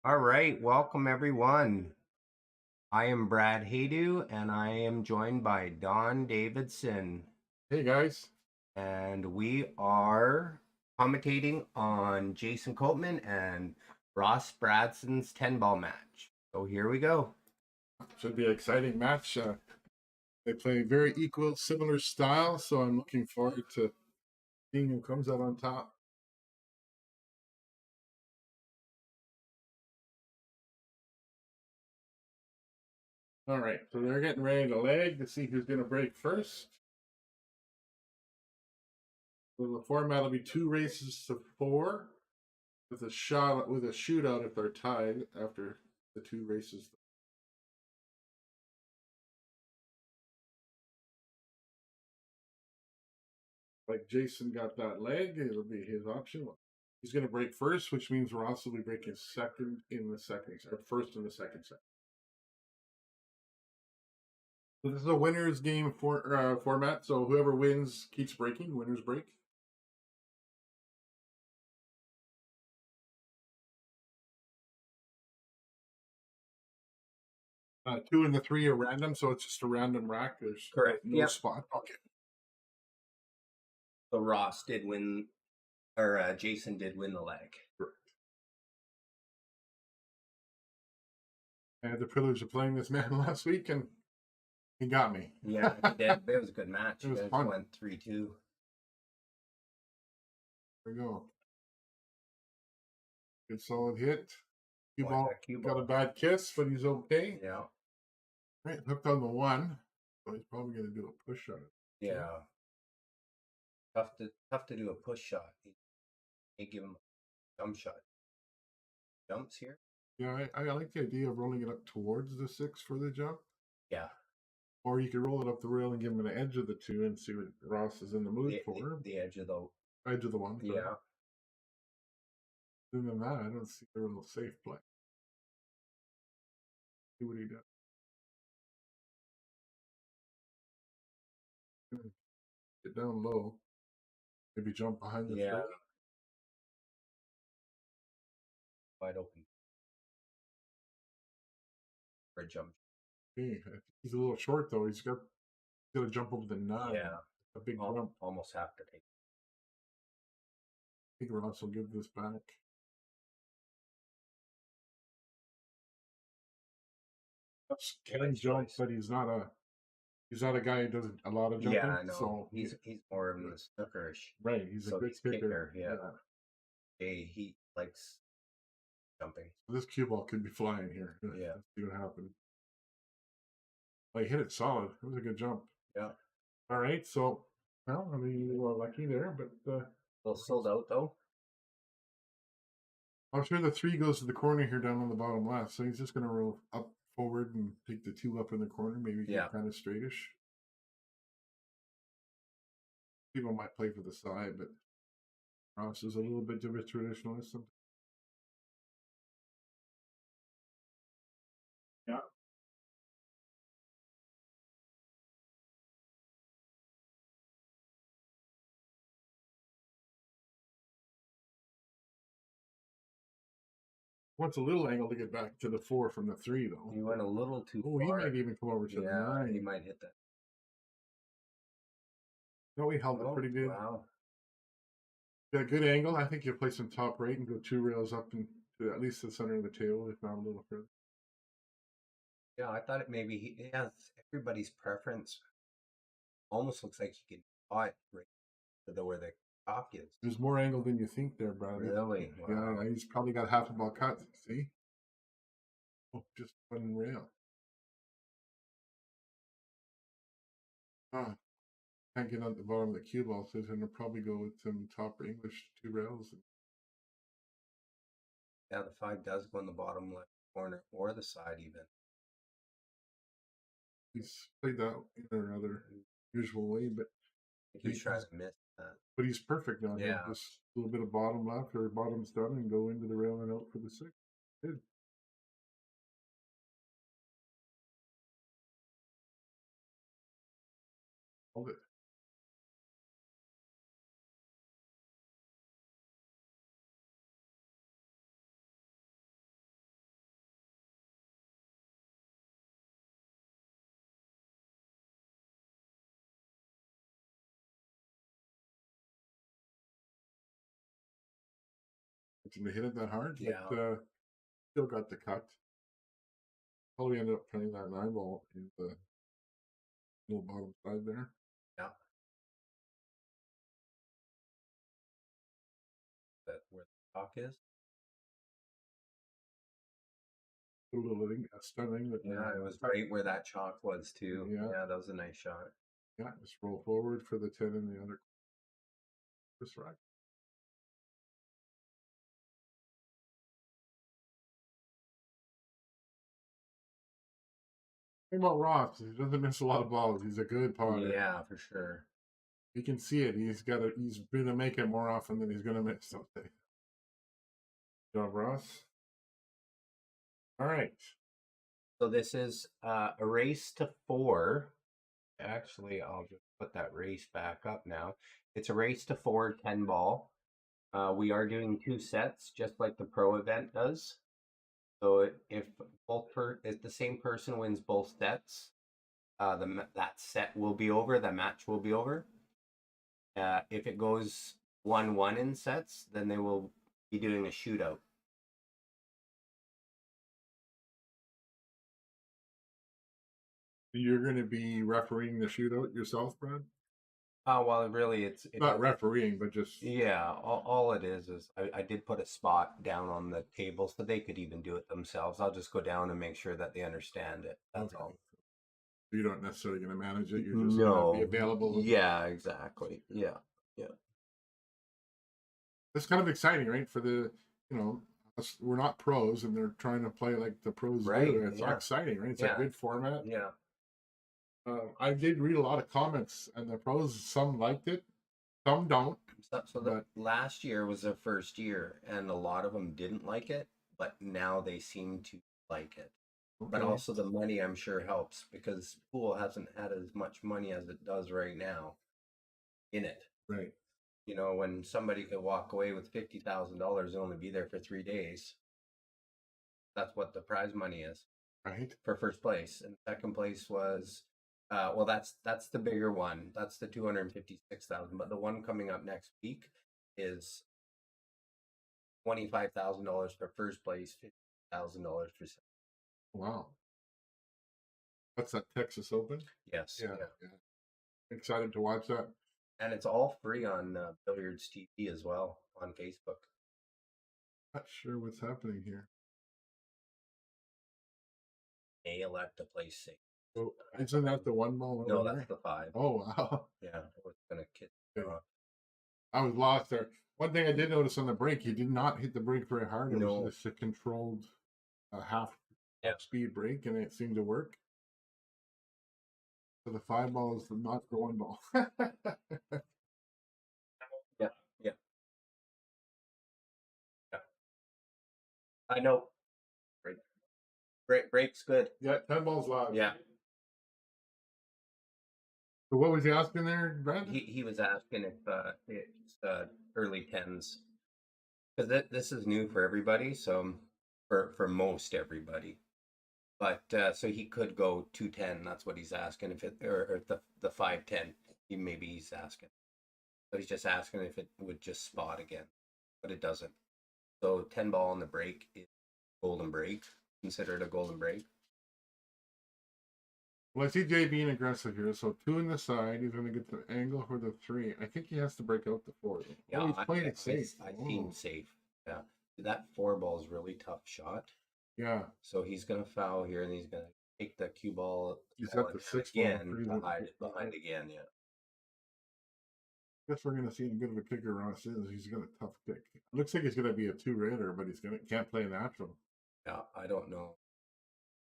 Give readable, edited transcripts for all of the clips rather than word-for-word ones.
All right, welcome everyone. I am Brad Haydu, and I am joined by Don Davidson, Hey guys. and we are commentating on Jason Copeman and Ross Bradsen's 10-ball match. So here we go. Should be an exciting match. They play very equal, similar style, so I'm looking forward to seeing who comes out on top. All right, so they're getting ready to leg to see who's going to break first. So the format will be 2 races to 4 with a shootout if they're tied after the 2 races. Like Jason got that leg, it'll be his option. He's going to break first, which means Ross will be breaking second in the second, or first in the second set. So this is a winner's game format. So whoever wins keeps breaking. Winners break. Two and the three are random, so it's just a random rack. There's Correct. no Yep. spot. Okay. So Ross did win, or Jason did win the leg. Correct. I had the privilege of playing this man last week, and he got me. Yeah, he did. It was a good match. It was You guys fun. went 3-2. There we go. Good solid hit. Cue Like ball that cue got ball. a bad kiss, but he's okay. Yeah. Right, hooked on the 1. So he's probably going to do a push on it. Yeah. Tough to do a push shot. They give him a jump shot. Jumps here. Yeah, I like the idea of rolling it up towards the 6 for the jump. Yeah. Or you could roll it up the rail and give him an edge of the 2 and see what Ross is in the mood for. The edge of the Edge of the 1. Sorry. yeah. Other than that, I don't see a real safe play. See what he does. Get down low. Maybe jump behind the 3. Wide open for a jump. Okay. He's a little short though. He's got to jump over the 9. Yeah. A big jump. Almost have to take. I think Ross will give this back. Can jump, but he's not a guy who does a lot of jumping. Yeah, I know. So he's more of the snookerish. Right, he's a good kicker. Yeah. He likes jumping. This cue ball could be flying here. Yeah. Let's see what happens. Well, he hit it solid. It was a good jump. Yeah. All right, so well, I mean, you were lucky there, but a little sold out though. I'm sure the 3 goes to the corner here down on the bottom left, so he's just going to roll up forward and take the 2 up in the corner, maybe kind of straightish. People might play for the side, but Ross is a little bit of a traditionalist. Yeah. Wants a little angle to get back to the 4 from the 3, though. He went a little too far. He might even come over to the 9. He might hit that. No, he held it pretty good. Wow. Yeah, good angle. I think you'll play some top right and go 2 rails up and to at least the center of the table, if not a little further. Yeah, I thought it maybe he has everybody's preference. Almost looks like he could caught right to where the top is. There's more angle than you think there, Brad. Really? Wow. Yeah, he's probably got half a ball cut. See? Oh, just 1 rail. Can't get on the bottom of the cue ball, so he's going to probably go with some top English 2 rails. Yeah, the 5 does go in the bottom left corner or the side even. He's played that in another usual way, but he's trying to miss that. But he's perfect now. Yeah. Just a little bit of bottom left or bottom's done and go into the rail and out for the 6. Good. Hold it. expecting to hit it that hard, Yeah. but still got the cut. Probably ended up playing that 9 ball in the little bottom side there. Yeah. That where the chalk is. A little stunning. Yeah, it was right where that chalk was too. Yeah. That was a nice shot. Yeah, just roll forward for the 10 in the other. Just right. Thing about Ross, he doesn't miss a lot of balls. He's a good potter. Yeah, for sure. You can see it. He's gonna make it more often than he's gonna miss something. Good job, Ross. All right. So this is a race to 4. Actually, I'll just put that race back up now. It's a race to 4 10 ball. We are doing 2 sets, just like the pro event does. So if the same person wins both sets, that set will be over. The match will be over. If it goes 1-1 in sets, then they will be doing a shootout. You're going to be refereeing the shootout yourself, Brad? Well, really, it's not refereeing, but just all it is I did put a spot down on the table so they could even do it themselves. I'll just go down and make sure that they understand it. That's all. You're not necessarily going to manage it. You're just going to be available. Yeah, exactly. Yeah. It's kind of exciting, right? For the we're not pros, and they're trying to play like the pros right. do. It's exciting, right? It's a good format. Yeah. I did read a lot of comments, and the pros, some liked it, some don't. So last year was their first year, and a lot of them didn't like it, but now they seem to like it. Okay. But also the money, I'm sure, helps because pool hasn't had as much money as it does right now in it. Right. When somebody could walk away with $50,000 and only be there for 3 days, that's what the prize money is. Right. For first place. And second place was that's the bigger one. That's the 256,000. But the one coming up next week is $25,000 for first place, $50,000 for second. Wow. That's that Texas Open? Yes. Yeah. Excited to watch that. And it's all free on Billiards TV as well on Facebook. Not sure what's happening here. They elect to play 6. So isn't that the 1 ball? No, that's the 5. Oh wow! Yeah, I was gonna kid. I was lost there. One thing I did notice on the break, he did not hit the brake very hard. It was just a controlled half speed brake, and it seemed to work. So the 5 ball is not the 1 ball. Yeah. I know. Brake's good. Yeah, 10 balls live. Yeah. So what was he asking there, Brad? He was asking if it's early 10s because this is new for everybody. So for most everybody, but so he could go 210. That's what he's asking. If it or the 510, he's asking. So he's just asking if it would just spot again, but it doesn't. So 10 ball on the break is golden break, considered a golden break. Well, I see Jay being aggressive here. So 2 in the side. He's going to get the angle for the 3. I think he has to break out the 4. Yeah, he's playing it safe. I seem safe. Yeah, that 4 ball is really tough shot. Yeah. So he's going to foul here, and he's going to take the cue ball. He's got the 6 again behind again. Yeah. I guess we're going to see a bit of a kicker. Ross is. He's got a tough kick. Looks like he's going to be a 2-railer, but can't play natural. Yeah, I don't know.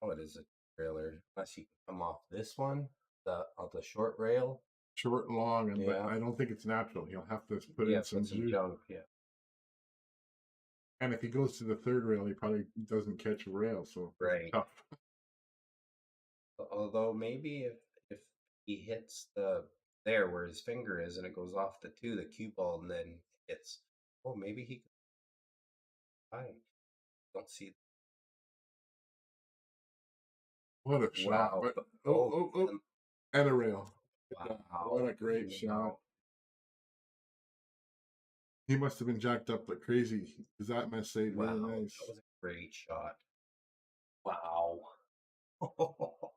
Oh, it is a trailer. Unless he can come off this one, the short rail. Short and long, but I don't think it's natural. He'll have to put in some junk. Yeah. And if he goes to the 3rd rail, he probably doesn't catch a rail. So right. Tough. Although maybe if he hits there where his finger is and it goes off the 2, the cue ball, and then hits. Oh, maybe he can. I don't see. What a shot. Wow. But, and a rail. Wow. What a great shot. He must have been jacked up like crazy because that mess stayed Wow, really nice. that was a great shot. Wow. All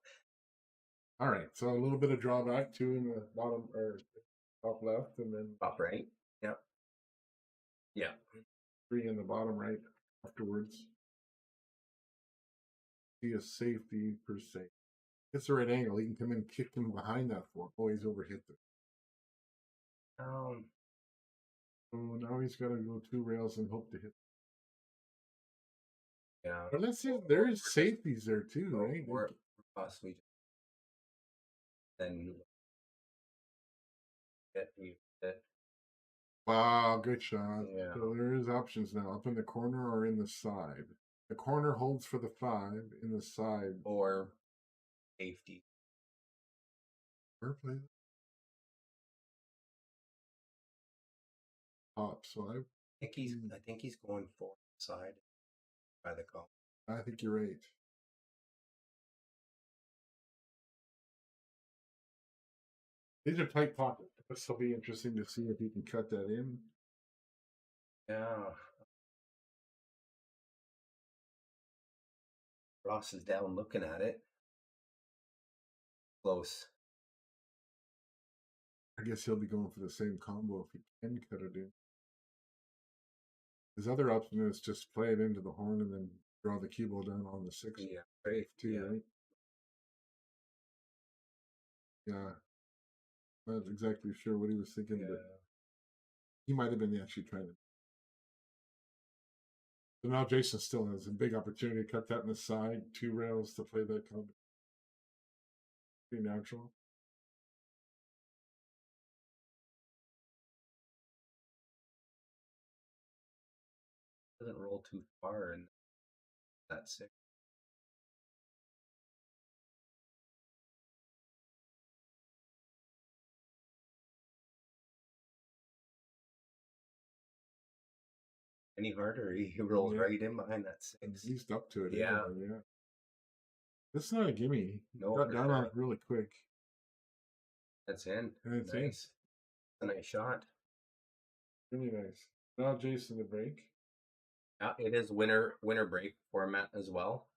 right, so a little bit of drawback, 2 in the bottom or top left, and then Top right. Yep. Yeah. 3 in the bottom right afterwards. Be a safety per se. It's the right angle. He can come in and kick him behind that fork. Oh, he's overhit it. Um. So now he's got to go 2 rails and hope to hit. Yeah. But let's see, there is safeties there too, right? Or possibly then get you. Wow, good shot. Yeah. So there is options now, up in the corner or in the side. The corner holds for the 5, in the side. Or safety. Where play top. So I think he's going for the side by the call. I think you're right. These are tight pockets. This will be interesting to see if he can cut that in. Yeah. Ross is down looking at it. Close. I guess he'll be going for the same combo if he can cut it in. His other option is just play it into the horn and then draw the cue ball down on the 6. Yeah. Right. Too, Yeah. right? Yeah. Not exactly sure what he was thinking, Yeah. but he might have been actually trying to. So now Jason still has a big opportunity to cut that in the side, 2 rails to play that combo. Pretty natural. Doesn't roll too far in that 6. Any harder, he rolls right in behind that 6. He's up to it. Yeah. Anyway, yeah. This is not a gimme. No, Got for down sure. on it really quick. That's in. And it's nice. A nice shot. Really nice. Now Jason the break. Yeah, it is winner break format as well.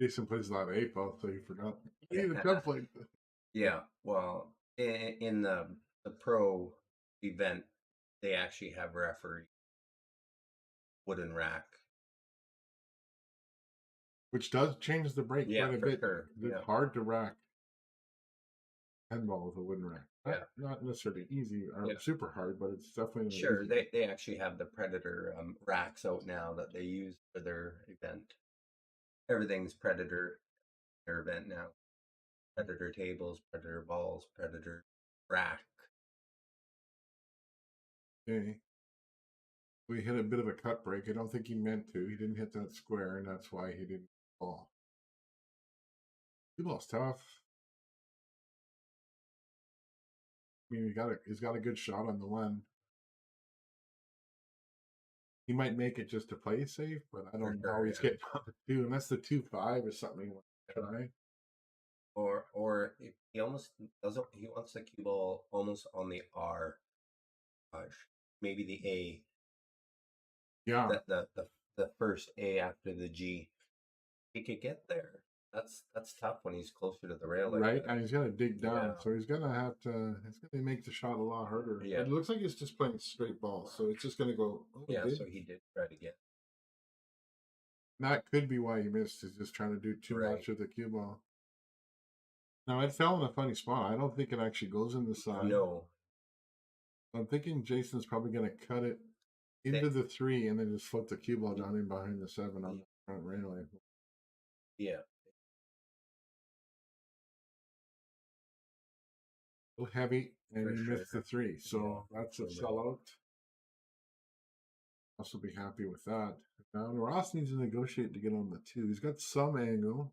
Jason plays a lot of 8-ball, so he forgot. He the template. Yeah, well, in the pro event, they actually have referee wooden rack. Which does change the break Yeah, quite a for bit. sure. It's Yeah. hard to rack 10-ball with a wooden rack. Yeah. Not necessarily easy or Yeah. super hard, but it's definitely Sure, easy. they actually have the Predator racks out now that they use for their event. Everything's Predator their event now. Predator tables, Predator balls, Predator rack. Okay. We hit a bit of a cut break. I don't think he meant to. He didn't hit that square, and that's why he didn't fall. He ball's tough. I mean, he's got a good shot on the 1. He might make it just to play safe, but I don't know how he's getting on the 2, unless the 2-5 or something he wants to try. Or if he almost doesn't. He wants the cue ball almost on the R. Maybe the A. Yeah. The first A after the G. He could get there. That's tough when he's closer to the rail. Like Right, that. and he's got to dig down, Yeah. so he's gonna have to. It's gonna make the shot a lot harder. Yeah. But it looks like he's just playing straight ball, so it's just gonna go. Oh, Yeah, so he did try to get. That could be why he missed. Is just trying to do too much with the cue ball. Now it fell in a funny spot. I don't think it actually goes in the side. No. I'm thinking Jason's probably gonna cut it into the 3 and then just flip the cue ball down in behind the 7 on the front railing. Yeah. A little heavy, and For he missed sure. the 3, so that's a for real. sellout. Also be happy with that. Now Ross needs to negotiate to get on the 2. He's got some angle.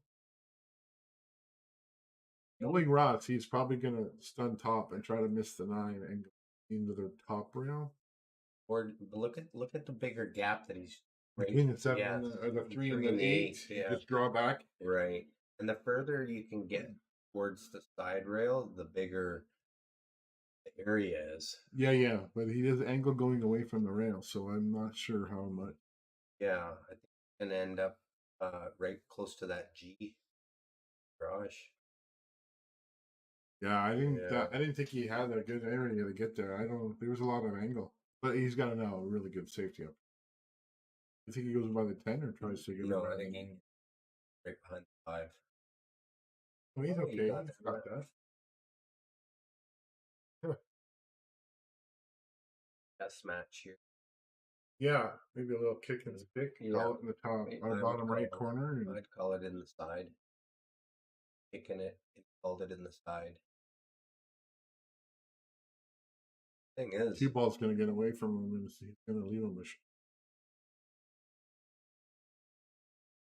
Knowing Ross, he's probably gonna stun top and try to miss the 9 and go into the top rail. Or look at the bigger gap that he's Between the 7 and the 3 and the 8. Yeah. Just draw back. Right. And the further you can get towards the side rail, the bigger the area is. Yeah, but he does angle going away from the rail, so I'm not sure how much. Yeah, I think it's gonna end up right close to that G garage. Yeah, I didn't. Yeah. I didn't think he had a good area to get there. I don't. There was a lot of angle, but he's got now a really good safety up. I think he goes by the 10 or tries to get No, around I think the he's right behind the 5. Oh, he's Oh, okay. got He's got that. Huh. test match here. Yeah, maybe a little kick and stick. Yeah. Call it in the top or I would bottom right call- corner. And I'd call it in the side. Kicking it, called it in the side. Thing is, cue ball's going to get away from him and he's going to leave him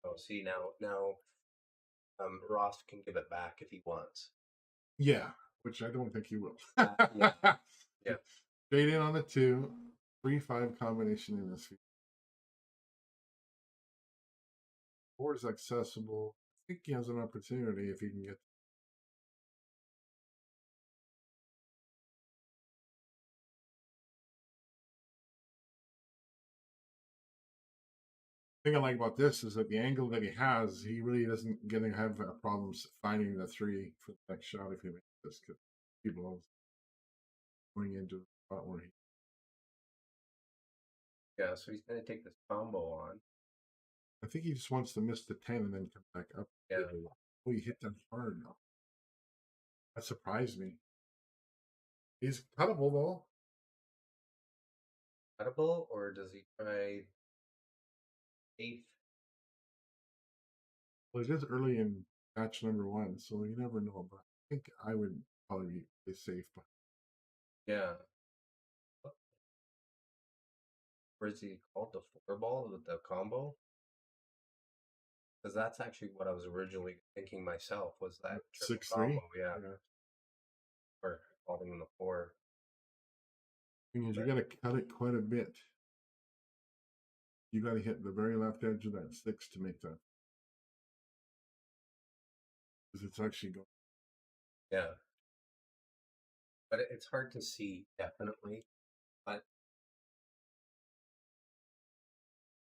a oh, see now, Ross can give it back if he wants. Yeah, which I don't think he will. Yeah. Yeah. Straight in on the 2, 3-5 combination in this field. 4 is accessible. I think he has an opportunity if he can get. The thing I like about this is that the angle that he has, he really doesn't going to have problems finding the 3 for the next shot if he makes this because people going into the spot where he. Yeah, so he's gonna take this combo on. I think he just wants to miss the 10 and then come back up. Yeah. Oh, he hit them hard. That surprised me. He's cuttable though. Cuttable, or does he try 8th? Well, it is early in match number 1, so you never know. But I think I would probably be safe. But Yeah. Or is he called the 4 ball with the combo? Because that's actually what I was originally thinking myself, was that triple 6-3. combo, yeah. Or calling the 4. Thing is, you got to cut it quite a bit. You got to hit the very left edge of that 6 to make that. Because it's actually going. Yeah. But it's hard to see, definitely. But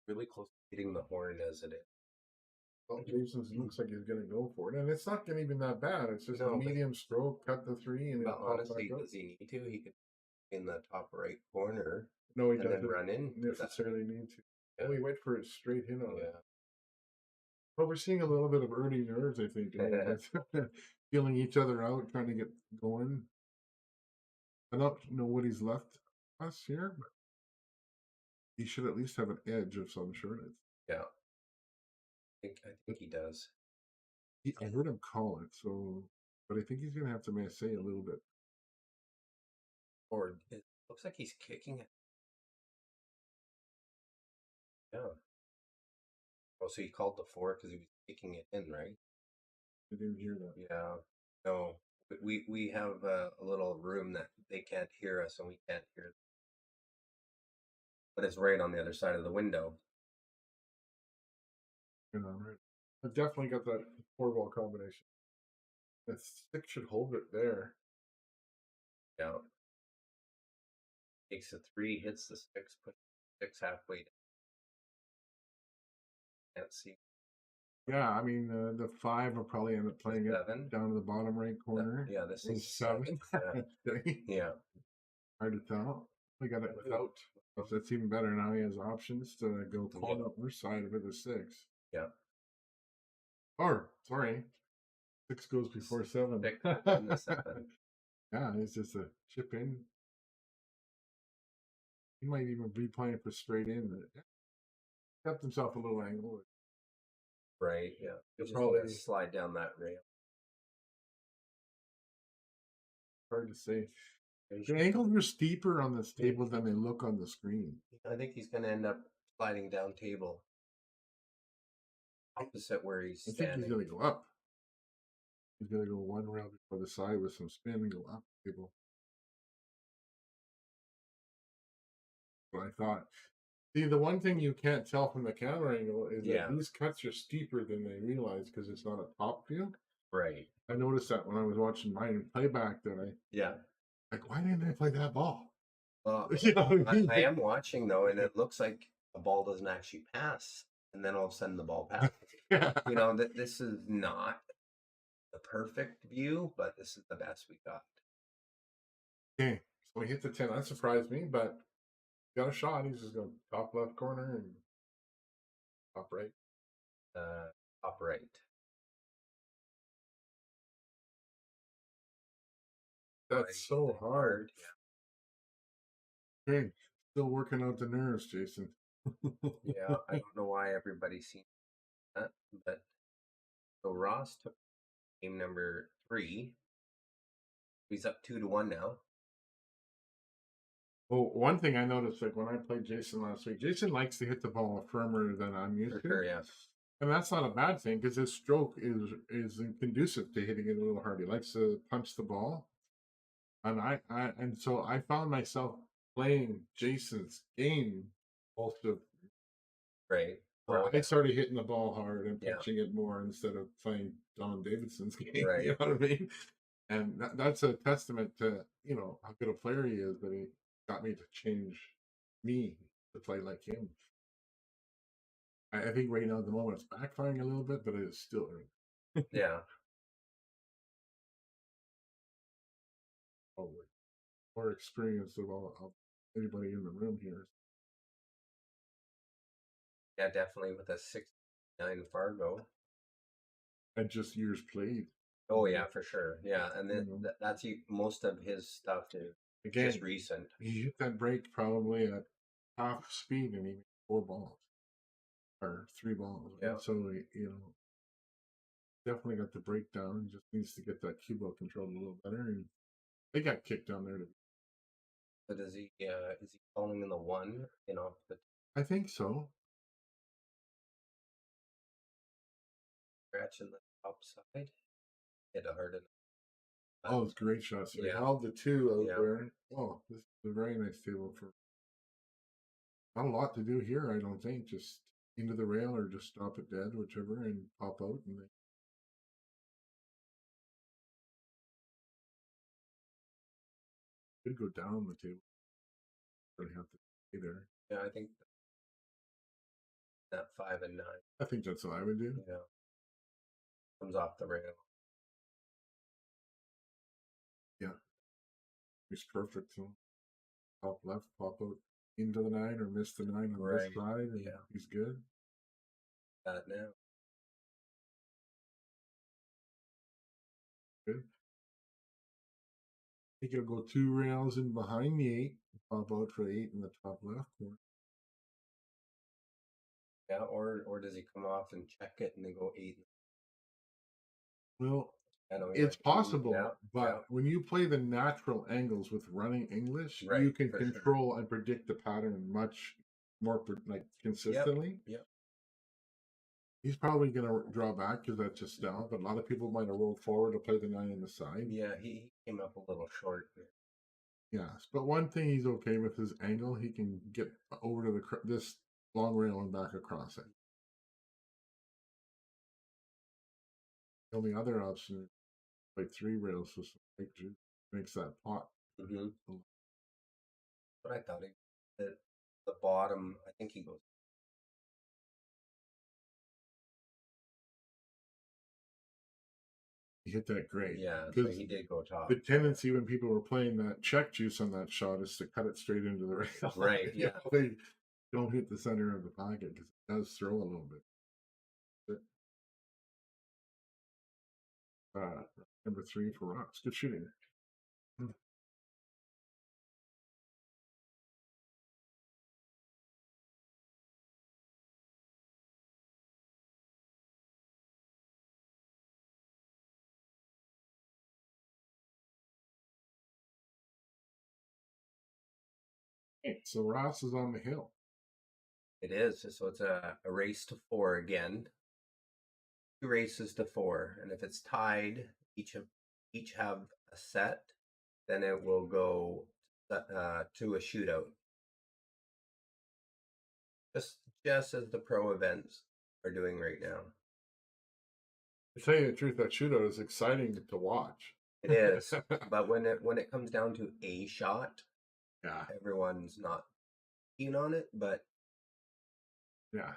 really close to hitting the horn as it is. Well, Jason looks like he's going to go for it, and it's not going to even that bad. It's just a medium stroke, cut the 3, and but it'll pop honestly, back up. does he need to? He could in the top right corner. No, he and doesn't then run in necessarily need to. Yeah. Oh, he went for it straight in on it. Yeah. But we're seeing a little bit of early nerves, I think. Feeling each other out, trying to get going. I don't know what he's left us here, but he should at least have an edge of some sort. Yeah. I think he does. I heard him call it, so, but I think he's going to have to say a little bit. Or it looks like he's kicking it. Yeah. Oh, so he called the 4 because he was kicking it in, right? I didn't hear that. Yeah. No. We have a little room that they can't hear us and we can't hear them. But it's right on the other side of the window. You know, right. I've definitely got that 4-ball combination. The 6 should hold it there. Yeah. Takes a 3, hits the 6, puts 6 halfway down. Can't see. Yeah, I mean, the 5 will probably end up playing it 7 down to the bottom right corner. Yeah, this is 7. Yeah. Hard to tell. We got it without. That's even better. Now he has options to go pull up which side of it is 6. Yeah. Or, sorry, 6 goes before 7. 6 and the 7. Yeah, it's just a chip in. He might even be playing for straight in. Kept himself a little angle. Right, yeah. He'll Just probably slide down that rail. Hard to say. The angles are steeper on this table than they look on the screen. I think he's going to end up sliding down table. Opposite where he's standing. I think he's going to go up. He's going to go one rail before the side with some spin and go up table. What I thought. See, the one thing you can't tell from the camera angle is that these cuts are steeper than they realize because it's not a top view. Right. I noticed that when I was watching mine in playback that Like, why didn't I play that ball? Well, You know what I mean? I am watching though, and it looks like the ball doesn't actually pass, and then all of a sudden the ball passes. Yeah. You know that this is not the perfect view, but this is the best we got. Okay, so he hit the 10. That surprised me, but got a shot. He's just going top left corner and top right. Top right. That's so hard. Yeah. Okay, still working out the nerves, Jason. Yeah, I don't know why everybody's seen that, but so Ross took game number 3. He's up 2-1 now. Well, one thing I noticed, like when I played Jason last week, Jason likes to hit the ball firmer than I'm used For to. sure, yeah. And that's not a bad thing because his stroke is conducive to hitting it a little hard. He likes to punch the ball. And so I found myself playing Jason's game most of Right. where I started hitting the ball hard and Yeah. punching it more instead of playing Don Davidson's game. Right. You know what I mean? And that's a testament to, you know, how good a player he is that he got me to change me to play like him. I think right now at the moment it's backfiring a little bit, but it is still early. Yeah. Oh, more experience of all anybody in the room here. Yeah, definitely with a 69 Fargo. And just years played. Oh yeah, for sure. Yeah, and then that's most of his stuff is Again, just recent. He hit that break probably at half speed and he made 4 balls or 3 balls. Yeah. And so, you know, definitely got the breakdown. Just needs to get that cue ball controlled a little better. And they got kicked down there. But is he calling in the 1? You know, I think so. Bradsen the upside. Hit a hard enough. Oh, it's great shots. So Yeah. he held the 2 out Yeah. there. Oh, this is a very nice table for. Not a lot to do here, I don't think. Just into the rail or just stop it dead, whichever, and pop out. And they could go down the table. Really have to stay there. Yeah, I think that 5 and 9. I think that's what I would do. Yeah. Comes off the rail. Yeah. He's perfect. So top left, pop out into the 9 or miss the 9 on this side. And Yeah. he's good. That now. Good. I think he'll go 2 rails in behind the 8, pop out for 8 in the top left corner. Yeah, or does he come off and check it and then go 8? Well, I know it's possible, yeah, but when you play the natural angles with running English, Right, you can for sure. control and predict the pattern much more consistently. Yep. He's probably going to draw back because that's just down, but a lot of people might have rolled forward to play the 9 in the side. Yeah, he came up a little short. Yes, but one thing he's okay with is angle. He can get over to this long rail and back across it. The only other option is like 3 rails with some white juice makes that pot. Mm-hmm. But I thought the bottom, I think he goes. He hit that great. Yeah, so he did go top. The tendency when people were playing that check juice on that shot is to cut it straight into the rail. Right, yeah. They don't hit the center of the pocket because it does throw a little bit. Number 3 for Ross. Good shooting. So Ross is on the hill. It is. So it's a race to 4 again. 2 races to 4, and if it's tied, each have a set, then it will go to a shootout. Just as the pro events are doing right now. To tell you the truth, that shootout is exciting to watch. It is, but when it comes down to a shot, Yeah, everyone's not keen on it. But yeah.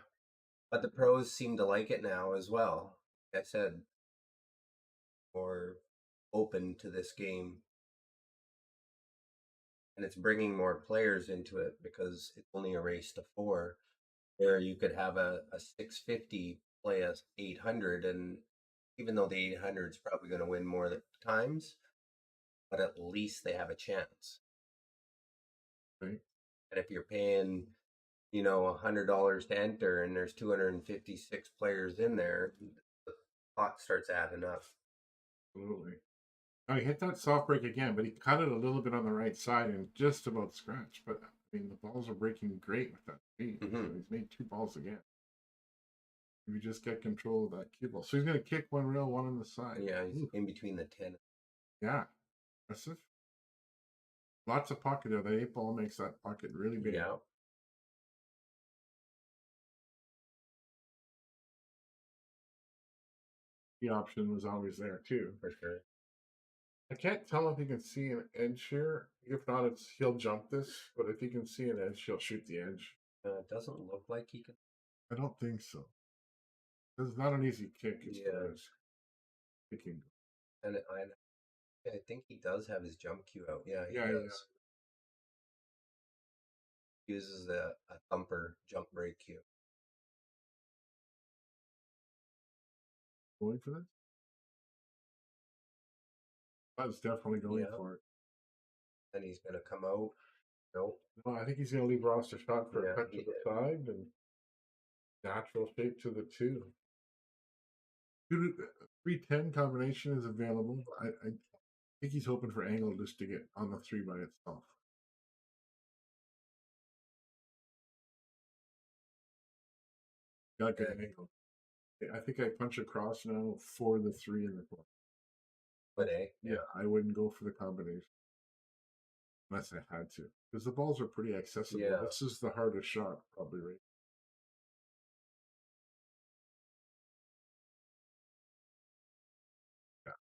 the pros seem to like it now as well. Like I said, more open to this game, and it's bringing more players into it because it's only a race to four, where you could have a 650 play a 800, and even though the 800 is probably going to win more times, but at least they have a chance. Right. And if you're paying, $100 to enter, and there's 256 players in there, the pot starts adding up. Absolutely. Oh, he hit that soft break again, but he cut it a little bit on the right side and just about scratched. But I mean, the balls are breaking great with that speed. Mm-hmm. So he's made 2 balls again. If you just get control of that cue ball. So he's going to kick one rail, one on the side. Yeah, he's Ooh. in between the 10. Yeah. Impressive. Lots of pocket there. The 8 ball makes that pocket really big. Yeah. The option was always there too. For sure. I can't tell if he can see an edge here. If not, it's he'll jump this. But if he can see an edge, he'll shoot the edge. It doesn't look like he can. I don't think so. It's not an easy kick. It's kicking. And I think he does have his jump cue out. Yeah, he Yeah, does. He uses a thumper jump break cue. Going for this? I was definitely going for it. And he's going to come out. Nope. No, I think he's going to leave roster shot for a cut to the side and natural shape to the 2. 310 combination is available. I think he's hoping for angle just to get on the 3 by itself. Got good angle. I think I punch across now for the 3 in the 4. But yeah, I wouldn't go for the combination unless I had to, because the balls are pretty accessible. Yeah. This is the hardest shot, probably, right? Yeah.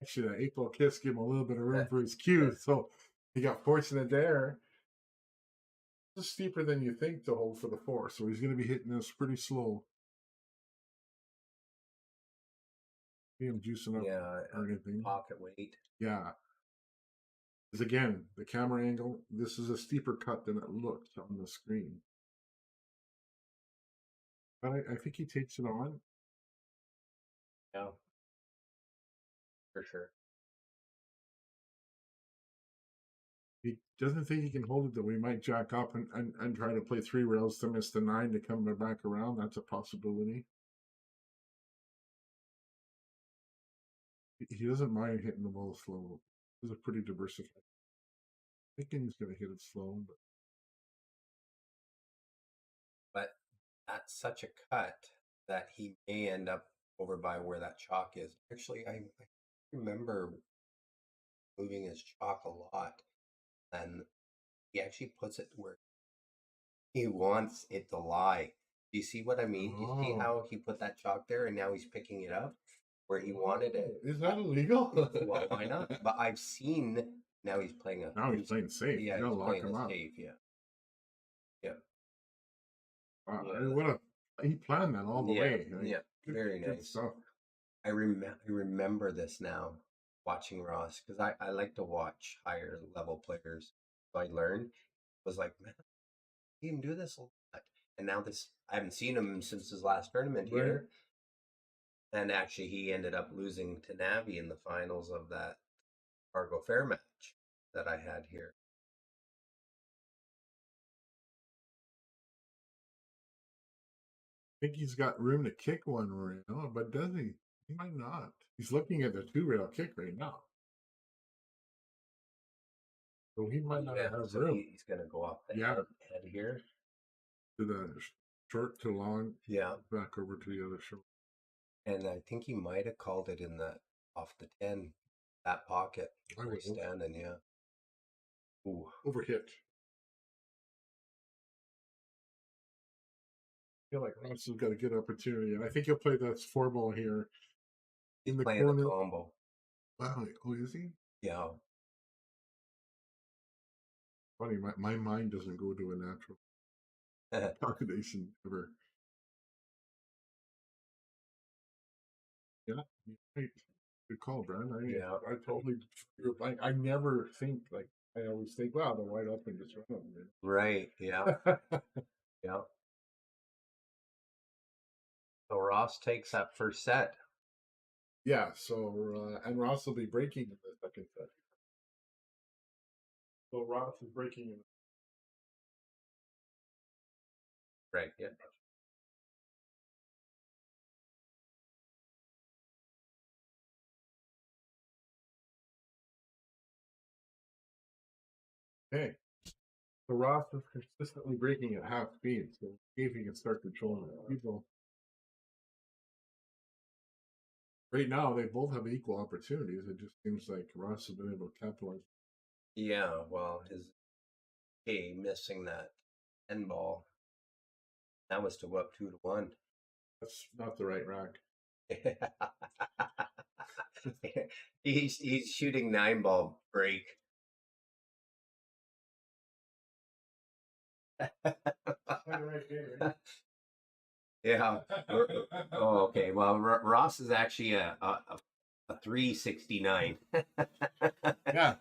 Actually, that 8 ball kiss gave him a little bit of room for his cue, so he got fortunate there. It's steeper than you think to hold for the 4, so he's going to be hitting this pretty slow. See him juicing up or anything. Pocket weight. Yeah. Because again, the camera angle, this is a steeper cut than it looks on the screen. But I think he takes it on. Yeah. For sure. He doesn't think he can hold it, though. We might jack up and try to play 3 rails to miss the 9 to come back around. That's a possibility. He doesn't mind hitting the ball slow. This is pretty diversified. Thinking he's going to hit it slow, but that's such a cut that he may end up over by where that chalk is. Actually, I remember moving his chalk a lot, and he actually puts it where he wants it to lie. Do you see what I mean? Do you see how he put that chalk there, and now he's picking it up where he wanted it? Is that illegal? Well, why not? But I've seen now he's playing he's playing safe. Yeah, you he's lock him up. safe. Yeah. Yeah. Wow, he planned that all the way. Yeah, very nice stuff. I remember this now, watching Ross, because I like to watch higher level players. So I learned, was like, man, he can do this a lot. And now I haven't seen him since his last tournament here. And actually, he ended up losing to Navi in the finals of that Fargo Fair match that I had here. I think he's got room to kick one rail, but does he? He might not. He's looking at the 2 rail kick right now. So he might not have room. He's going to go off the head here. To the short to long. Yeah. Back over to the other short. And I think he might have called it in the off the 10, that pocket. Where he's standing, yeah. Ooh. Overhit. feel like Ross has got a good opportunity, and I think he'll play this 4 ball here in the Playing corner. the combo. Wow, oh, is he? Yeah. Funny, my mind doesn't go to a natural calculation ever. Yeah, you're right. Good call, Brad. Yeah. I totally. I never think like I always think, wow, they're wide up and just run them. Right. Yeah. Yeah. So Ross takes that first set. Yeah. So and Ross will be breaking in the second set. So Ross is breaking in. Right. Yeah. Hey, so Ross is consistently breaking at half speed, so if he can start controlling it. People right now they both have equal opportunities. It just seems like Ross has been able to capitalize. Yeah. Well, his missing that 10 ball. That was to go up 2-1. That's not the right rack. he's shooting 9-ball break. Yeah. Oh, okay. Well, Ross is actually a 369. Yeah.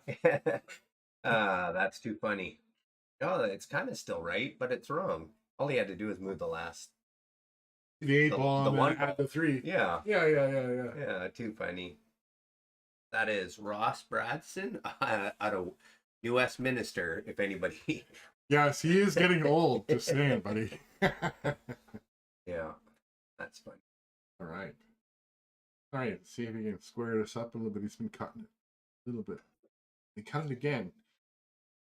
That's too funny. Oh, it's kind of still right, but it's wrong. All he had to do was move the last. The 8 ball the and one then add the 3. Yeah. Yeah. Yeah, too funny. That is Ross Bradsen out of New Westminster, if anybody. Yes, he is getting old. Just saying, buddy. Yeah, that's funny. All right. All right, see if he can square this up a little bit. He's been cutting it a little bit. He cut it again.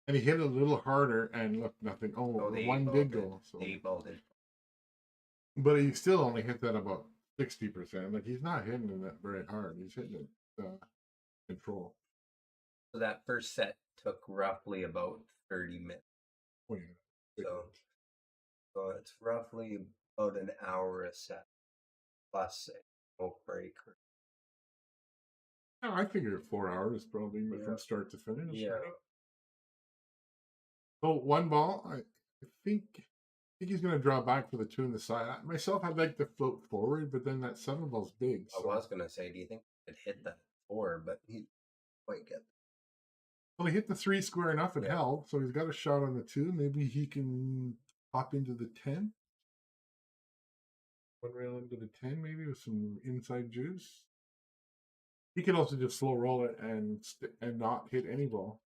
And he hit it a little harder, and look, nothing. Oh, the one 8-ball did go. So. The 8-ball did. But he still only hit that about 60%. Like, he's not hitting it that very hard. He's hitting it control. So that first set took roughly about 30 minutes. Oh, yeah. So it's roughly about an hour a set plus a smoke break. No, I figure 4 hours probably from start to finish. Yeah. Right? So 1 ball, I think he's going to draw back for the 2 in the side. Myself, I'd like to float forward, but then that 7 ball's big. So. I was going to say, do you think he could hit that 4? But he quite get. Well, he hit the 3 square enough and held, so he's got a shot on the 2. Maybe he can hop into the 10. 1 rail into the 10, maybe with some inside juice. He could also just slow roll it and not hit any ball.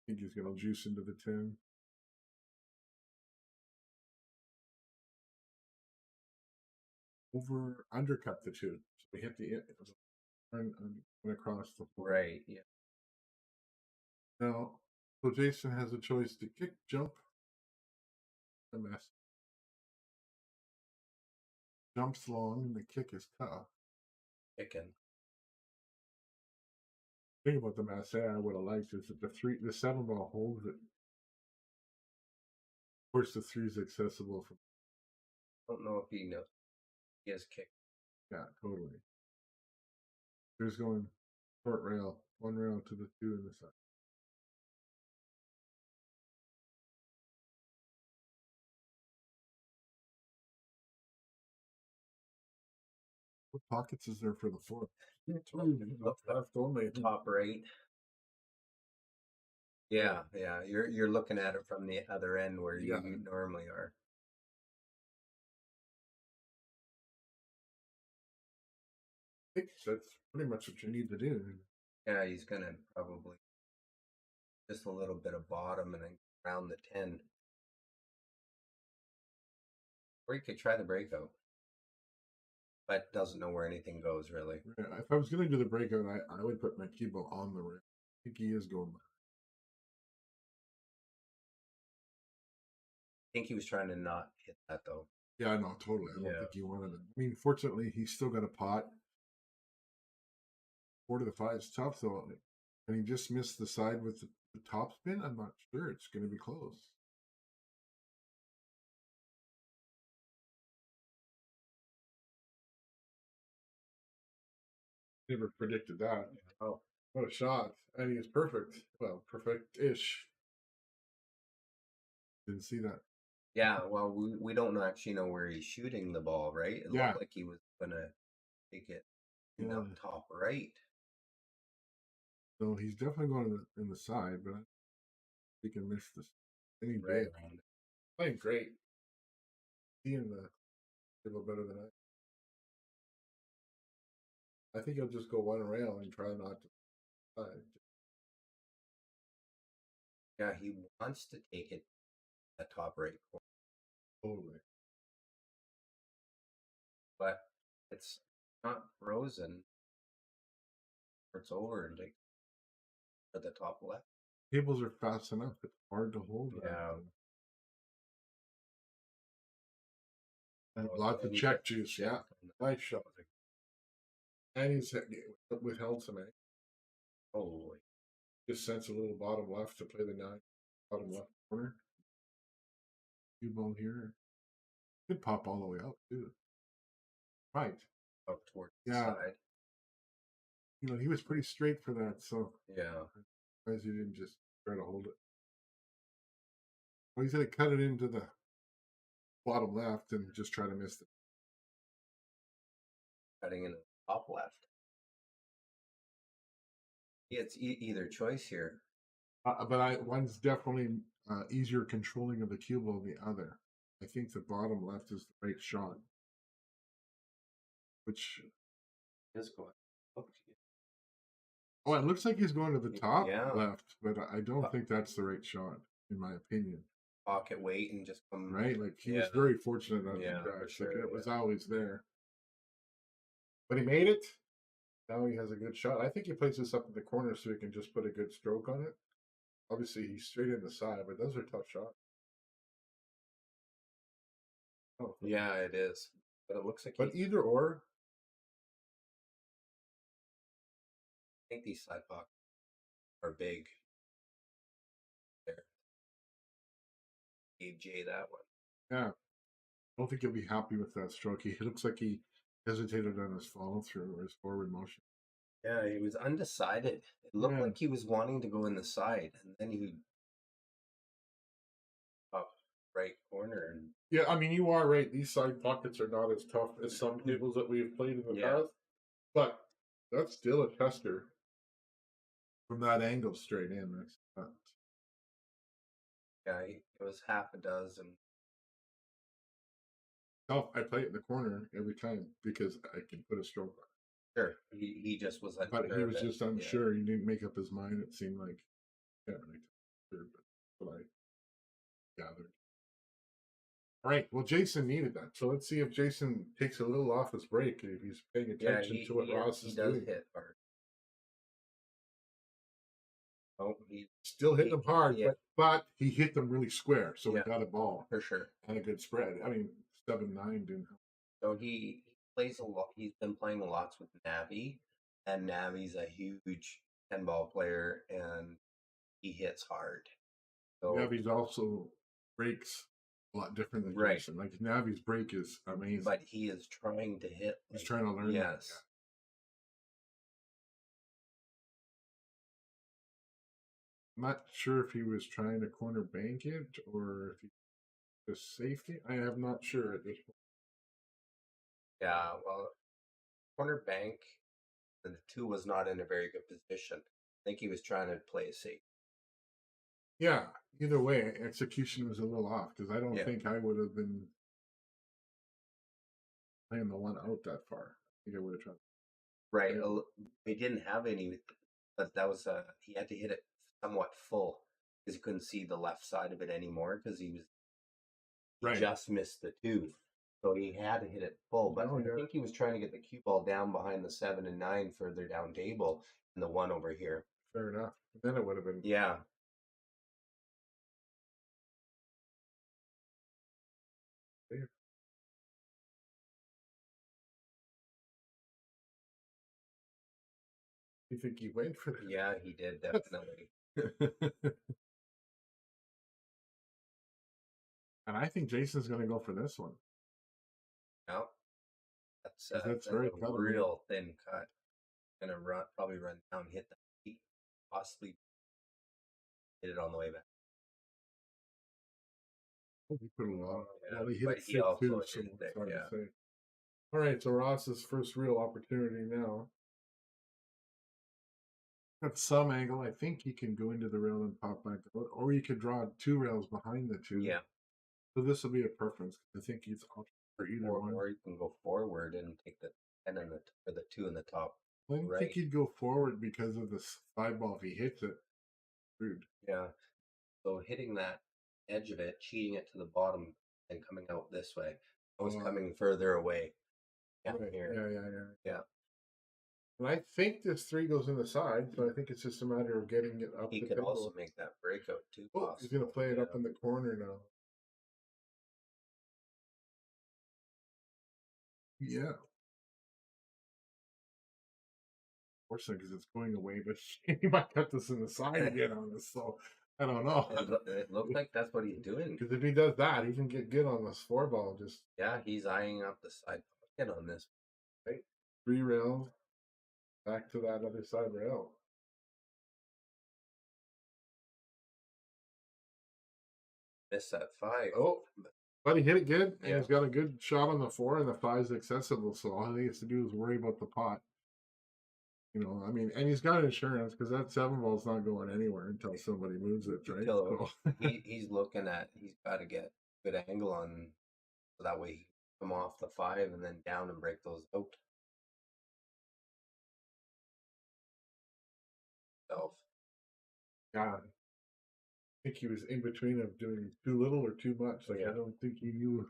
I think he's going to juice into the 10. Undercut the 2. So we hit the went across the floor. Right, yeah. Now, so Jason has a choice to kick, jump, a mess. Jumps long and the kick is tough. Kicking. Think about the masse I would have liked is that the 7 ball holds it. Of course, the 3 is accessible from. I don't know if he knows. He has kicked. Yeah, totally. There's going short rail, 1 rail to the 2 in the side. What pockets is there for the 4? Left only top right. Yeah. You're looking at it from the other end where you normally are. That's pretty much what you need to do. Yeah, he's gonna probably just a little bit of bottom and then around the 10. Or you could try the breakout. But doesn't know where anything goes really. Yeah, if I was going to do the breakout, I would put my keyboard on the rail. I think he is going by. I think he was trying to not hit that though. Yeah, no, totally. I don't think he wanted it. I mean, fortunately, he's still got a pot. 4 to the 5 is tough, though. and he just missed the side with the top spin. I'm not sure. It's going to be close. Never predicted that. Oh, what a shot. And he is perfect. Well, perfect-ish. Didn't see that. Yeah, well, we don't actually know where he's shooting the ball, right? It Yeah. looked like he was gonna take it in the top right. So he's definitely going in the side, but he can miss this. Any Right day. around it. Playing great. Seeing the little better than I think he'll just go one rail and try not to side. Yeah, he wants to take it the top right corner, Totally. but it's not frozen. It's over and take at the top left. Cables are fast enough. It's hard to hold. Yeah. Lots of check juice. Yeah. Nice shot. And he's withheld some egg. Holy. Just sends a little bottom left to play the 9. Bottom left corner. Cue ball here. Could pop all the way out, too. Right. Up towards the side. You know, he was pretty straight for that, so. Yeah. As he didn't just try to hold it. Well, he's going to cut it into the bottom left and just try to miss it. Cutting in the top left. It's either choice here. But one's definitely easier controlling of the cue ball than the other. I think the bottom left is the right shot. Which is going. Oh, it looks like he's going to the top Yeah. left, but I don't think that's the right shot, in my opinion. Pocket weight and just come right. Like he was very fortunate on the crash. sure, Like it was always there. But he made it. Now he has a good shot. I think he plays this up in the corner so he can just put a good stroke on it. Obviously, he's straight in the side, but those are tough shots. Oh, yeah, it is. But it looks like. But either or, I think these side pockets are big. There. Gave Jay that one. Yeah. I don't think he'll be happy with that stroke. He looks like he hesitated on his follow through or his forward motion. Yeah, he was undecided. It looked like he was wanting to go in the side, and then he up right corner. And yeah, I mean, you are right. These side pockets are not as tough as some tables that we've played in the past, but that's still a tester from that angle straight in. That's not... Yeah, it was half a dozen. Oh, I play it in the corner every time because I can put a stroke on. Sure, he just was unsure. But he was just unsure. He didn't make up his mind. It seemed like, yeah, but what I gathered. All right. Well, Jason needed that, so let's see if Jason takes a little off his break if he's paying attention to what Ross is doing. He does hit hard. Oh, he still hitting them hard, but he hit them really square, so he got a ball for sure and a good spread. I mean, 7-9 didn't help. So he plays a lot. He's been playing lots with Navi, and Navi's a huge 10-ball player, and he hits hard. So Navi's also breaks a lot different than Jason. Like Navi's break is amazing, but he is trying to hit. He's trying to learn. Yes. I'm not sure if he was trying to corner bank it or if he was safety. I am not sure at this point. Yeah, well, corner bank, the 2 was not in a very good position. I think he was trying to play it safe. Yeah, either way, execution was a little off because I don't think I would have been playing the 1 out that far. I think I would have tried. Right, he didn't have any, but that was he had to hit it somewhat full because he couldn't see the left side of it anymore because he just missed the 2. So he had to hit it full, but I think he was trying to get the cue ball down behind the 7 and 9 further down table and the 1 over here. Fair enough. Then it would have been. Yeah. You think he went for that? Yeah, he did definitely. And I think Jason's going to go for this one. Yeah, that's 'Cause that's that's very a cuttable. real thin cut. Gonna probably run down, hit the feet, possibly hit it on the way back. He put a lot. Yeah, Well, he hit but it he thick also too, hit so it it's thick. hard Yeah, to say. All right, so Ross's first real opportunity now. At some angle, I think he can go into the rail and pop back out, or you could draw 2 rails behind the 2. yeah. So this will be a preference. I think he's option for either one. Or you can go forward and take the 10 and or the 2 in the top. I don't think he'd go forward because of the 5-ball. If he hits it, rude. Yeah. So hitting that edge of it, cheating it to the bottom, and coming out this way. I was coming further away. Yeah, Right. here. Yeah. And I think this 3 goes in the side, so I think it's just a matter of getting it up He the could table. also make that breakout too. Oh, he's going to play it up in the corner now. Yeah. Unfortunately, because it's going away, but he might cut this in the side again on this, so I don't know. It looks like that's what he's doing. Because if he does that, he can get good on this 4-ball. Just Yeah, he's eyeing up the side pocket on this. right, 3 rails back to that other side rail. Miss that 5. Oh, but he hit it good, and Yeah. he's got a good shot on the 4, and the 5's accessible. So all he has to do is worry about the pot. You know, I mean, and he's got insurance because that 7-ball's not going anywhere until somebody moves it, right? So he's looking at, he's got to get a good angle on, so that way he can come off the 5 and then down and break those out. Yeah. I think he was in between of doing too little or too much. Like I don't think he knew.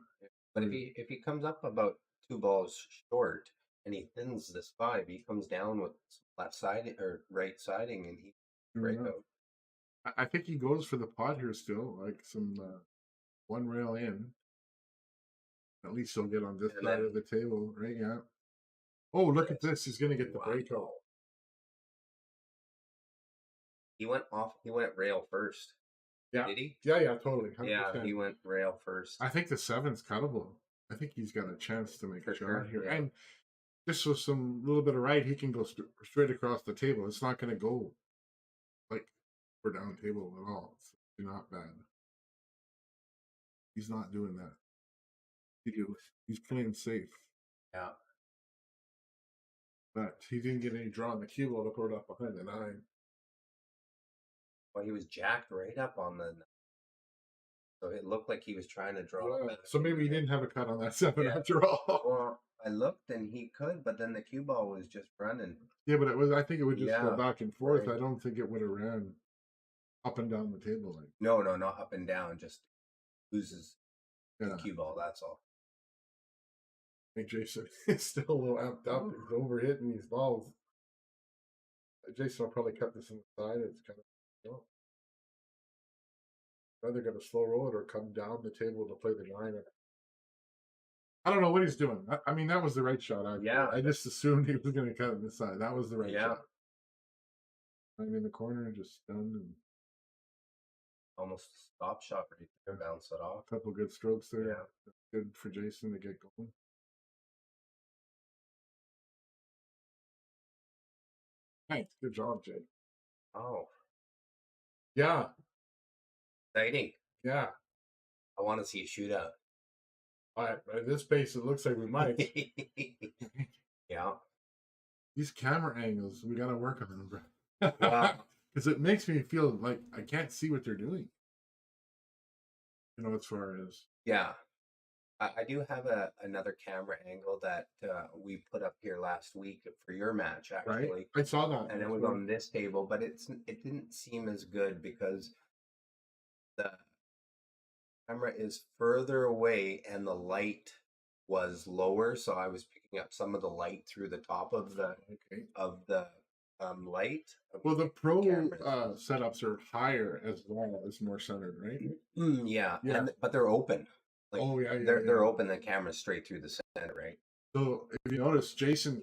But if he comes up about 2 balls short and he thins this 5, he comes down with left side or right siding and he break out. I think he goes for the pot here still, like some 1 rail in. At least he'll get on this side of the table, right? Yeah. Oh, look at this! He's gonna get the breakout. He went rail first. Yeah. Did he? Yeah, totally. 100%. Yeah, he went rail first. I think the 7's cuttable. I think he's got a chance to make a shot here. Yeah. And just with some little bit of right, he can go straight across the table. It's not going to go like we're down table at all. It's not bad. He's not doing that. He's playing safe. Yeah. But he didn't get any draw on the cue ball to put it up behind the 9. Well, he was jacked right up on the, so it looked like he was trying to draw. Yeah. So maybe he didn't have a cut on that 7 after all. Well, I looked and he could, but then the cue ball was just running. Yeah, but I think it would just go back and forth. Right. I don't think it would have ran up and down the table. Like. No, not up and down. Just loses the cue ball. That's all. I think Jason is still a little amped up. He's overhitting these balls. Jason will probably cut this inside. It's kind of, either going to slow roll it or come down the table to play the 9. I don't know what he's doing. I mean, that was the right shot. I just assumed he was going to cut it inside. That was the right shot. I'm in the corner and just stunned and almost stop shot right there, bounce it off. A couple good strokes there. Yeah. Good for Jason to get going. Thanks. Good job, Jay. Oh. Yeah. Exciting. Yeah. I want to see a shootout. All right. At this pace, it looks like we might. Yeah. These camera angles, we got to work on them, bro. Wow. Because it makes me feel like I can't see what they're doing. You know, as far as. Yeah. I do have another camera angle that we put up here last week for your match, actually. Right? I saw that. And it was on this table, but it didn't seem as good because the camera is further away and the light was lower, so I was picking up some of the light through the top of the light. Well, the pro setups are higher as well as more centered, right? Yeah. But they're open. Like, they're open. The camera's straight through the center, right? So if you notice, Jason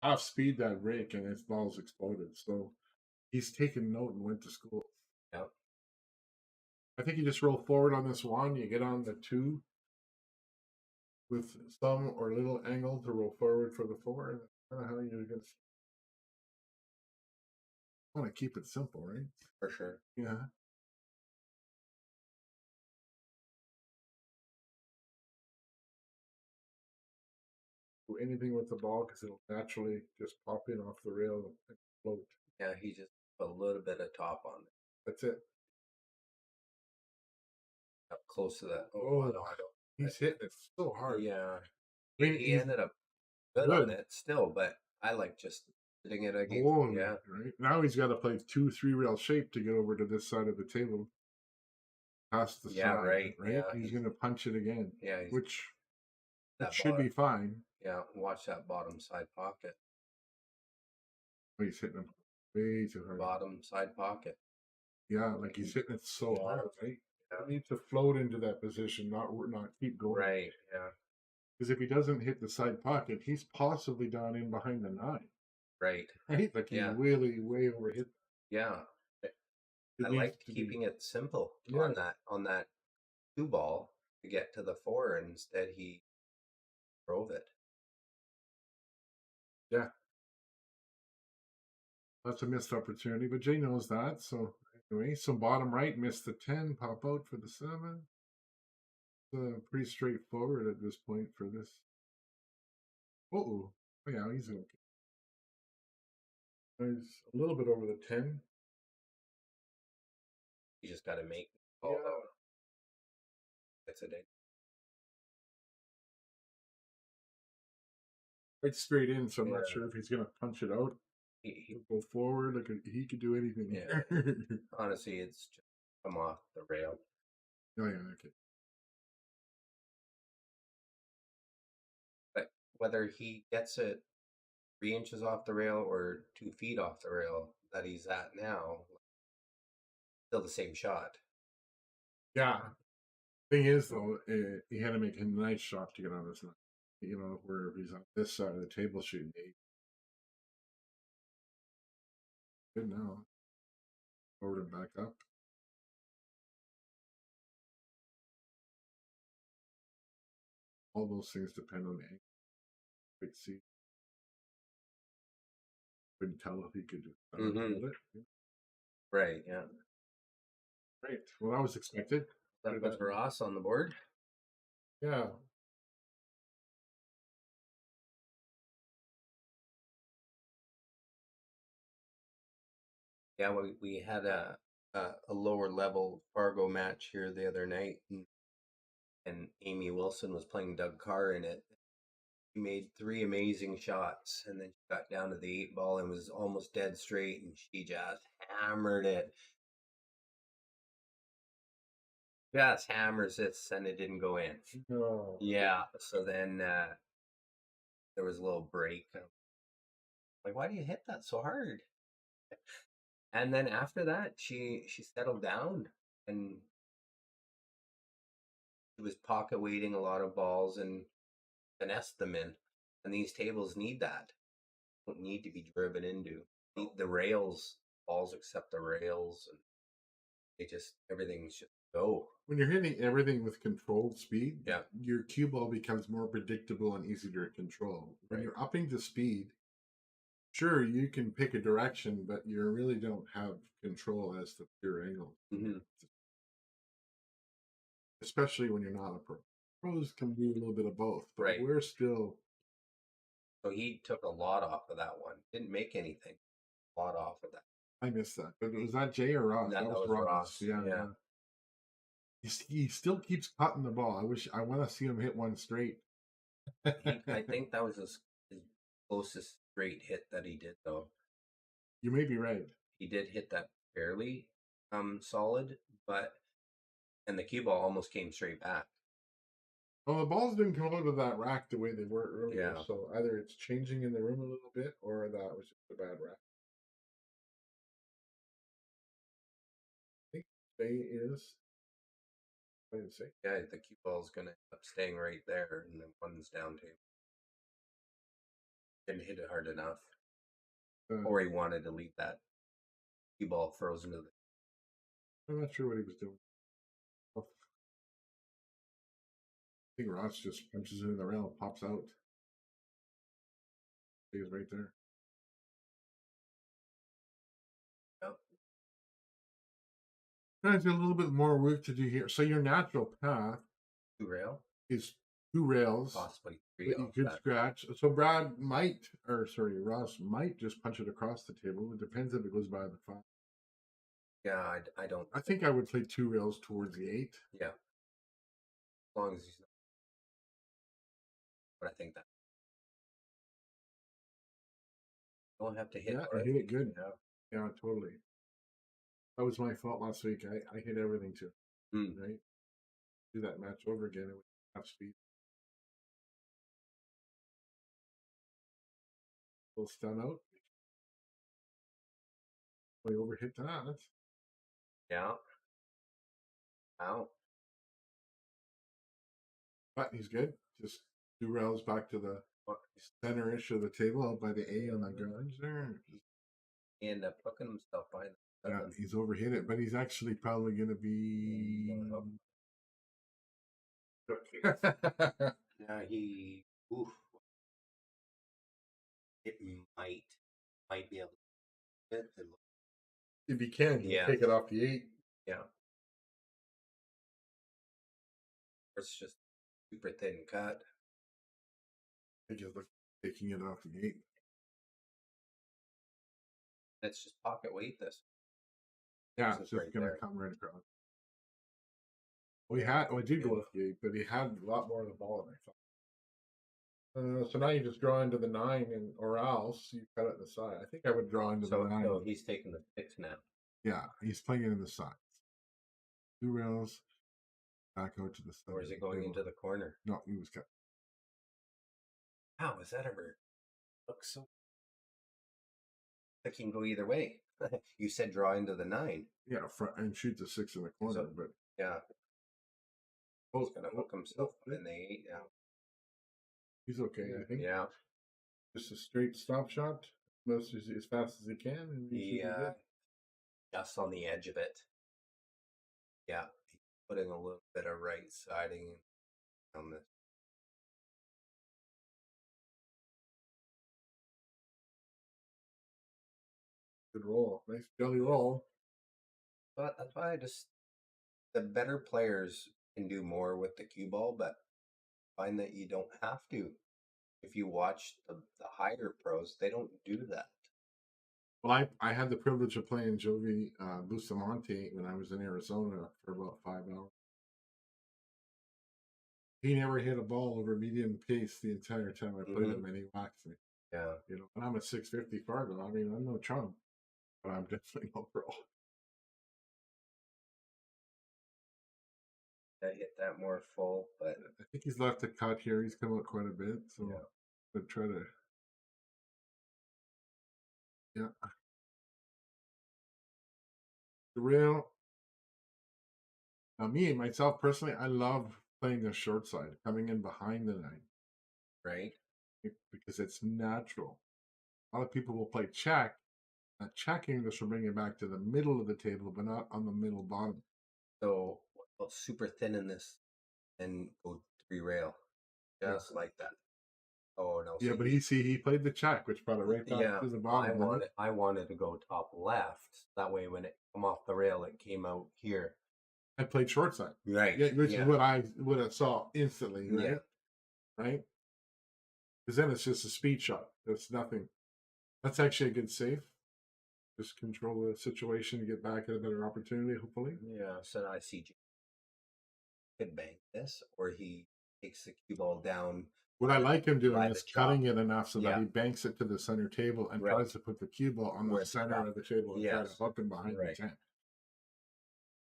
off speed that rake and his ball's exploded. So he's taken note and went to school. Yep. I think you just roll forward on this one. You get on the 2 with some or little angle to roll forward for the 4. And that's kind of how you're going to want to keep it simple, right? For sure. Yeah. Do anything with the ball because it'll naturally just pop in off the rail and float. Yeah, he just put a little bit of top on it. That's it. Up close to that. Oh, no, I don't. he's hitting it so hard. Yeah. I mean, He he's ended up good on it still, but I like just hitting it again. Yeah. right now he's got to play 2-3 rail shape to get over to this side of the table. Past the Yeah, side, right. right? Yeah, he's going to punch it again. Yeah, which that should be fine. Yeah, watch that bottom side pocket. Oh, he's hitting him way too hard. Bottom side pocket. Yeah, like he's hitting it so hard, right? Yeah. He needs to float into that position, not keep going. Right. Yeah. Because if he doesn't hit the side pocket, he's possibly down in behind the 9. Right. Right? Like he really way overhit. Yeah. I like keeping it simple on that 2 ball to get to the 4. Instead, he drove it. Yeah. That's a missed opportunity, but Jay knows that. So anyway, so bottom right missed the 10, pop out for the 7. Pretty straightforward at this point for this. Oh yeah, he's okay. He's a little bit over the 10. You just got to make it all out. That's it. Right straight in, so I'm not sure if he's going to punch it out. He'll go forward. Like he could do anything. Yeah. Honestly, it's just come off the rail. Oh yeah, okay. But whether he gets it 3 inches off the rail or 2 feet off the rail that he's at now, still the same shot. Yeah. Thing is, though, he had to make a nice shot to get on this line. You know, where he's on this side of the table shooting 8. Good now. Forward and back up. All those things depend on the angle. Wait, see. Couldn't tell if he could hold it. Right, yeah. Great. Well, that was expected. That was Ross on the board. Yeah. Yeah, we had a lower level Fargo match here the other night, and Amy Wilson was playing Doug Carr in it. She made 3 amazing shots, and then she got down to the 8 ball and was almost dead straight, and she just hammered it. Just hammers this, and it didn't go in. No. Yeah, so then there was a little break. Like, why do you hit that so hard? And then after that, she settled down and she was pocket weighting a lot of balls and finessed them in. And these tables need that. Don't need to be driven into. Need the rails, balls accept the rails, and they just everything's just go. When you're hitting everything with controlled speed, Yeah, your cue ball becomes more predictable and easier to control. When you're upping the speed, sure, you can pick a direction, but you really don't have control as to pure angle. Especially when you're not a pro. Pros can do a little bit of both, but we're still. So he took a lot off of that one. Didn't make anything. A lot off of that. I missed that. But was that Jay or Ross? That was Ross. Yeah. He still keeps cutting the ball. I want to see him hit one straight. I think that was his closest straight hit that he did, though. You may be right. He did hit that fairly solid, and the cue ball almost came straight back. Well, the balls didn't come out of that rack the way they were earlier. Yeah. So either it's changing in the room a little bit, or that was just a bad rack. I think Jay is. Yeah, the cue ball is going to end up staying right there, and then one's down table. Didn't hit it hard enough. Uh, Or he wanted to leave that cue ball frozen to the. I'm not sure what he was doing. I think Ross just punches it in the rail and pops out. He was right there. Yep. Guys, a little bit more work to do here. So your natural path 2 rail, is 2 rails possibly 3. that you could scratch. So Ross might just punch it across the table. It depends if it goes by the 5. Yeah, I don't. I think I would play 2 rails towards the 8. Yeah, as long as he's not. But I think that you don't have to hit. Yeah, I hit it good. Yeah, totally. That was my fault last week. I hit everything too. Right? Do that match over again and with half speed. Little stun out. We overhit that. Yeah. Wow. But he's good. Just 2 rails back to the center-ish of the table out by the A on the garage there. He ended up hooking himself by the. Yeah, he's overhit it, but he's actually probably going to be. Yeah, he. Oof. It might be able to hit it. If he can, he'll take it off the 8. Yeah. It's just super thin cut. I think he's taking it off the 8. It's just pocket weight. This. Yeah, it's just going to come right across. We did go off the 8, but he had a lot more of the ball than I thought. So now you just draw into the 9, or else you cut it in the side. I think I would draw into the 9. So he's taking the 6 now. Yeah, he's playing it in the sides. 2 rails, back out to the side. Or is it going into the corner? No, he was cut. How is that ever? Looks so. Like he can go either way. You said draw into the 9. Yeah, front and shoot the 6 in the corner, but yeah. He's gonna hook himself in the 8 now. He's okay, I think. Yeah. Just a straight stop shot, as fast as he can. And just on the edge of it. Yeah. He's putting a little bit of right siding on this. Good roll. Nice jelly roll. But that's why the better players can do more with the cue ball, but find that you don't have to. If you watch the higher pros, they don't do that. Well, I had the privilege of playing Jovi Bustamante when I was in Arizona for about 5 hours. He never hit a ball over medium pace the entire time I played him, and he whacked me. Yeah. And I'm a 650 Fargo. I mean, I'm no chump, but I'm definitely no pro. I hit that more full, but I think he's left a cut here. He's come out quite a bit, so I'll try to. Yeah. The rail. Now, myself personally, I love playing the short side, coming in behind the 9. Right. Because it's natural. A lot of people will play check. Checking, this will bring you back to the middle of the table, but not on the middle bottom. So, super thin in this and go 3 rail. Just like that. Oh, no. Yeah, but he played the check, which brought it right back to the bottom. I wanted to go top left. That way, when it come off the rail, it came out here. I played short side. Right. Yeah, which is what I saw instantly, right? Yeah. Right? Because then it's just a speed shot. That's nothing. That's actually a good save. Just control the situation and get back at a better opportunity, hopefully. Yeah, so I see could bank this, or he takes the cue ball down. What I like him doing is cutting it enough so that he banks it to the center table and tries to put the cue ball on the center of the table and try to hook him behind the 10.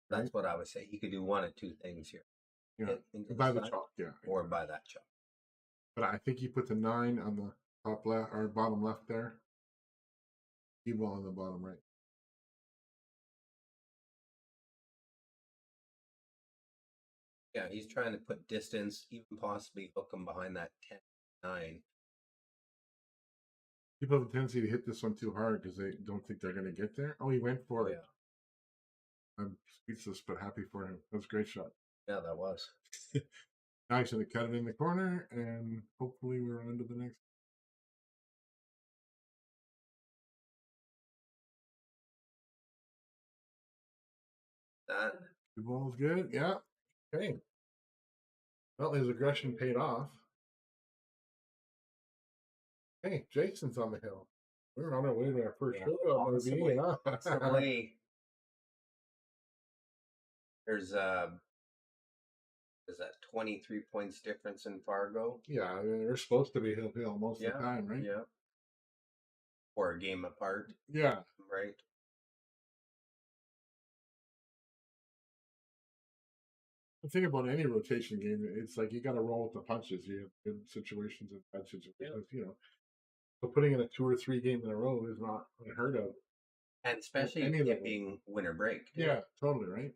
That's what I would say. He could do one of 2 things here. Yeah, by the chalk, or by that chalk. But I think he put the 9 on the top left or bottom left there. Cue ball on the bottom right. Yeah, he's trying to put distance, even possibly hook him behind that 10-9. People have a tendency to hit this one too hard because they don't think they're going to get there. Oh, he went for it. I'm speechless, but happy for him. That was a great shot. Yeah, that was. Now he's going to cut it in the corner, and hopefully we're on to the next. That. The ball's good. Yeah. Okay. Well, his aggression paid off. Hey, Jason's on the hill. We're on our way to our first shootout. Possibly. Possibly. There's is that 23 points difference in Fargo? Yeah, I mean, they're supposed to be hill most of the time, right? Yeah. Or a game apart. Yeah. Right. The thing about any rotation game, it's like you got to roll with the punches. You have good situations and bad situations, you know. So putting in a 2 or 3 game in a row is not unheard of. And especially it being winter break. Too. Yeah, totally, right?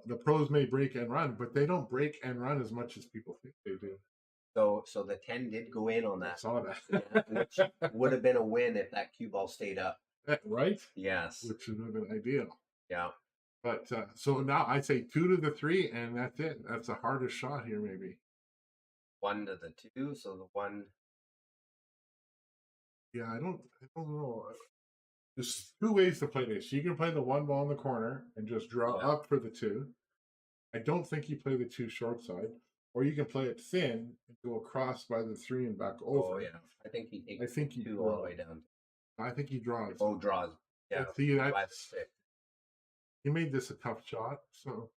The pros may break and run, but they don't break and run as much as people think they do. So the 10 did go in on that. I saw that. Yeah, which would have been a win if that cue ball stayed up. Right? Yes. Which would have been ideal. Yeah. But so now I say 2 to the 3, and that's it. That's the hardest shot here, maybe. 1 to the 2, so the 1. Yeah, I don't know. There's 2 ways to play this. You can play the 1 ball in the corner and just draw up for the 2. I don't think you play the 2 short side, or you can play it thin and go across by the 3 and back over. Oh yeah, I think he takes. I think he 2 all the way down. I think he draws. Oh, draws. Yeah. See, he made this a tough shot, so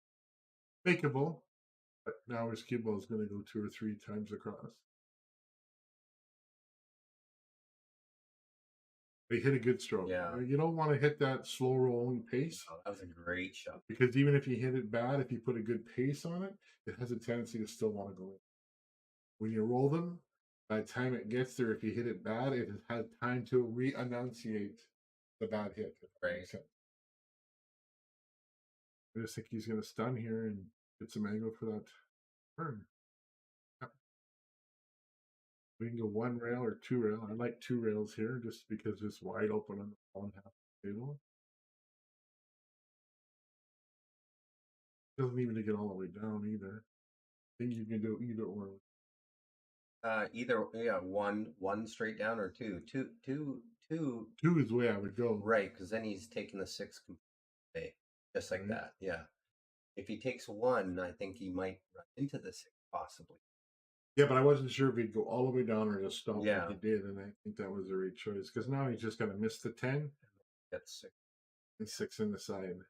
makeable. But now his cue ball is going to go 2 or 3 times across. They hit a good stroke. Yeah. You don't want to hit that slow rolling pace. Oh, that was a great shot. Because even if you hit it bad, if you put a good pace on it, it has a tendency to still want to go in. When you roll them, by the time it gets there, if you hit it bad, it has had time to re-enunciate the bad hit. Right. I just think he's going to stun here and get some angle for that turn. Yeah. We can go 1 rail or 2 rail. I like 2 rails here just because it's wide open on the ball and half the table. Doesn't even get all the way down either. I think you can do either or. Either one straight down or two. Two is the way I would go. Right, because then he's taking the 6 completely, just like that. Yeah. If he takes 1, I think he might run into the 6 possibly. Yeah, but I wasn't sure if he'd go all the way down or just stop like he did, and I think that was the right choice because now he's just going to miss the 10. That's 6. And 6 in the side.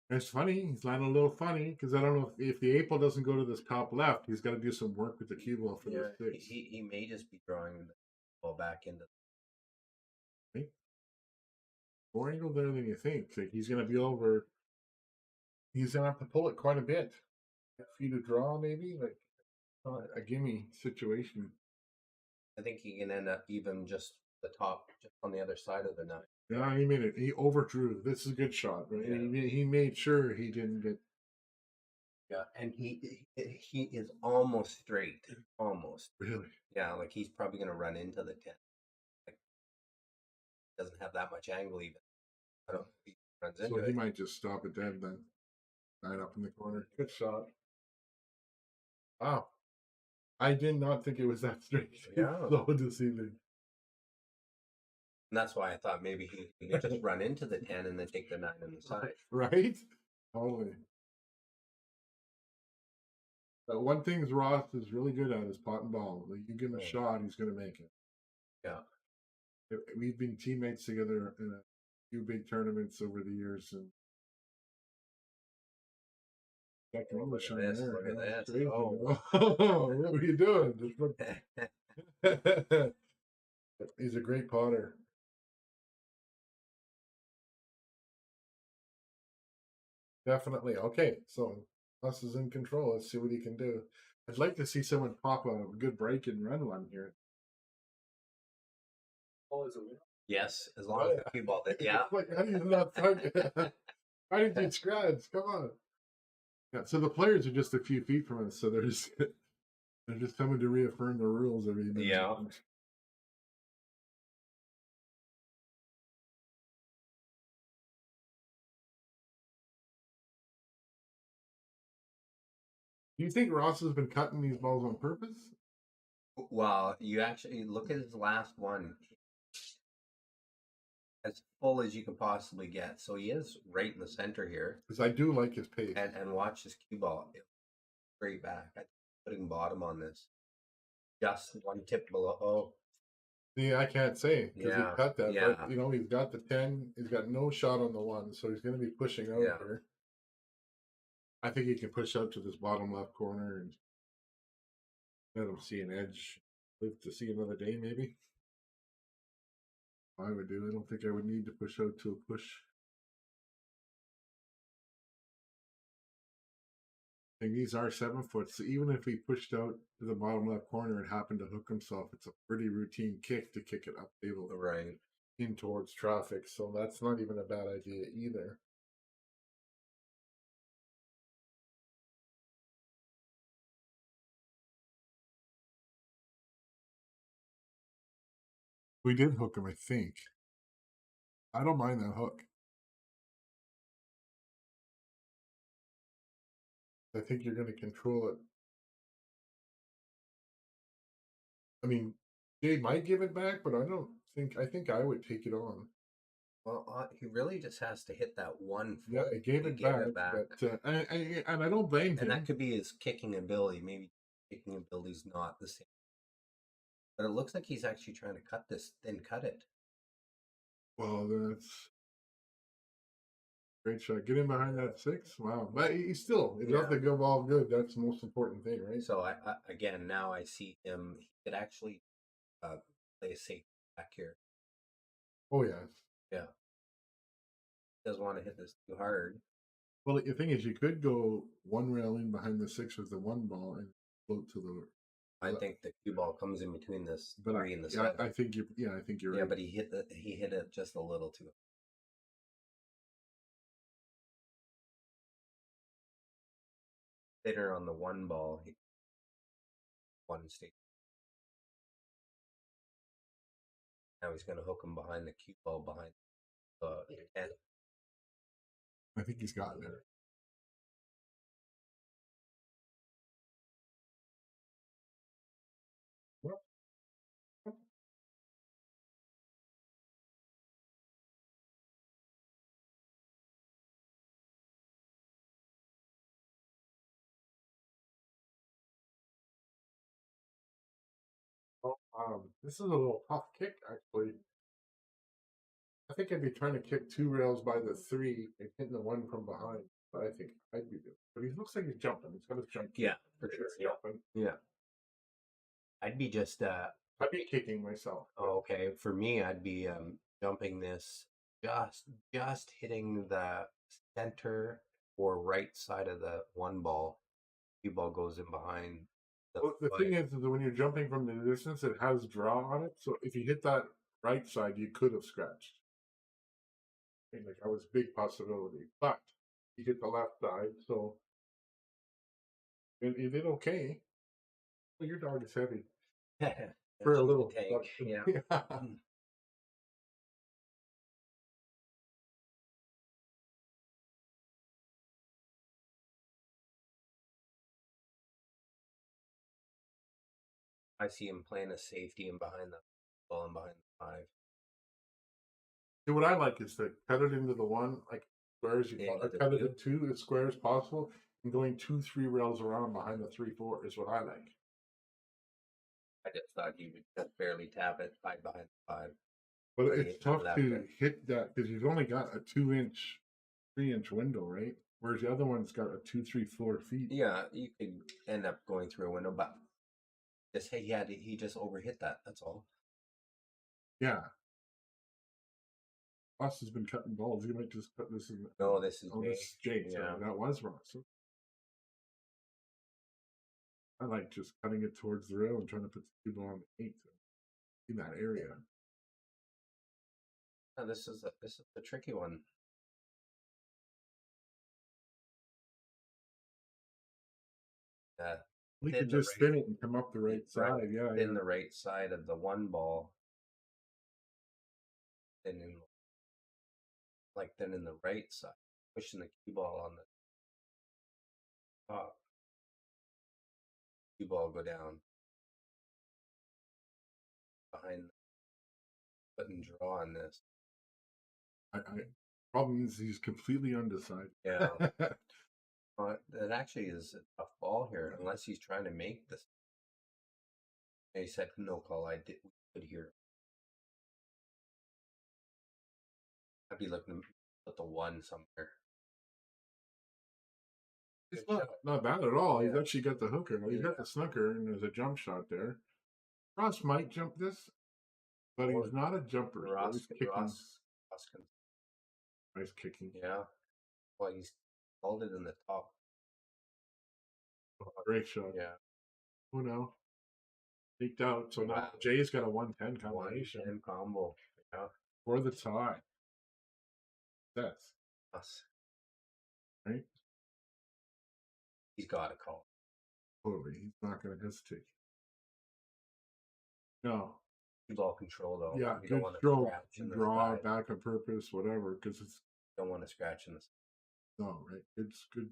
And it's funny. He's landing a little funny because I don't know if the 8 ball doesn't go to this top left, he's got to do some work with the cue ball for the 6. He may just be drawing the ball back into. More angle there than you think. Like he's going to be over. He's going to have to pull it quite a bit. Feet a draw, maybe like a gimme situation. I think he can end up even just the top, just on the other side of the 9. Yeah, he made it. He overdrew. This is a good shot, right? Yeah. He made sure he didn't get. Yeah, and he is almost straight, almost. Really? Yeah, like he's probably going to run into the 10. Like, doesn't have that much angle even. I don't think he runs into it. So he might just stop it dead then. 9 up in the corner. Good shot. Wow. I did not think it was that straight. Yeah. So deceiving. And that's why I thought maybe he could just run into the 10 and then take the 9 on the side. Right? Totally. But one thing Ross is really good at is pot and ball. Like you give him a shot, he's going to make it. Yeah. We've been teammates together in a few big tournaments over the years. And look at this. Look at this. Oh. What are you doing? He's a great potter. Definitely. Okay, so Russ is in control. Let's see what he can do. I'd like to see someone pop a good break and run one here. Yes, as long as the cue ball did. Yeah. Like, how do you not how did you scratch? Come on. Yeah, so the players are just a few feet from us, so they're just coming to reaffirm the rules. I mean, yeah. Do you think Ross has been cutting these balls on purpose? Well, you actually look at his last one, as full as you could possibly get. So he is right in the center here. Because I do like his pace. And watch his cue ball. Straight back. I'm putting bottom on this. Just one tip below. Oh, See, I can't say because he yeah. cut that, Yeah. but he's got the 10. He's got no shot on the one, so he's going to be pushing out Yeah. here. I think he can push out to this bottom left corner and let him see an edge. Live to see another day, maybe. I would do. I don't think I would need to push out to a push. And these are 7 foot, so even if he pushed out to the bottom left corner and happened to hook himself, it's a pretty routine kick to kick it up table Right. in towards traffic. So that's not even a bad idea either. We did hook him, I think. I don't mind that hook. I think you're going to control it. I mean, Jay might give it back, but I don't think. I think I would take it on. Well, he really just has to hit that one. Yeah, I gave He it gave back. it back. But and I don't blame him. And that could be his kicking ability. Maybe kicking ability's not the same. But it looks like he's actually trying to cut this, then cut it. Well, that's great shot. Get in behind that 6. Wow, but he's still. It doesn't go all good. That's the most important thing, right? So I again now I see him. He could actually play a safe back here. Oh yeah. Yeah. Doesn't want to hit this too hard. Well, the thing is, you could go one rail in behind the 6 with the one ball and float to the. I think the cue ball comes in between this But 3 and the 7. I think you're. Yeah, I think you're right. Yeah, but he hit it just a little too. Hitter on the one ball. One state. Now he's going to hook him behind the cue ball behind the 10. I think he's got there. This is a little tough kick, actually. I think I'd be trying to kick 2 rails by the 3 and hitting the one from behind. But I think I'd be good. But he looks like he's jumping. He's got his jump. Yeah, for sure. Jumping. Yeah. I'd be just I'd be kicking myself. Oh, okay. For me, I'd be jumping this, just hitting the center or right side of the one ball. Cue ball goes in behind. The thing is that when you're jumping from the distance, it has draw on it. So if you hit that right side, you could have scratched. I mean, like that was a big possibility. But you hit the left side, so and you did okay. Well, your dog is heavy. For a little tank. Yeah. I see him playing a safety and behind the ball and behind the 5. See, what I like is to cut it into the one, like squares. You cut it at 2 as square as possible, and going 2-3 rails around behind the 3-4 is what I like. I just thought he would just barely tap it right behind the 5. But it's tough to hit that because you've only got a 2-inch, 3-inch window, right? Whereas the other one's got a 2, 3, 4 feet. Yeah, you could end up going through a window, but just he just overhit that. That's all. Yeah. Ross has been cutting balls. He might just cut this in. No, this is This is Jake. Yeah. So that was Ross. I like just cutting it towards the rail and trying to put the people on the 8 in that area. Yeah, this is the tricky one. We could just spin it and come up the right side. Yeah, in the right side of the one ball, and then in the right side, pushing the cue ball on the top. cue ball go down behind button draw on this. Problem is he's completely undecided. Yeah. That actually is a tough ball here, unless he's trying to make this. He said no call. I did hear. I'd be looking at the one somewhere. It's not bad at all. Yeah. He's actually got the hooker. He's got the snooker, and there's a jump shot there. Ross might jump this, but he's not a jumper. Ross can. Nice kicking. Yeah. Well, he's called it in the top. Great shot. Yeah. Oh no. Leaked out. So now Jay's got a 110 combination. 110 combo. Yeah. For the tie. That's us. Right? He's got to call. Totally. He's not going to hesitate. No. He's all control though. Yeah, you good stroke. Draw back on purpose, whatever, because it's. Don't want to scratch in this. No, right. It's good.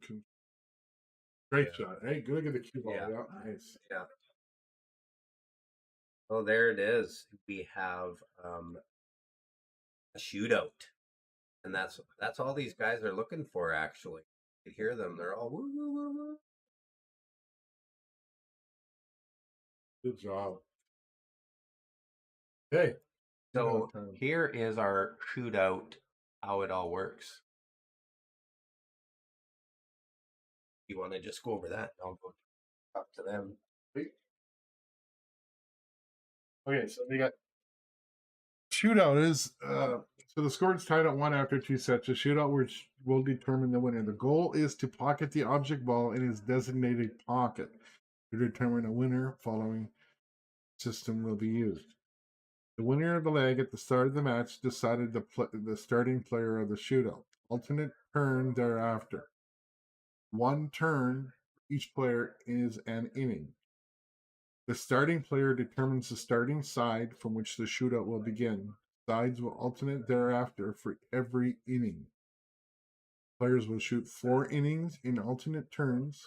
Great shot. Hey, good look at the cue ball. Yeah. Nice. Yeah. Oh, there it is. We have a shootout, and that's all these guys are looking for. Actually, you can hear them. They're all woo woo woo woo. Good job. Hey. So here is our shootout. How it all works. You want to just go over that? I'll go talk to them. Okay, so we got shootout is so the score is tied at 1 after 2 sets. A shootout which will determine the winner. The goal is to pocket the object ball in its designated pocket. To determine a winner, following system will be used. The winner of the leg at the start of the match decided the starting player of the shootout. Alternate turn thereafter. 1 turn for each player is an inning. The starting player determines the starting side from which the shootout will begin. Sides will alternate thereafter for every inning. Players will shoot 4 innings in alternate turns.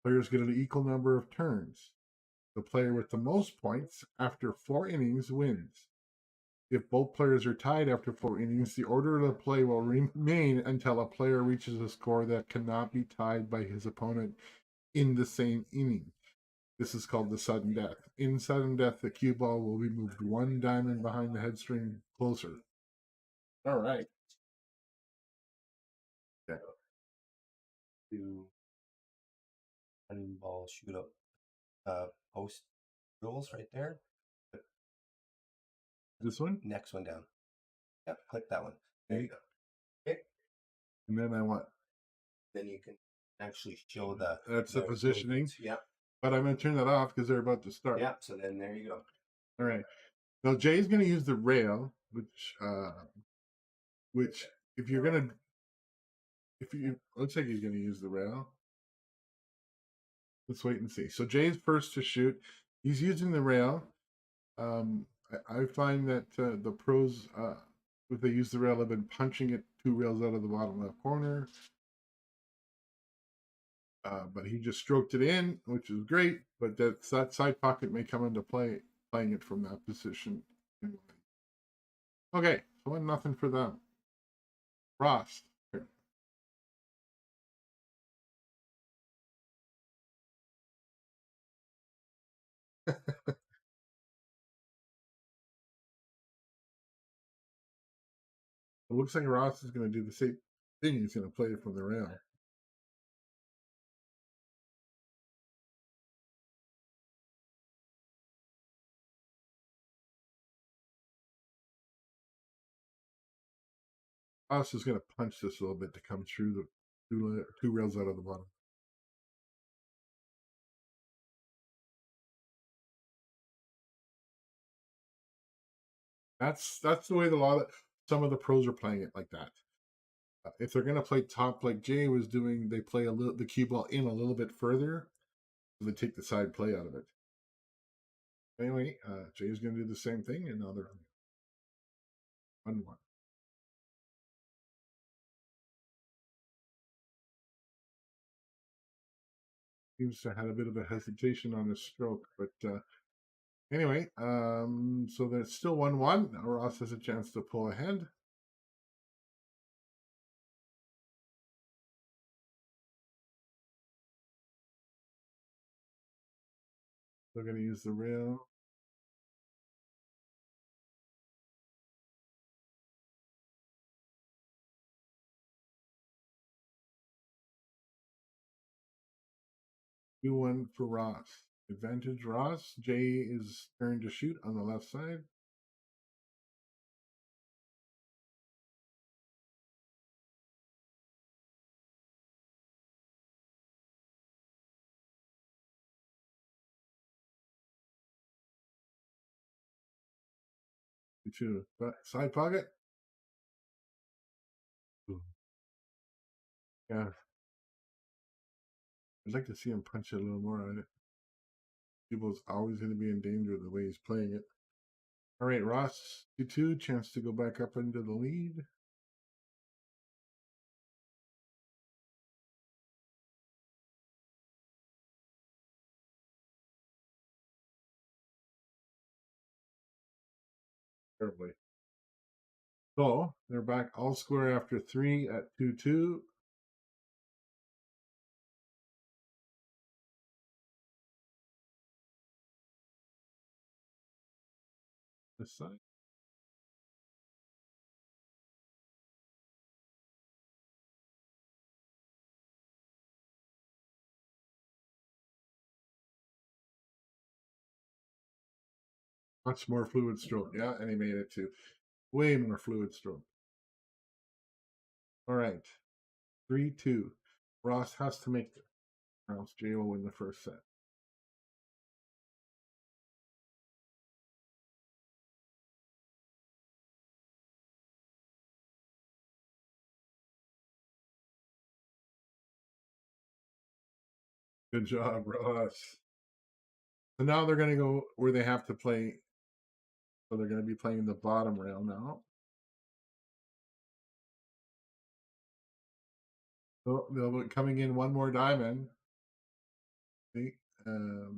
Players get an equal number of turns. The player with the most points after 4 innings wins. If both players are tied after 4 innings, the order of the play will remain until a player reaches a score that cannot be tied by his opponent in the same inning. This is called the sudden death. In sudden death, the cue ball will be moved 1 diamond behind the headstring closer. All right. Yeah. Do running ball shootout post rules right there. This one? Next one down. Yep, click that one. There you go. Okay. And then I want. Then you can actually show the. That's the positioning. Yeah. But I'm going to turn that off because they're about to start. Yeah. So then there you go. All right. Now Jay's going to use the rail, which if you're going to, looks like he's going to use the rail. Let's wait and see. So Jay's first to shoot. He's using the rail. I find that the pros, if they use the rail, have been punching it 2 rails out of the bottom left corner. But he just stroked it in, which is great. But that side pocket may come into play playing it from that position. Okay, so 1-0 for them. Ross. It looks like Ross is going to do the same thing. He's going to play it from the rail. Ross is going to punch this a little bit to come through the 2 rails out of the bottom. That's the way some of the pros are playing it like that. If they're going to play top like Jay was doing, they play the cue ball in a little bit further, so they take the side play out of it. Anyway, Jay's going to do the same thing, and now they're 1-1. seems to have a bit of a hesitation on his stroke, but anyway, so there's still 1-1. Ross has a chance to pull ahead. They're going to use the rail. Do one for Ross. Advantage Ross. Jay is turn to shoot on the left side. Two, side pocket. Yeah, I'd like to see him punch it a little more on it. People's always going to be in danger the way he's playing it. All right, Ross, 2-2, chance to go back up into the lead. Terribly. So they're back all square after 3 at 2-2. This side. Much more fluid stroke. Yeah, and he made it too. Way more fluid stroke. All right. 3-2. Ross has to make it, or else Jay will win the first set. Good job, Ross. So now they're going to go where they have to play. So they're going to be playing the bottom rail now. So they'll be coming in one more diamond. See, the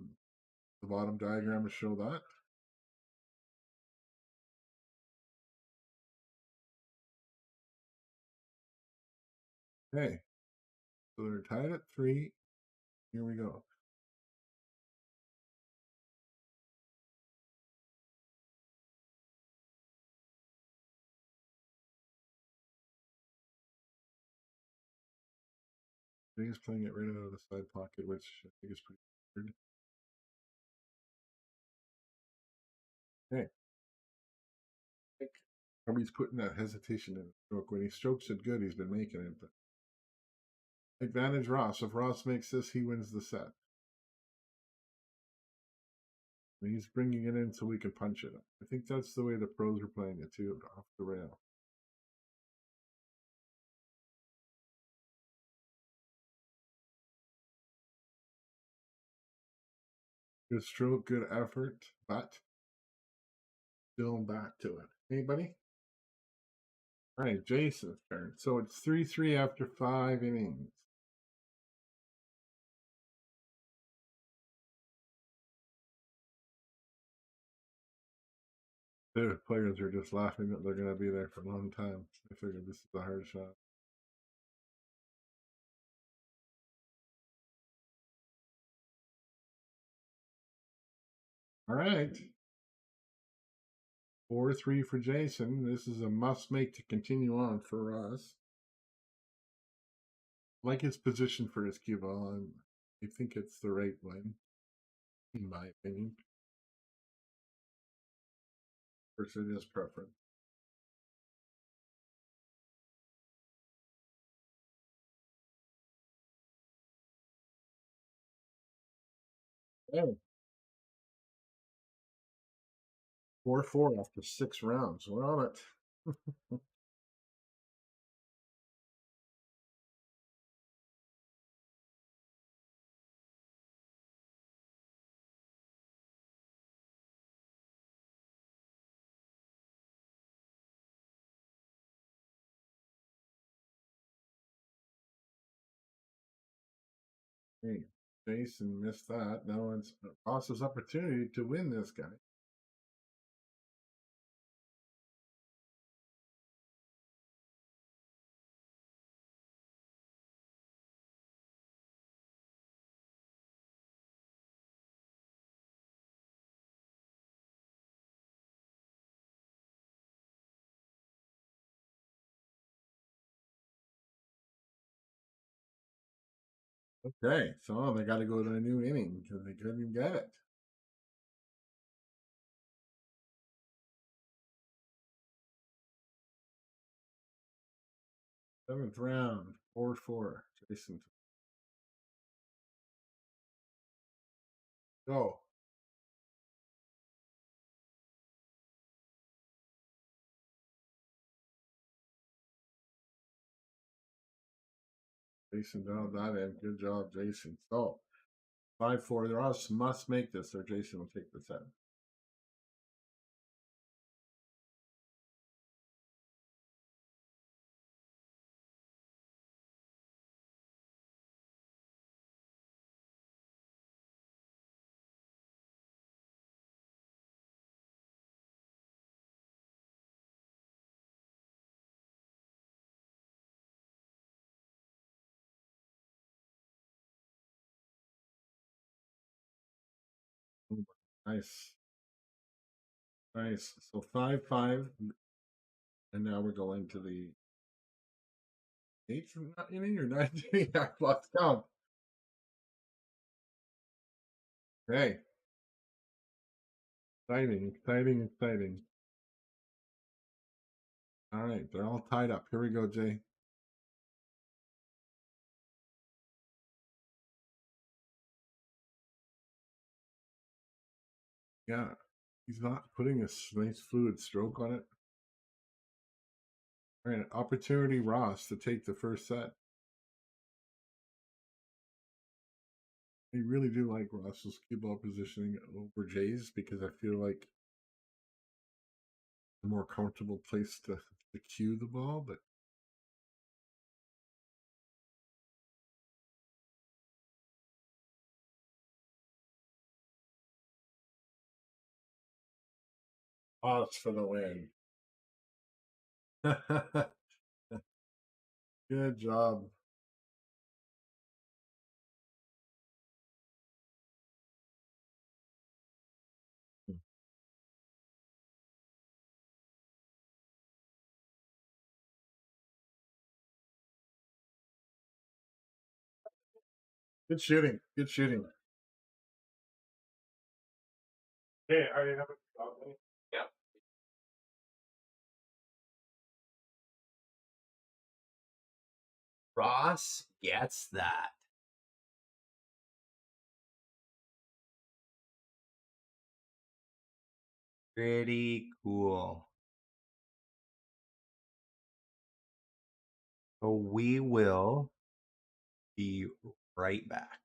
bottom diagram will show that. Okay, so they're tied at 3. Here we go. Jay's playing it right out of the side pocket, which I think is pretty weird. Okay. He's putting that hesitation in his stroke. When he strokes it good, he's been making it. But advantage Ross. If Ross makes this, he wins the set. And he's bringing it in so we can punch it. I think that's the way the pros are playing it too, off the rail. Good stroke, good effort, but still back to it. Anybody? All right, Jason's turn. So it's 3-3 after 5 innings. The players are just laughing that they're going to be there for a long time. I figured this is a hard shot. All right. 4-3 for Jason. This is a must make to continue on for us. Like his position for his cue ball. I think it's the right one, in my opinion. Personal preference. Oh. 4-4 after 6 rounds. We're on it. Hey. Jason missed that. Now it's Ross's opportunity to win this guy. Okay, so they got to go to a new inning because they couldn't get it. Seventh round, 4-4. Jason, go. Jason dialed that in. Good job, Jason. So 5-4. The Ross must make this, or Jason will take the set. Nice. Nice. So 5-5. And now we're going to the eighth inning or ninth inning. I lost count. Okay. Exciting, exciting, exciting. All right, they're all tied up. Here we go, Jay. Yeah, he's not putting a nice fluid stroke on it. All right, opportunity Ross to take the first set. I really do like Ross's cue ball positioning over Jay's because I feel like a more comfortable place to cue the ball, but Ross for the win. Good job. Good shooting. Good shooting. Hey, are you having a Yeah. Ross gets that. Pretty cool. So we will be right back.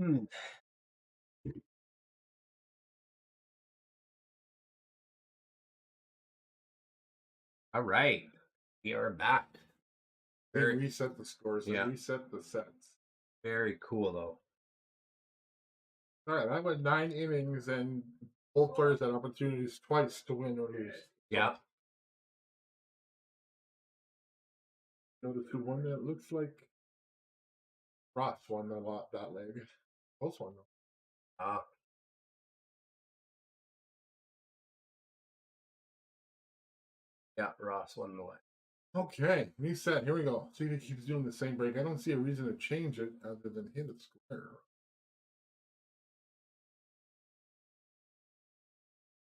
Hmm. All right, we are back. They Very, reset the scores. They yeah, reset the sets. very cool though. All right, I went 9 innings, and both players had opportunities twice to win or lose. Yeah. Notice who won that? Looks like Ross won that leg. Close one though. Ah, yeah. Ross won the way. Okay, new set. Here we go. See if he keeps doing the same break. I don't see a reason to change it other than hit it square.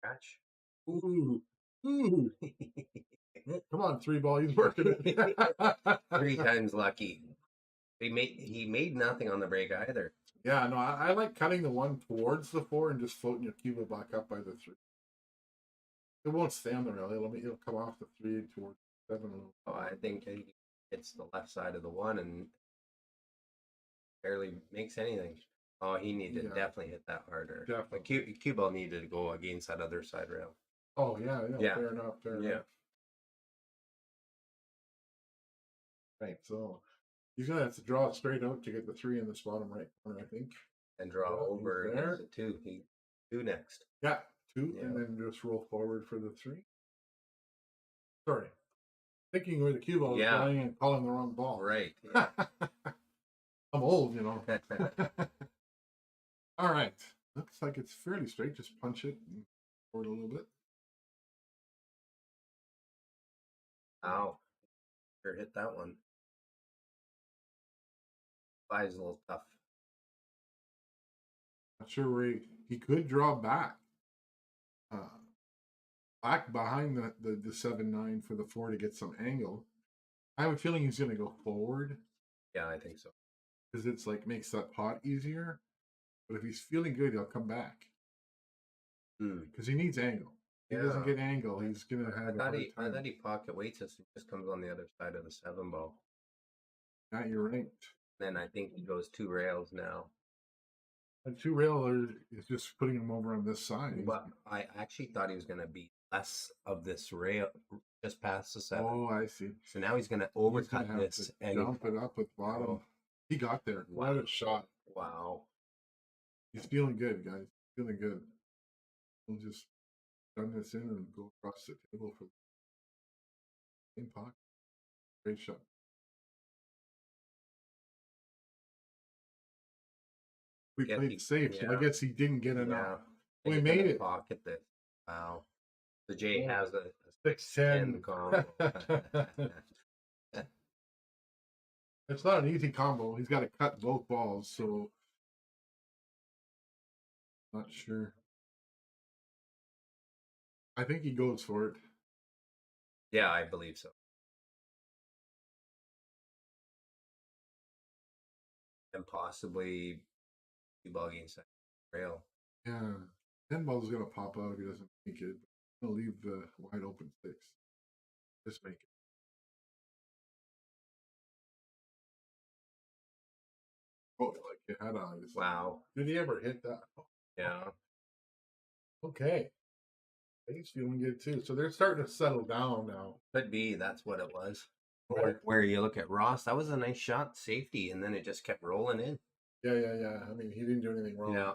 Catch. Ooh, ooh. Come on, 3 ball. He's working it. 3 times lucky. He made nothing on the break either. Yeah, no, I like cutting the one towards the 4 and just floating your cube back up by the 3. It won't stay on the rail. It'll come off the 3 towards 7 a little. Oh, I think he hits the left side of the 1 and barely makes anything. Oh, he needed to definitely hit that harder. Definitely. Cue ball needed to go against that other side rail. Oh yeah. Fair enough. Right, so he's gonna have to draw it straight out to get the 3 in this bottom right corner, I think. And draw over there. against the 2. He 2 next. Yeah, 2, and then just roll forward for the 3. Sorry. Thinking where the cue ball is flying and calling the wrong ball. Right. Yeah. I'm old, you know. All right. Looks like it's fairly straight. Just punch it and forward a little bit. Ow. Sure hit that one. Five's a little tough. Not sure where he could draw back. Back behind the 7-9 for the 4 to get some angle. I have a feeling he's going to go forward. Yeah, I think so. Because it's like makes that pot easier. But if he's feeling good, he'll come back. Because he needs angle. If he doesn't get angle, he's going to have I thought he pocket weights us and just comes on the other side of the 7 ball. Yeah, you're right. Then I think he goes 2 rails now. And 2 rail is just putting him over on this side. But I actually thought he was going to be less of this rail just past the 7. Oh, I see. So now he's going to overcut this and jump it up with bottom. Oh. He got there. What a shot. Wow. He's feeling good, guys. Feeling good. We'll just run this in and go across the table for the same pocket. Great shot. We played safe, so I guess he didn't get enough. We made it. Pocket this. Wow. The J has a 6-10 combo. It's not an easy combo. He's got to cut both balls, so not sure. I think he goes for it. Yeah, I believe so. And possibly 2-ball against that rail. Yeah. 10 ball is going to pop out if he doesn't make it. He'll leave the wide open 6. Just make it. Oh, like it had eyes. Wow. Did he ever hit that? Yeah. Okay. He's feeling good too. So they're starting to settle down now. Could be. That's what it was. Where you look at Ross, that was a nice shot, safety, and then it just kept rolling in. Yeah. I mean, he didn't do anything wrong. Yeah.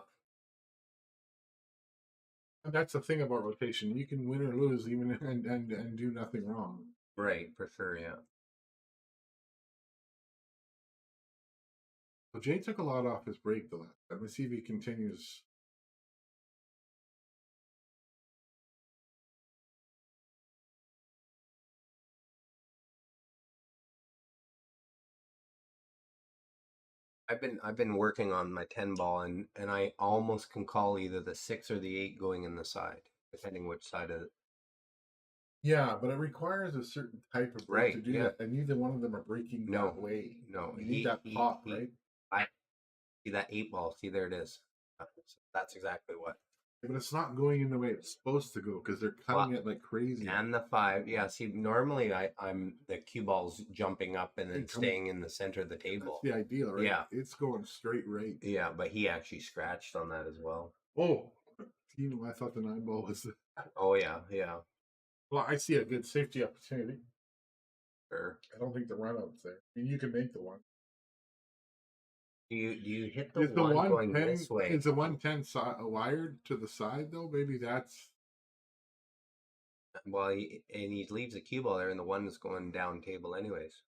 And that's the thing about rotation. You can win or lose even and do nothing wrong. Right, for sure, yeah. So Jay took a lot off his break the last time. Let's see if he continues. I've been working on my 10 ball and I almost can call either the 6 or the 8 going in the side, depending which side of it. Yeah, but it requires a certain type of break to do that, and neither one of them are breaking that way. No, you need that pop, right? I see that 8 ball. See, there it is. So that's exactly what. but it's not going in the way it's supposed to go because they're cutting Well, it like crazy. and the 5. Yeah, see, normally I'm the cue ball's jumping up and then It comes- staying in the center of the That's table. the ideal, right? Yeah. It's going straight right. Yeah, but he actually scratched on that as well. Oh, I thought the 9 ball was. Oh yeah, yeah. Well, I see a good safety opportunity. Sure. I don't think the run out's there. I mean, you can make the one. Do you hit the Is the one going 110 this way? is the 110 wired to the side though? Maybe that's Well, he leaves the cue ball there, and the one is going down table anyways.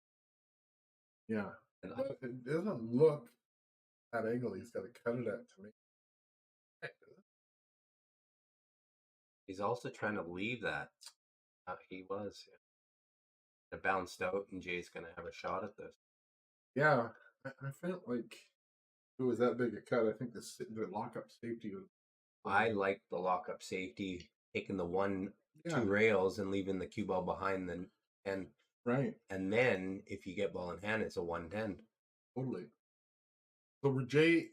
yeah. And But it doesn't look that angle. He's got to cut it at to me. he's also trying to leave that. He was. Yeah. It bounced out, and Jay's going to have a shot at this. Yeah, I felt like if it was that big a cut. I think the lockup safety was. I like the lockup safety, taking the Yeah. 2 rails and leaving the cue ball behind, and Right. and then if you get ball in hand, it's a 110. Totally. So Jay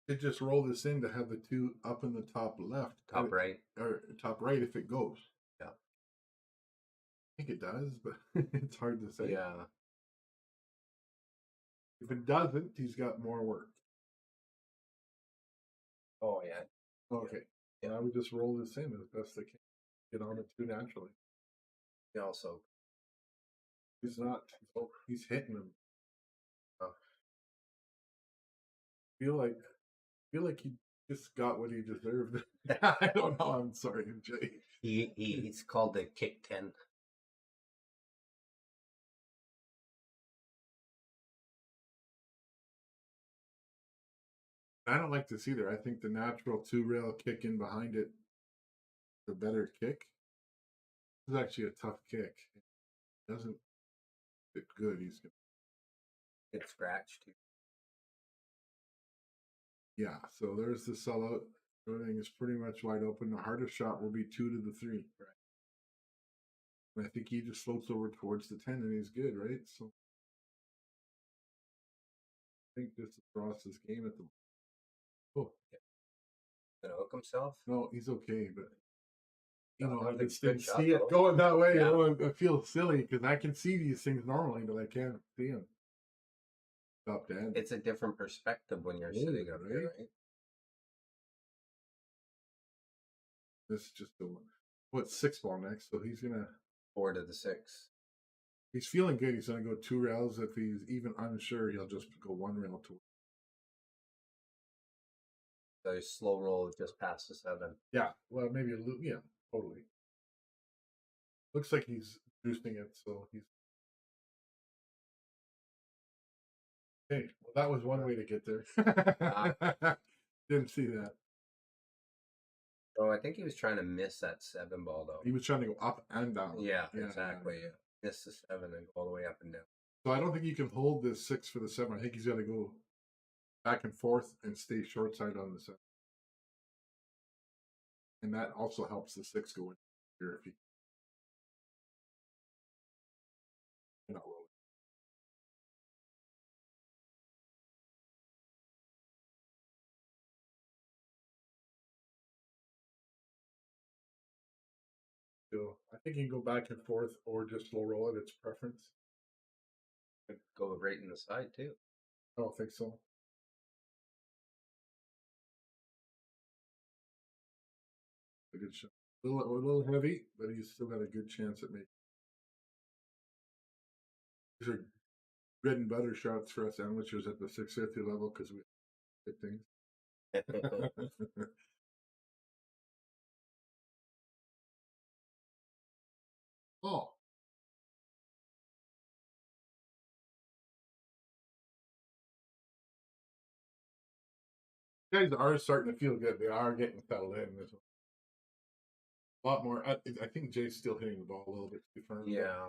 could just roll this in to have the 2 up in the top left, Top right. or top right if it goes. Yeah. I think it does, but it's hard to say. Yeah. If it doesn't, he's got more work. Oh yeah. Okay. Yeah. I would just roll this in as best I can. Get on it too naturally. He also. He's not. He's hitting them. Feel like he just got what he deserved. I don't know. I'm sorry, Jay. He's called the kick 10. I don't like this either. I think the natural 2 rail kick in behind it, the better kick. This is actually a tough kick. It doesn't fit good. He's gonna. Get scratched. Yeah. So there's the sellout. Everything is pretty much wide open. The hardest shot will be 2 to the 3. Right. And I think he just floats over towards the 10 and he's good, right? So I think this is Ross's game at the. Oh, Gonna hook himself. no, he's okay, but No, I that was a just good didn't shot, see it though. going that way. Yeah. I feel silly because I can see these things normally, but I can't see them. Top dead. It's a different perspective when you're Totally, sitting up there, right? right? This is just the what 6 ball next, so he's gonna. 4 to the 6. He's feeling good. He's gonna go 2 rails. If he's even unsure, he'll just go 1 rail to. So slow roll just past the 7. Yeah, well, maybe a loop. Yeah, totally. Looks like he's boosting it, so he's. Hey, well, that was one way to get there. Didn't see that. Oh, I think he was trying to miss that 7 ball though. He was trying to go up and down. Yeah, exactly. Yeah. Miss the 7 and go all the way up and down. So I don't think you can hold this 6 for the 7. I think he's got to go back and forth and stay short side on the 7. And that also helps the 6 go in here if he. Not rolling. So I think you can go back and forth or just slow roll it. It's preference. Could go right in the side too. I don't think so. A good shot. A little heavy, but he's still got a good chance at making. These are bread and butter shots for us amateurs at the 650 level because we hit things. Oh. Guys are starting to feel good. They are getting settled in. There's a lot more. I think Jay's still hitting the ball a little bit too firm. Yeah.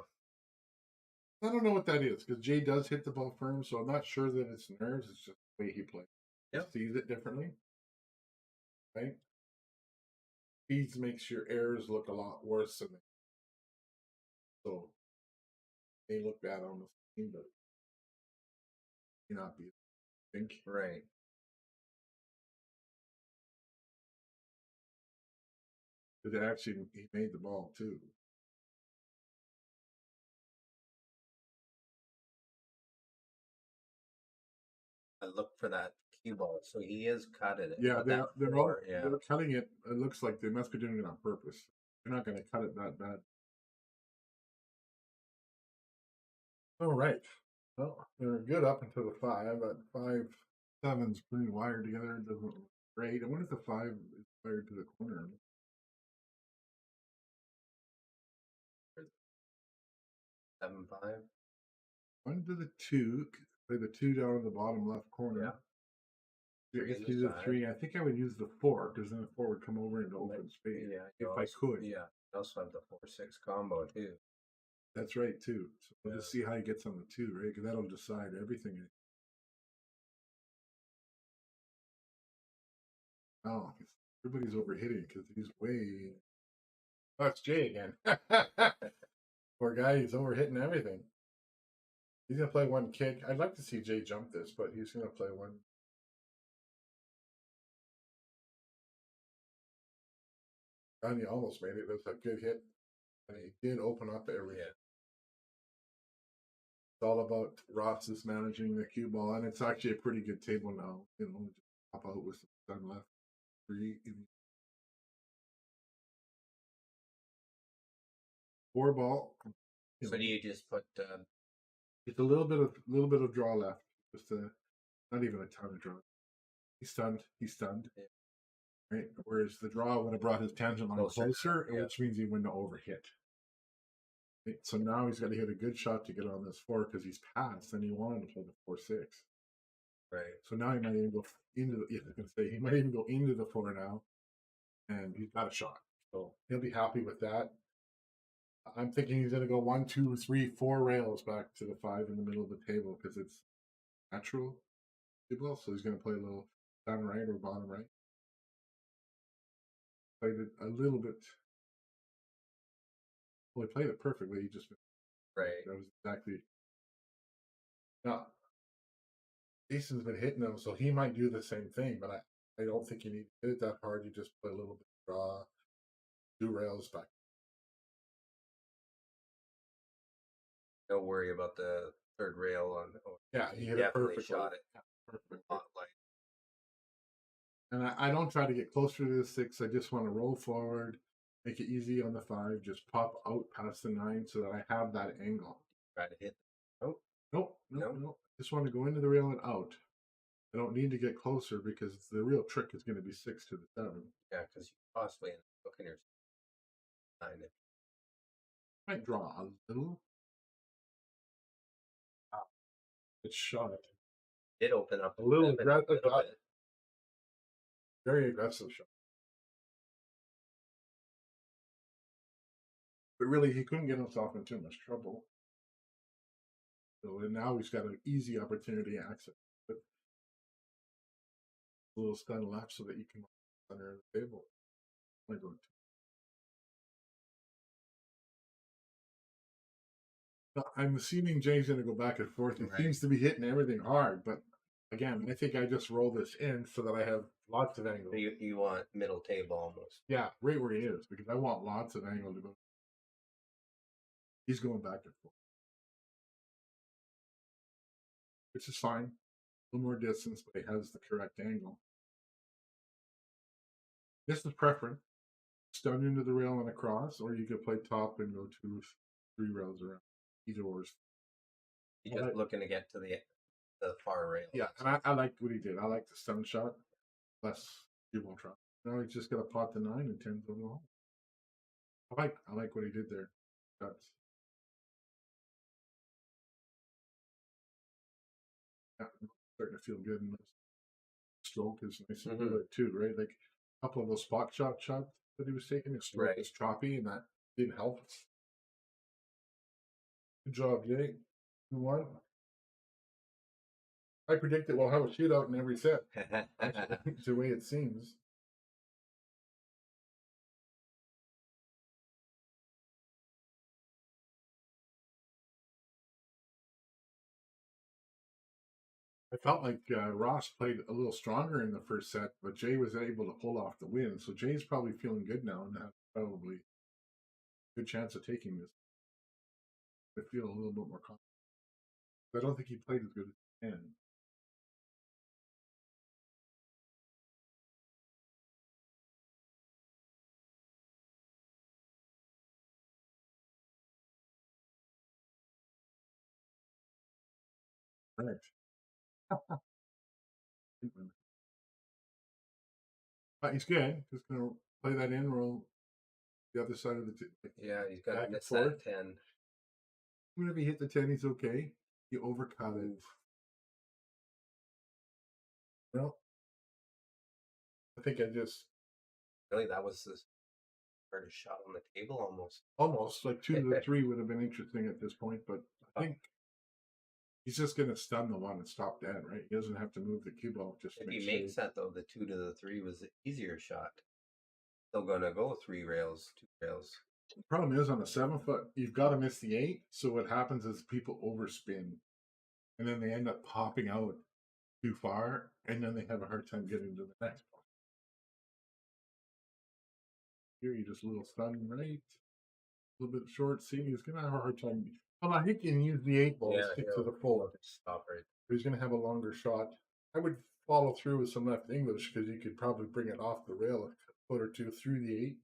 I don't know what that is because Jay does hit the ball firm, so I'm not sure that it's nerves. It's just the way he plays. Yep. He sees it differently, right? Speeds makes your errors look a lot worse than so they look bad on the screen, but may not be. I think Right. Because actually, he made the ball too. I look for that cue ball, so he is cutting it. Yeah, but that they're four, yeah. they're cutting it. It looks like they must be doing it on purpose. They're not going to cut it that bad. All right. Well, they're good up until the 5, but 5-7's pretty wired together. It doesn't look great. I wonder if the 5 is wired to the corner. 7-5. One to the 2. Play the 2 down in the bottom left corner. Yeah. If you do the 3, I think I would use the 4 because then the 4 would come over into open space. Yeah, if I could. Yeah, you also have the 4-6 combo too. That's right too. So we'll just see how he gets on the 2, right? Because that'll decide everything. Oh, everybody's overhitting because he's way. Oh, it's Jay again. Poor guy, he's overhitting everything. He's gonna play one kick. I'd like to see Jay jump this, but he's gonna play one. And he almost made it. It was a good hit, and he did open up everything. Yeah. It's all about Ross's managing the cue ball, and it's actually a pretty good table now. You know, just pop out with some time left. 3, 4 ball. So do you just put? It's a little bit of draw left. Just not even a ton of draw. He's stunned. Yeah. Right. Whereas the draw would have brought his tangent line closer, yeah. which means he wouldn't have overhit. Right? So now he's got to hit a good shot to get on this 4 because he's passed, and he wanted to play the 4-6. Right. So now he might even go into the. Yeah, I was gonna say he might even go into the 4 now, and he's got a shot. So he'll be happy with that. I'm thinking he's gonna go 1, 2, 3, 4 rails back to the 5 in the middle of the table because it's natural table. So he's gonna play a little down right or bottom right. Played it a little bit. Well, he played it perfectly. He just right. That was exactly. Now, Jason's been hitting him, so he might do the same thing. But I don't think you need to hit it that hard. You just play a little bit of draw, 2 rails back. Don't worry about the third rail on. Oh, yeah, he hit it perfectly. Shot it. Yeah, perfectly. And I don't try to get closer to the 6. I just want to roll forward, make it easy on the 5, just pop out past the 9 so that I have that angle. Try to hit. Nope. Just want to go into the rail and out. I don't need to get closer because the real trick is going to be 6 to the 7. Yeah, because you possibly end up looking your 9. Might draw a little. It's shot. It opened up a little aggressive. Very aggressive shot. But really, he couldn't get himself in too much trouble. So now he's got an easy opportunity access. But a little stun left so that you can under the table. I'm assuming Jay's going to go back and forth. He seems to be hitting everything hard, but again, I think I just roll this in so that I have lots of angle. You want middle table almost. Yeah, right where he is, because I want lots of angle to go. He's going back and forth, which is fine. A little more distance, but he has the correct angle. This is preference. Stun into the rail and across, or you could play top and go 2, 3 rails around. Either or. You're just looking to get to the far rail. Yeah, and I liked what he did. I like the stun shot. Less people try. Now he's just got to pot the 9 and 10s over the hole. I like what he did there. That's starting to feel good. And stroke is nice and good too, right? Like a couple of those spot shots that he was taking, his stroke was choppy, and that didn't help. Good job, Jay. You won. I predicted we'll have a shootout in every set. That's the way it seems. I felt like Ross played a little stronger in the first set, but Jay was able to pull off the win. So Jay's probably feeling good now and probably good chance of taking this. I feel a little bit more confident. I don't think he played as good as he can. Right. But he's good. Just gonna play that in, roll the other side of the Yeah, he's got to back and miss forth. that 10. Even if he hit the 10, he's okay. He overcut it. Well, I think I just Really, that was the hardest shot on the table almost. almost like 2 to 3 would have been interesting at this point, but I think he's just going to stun the one and stop dead, right? He doesn't have to move the cue ball. Just If make he sure. makes that though, the 2 to the 3 was the easier shot. Still gonna go 3 rails, 2 rails. The problem is on a 7-foot, you've got to miss the 8. So what happens is people overspin, and then they end up popping out too far, and then they have a hard time getting to the next one. Here you just a little stun right, a little bit short. See, he's gonna have a hard time. Well, I think he can use the 8 ball, stick to the 4. Stop right. He's gonna have a longer shot. I would follow through with some left English because you could probably bring it off the rail a foot or two through the 8.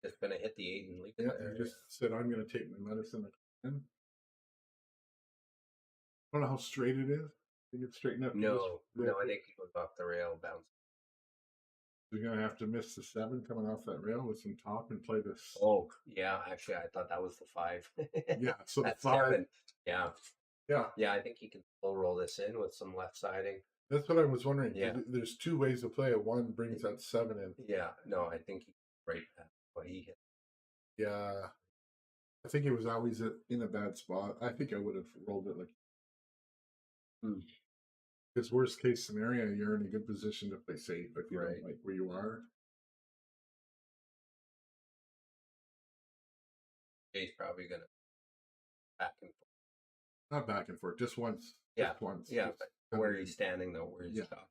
Just gonna hit the 8 and leave it Yeah, there. and just said I'm gonna take my medicine. I don't know how straight it is. I think it's straight enough. No, I think he goes off the rail, bounce. You're gonna have to miss the 7 coming off that rail with some top and play this. Oh, yeah. Actually, I thought that was the 5. Yeah, so That's the 5. 7. Yeah. Yeah. Yeah, I think he can full roll this in with some left siding. That's what I was wondering. Yeah. There's 2 ways to play it. One brings that 7 in. Yeah, no, I think he right at what he hit. Yeah. I think it was always in a bad spot. I think I would have rolled it like. Because worst case scenario, you're in a good position to play safe if you don't like where you are. Jay's probably gonna back and forth. Not back and forth, just once. Yeah, just once. Yeah, just but where he's standing though, where he's talking.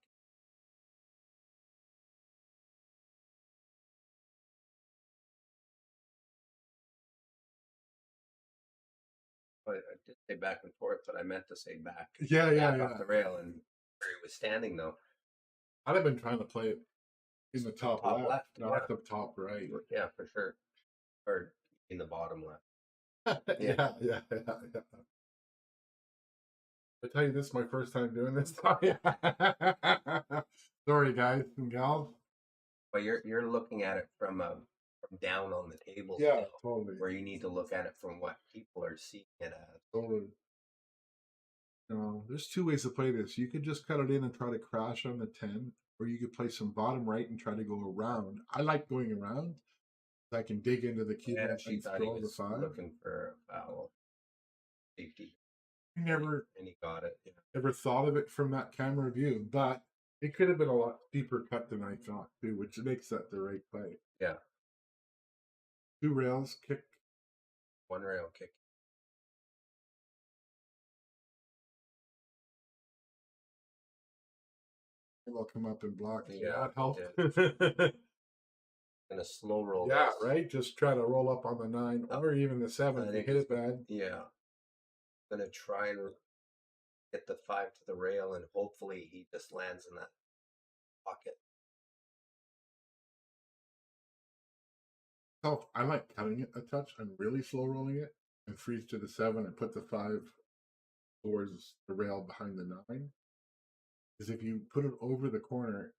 But I did say back and forth, but I meant to say back. Yeah. Off the rail and where he was standing though. I'd have been trying to play it in the top left, not the top right. Yeah, for sure. Or in the bottom left. yeah. I tell you, this is my first time doing this. Sorry, guys and gals. But you're looking at it from down on the table. Yeah, totally. Where you need to look at it from what people are seeing it as. Totally. There's 2 ways to play this. You could just cut it in and try to crash on the 10, or you could play some bottom right and try to go around. I like going around. I can dig into the key and throw the 5. Looking for a foul safety. Never, and he got it. Yeah. Never thought of it from that camera view, but it could have been a lot deeper cut than I thought too, which makes that the right play. Yeah. 2 rails, kick. 1 rail kick. I'll come up and block. Yeah, that helped. And a slow roll. Yeah, right. Just try to roll up on the 9 or even the 7 if you hit it bad. Yeah. I'm gonna try and get the 5 to the rail, and hopefully he just lands in that pocket. I like cutting it a touch. I'm really slow rolling it and freeze to the 7 and put the 5 towards the rail behind the 9. Because if you put it over the corner,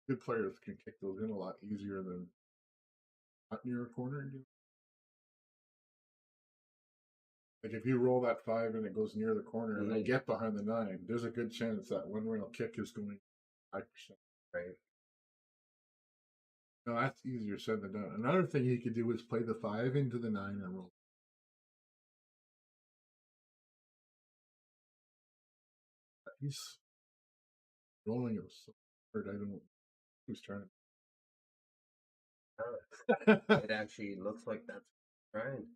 good players can kick those in a lot easier than not near a corner. Like if you roll that 5 and it goes near the corner and then get behind the 9, there's a good chance that 1 rail kick is going 5%. Right. No, that's easier said than done. Another thing you could do is play the 5 into the 9 and roll. He's rolling it so hard. I don't know who's trying to. It actually looks like that's trying.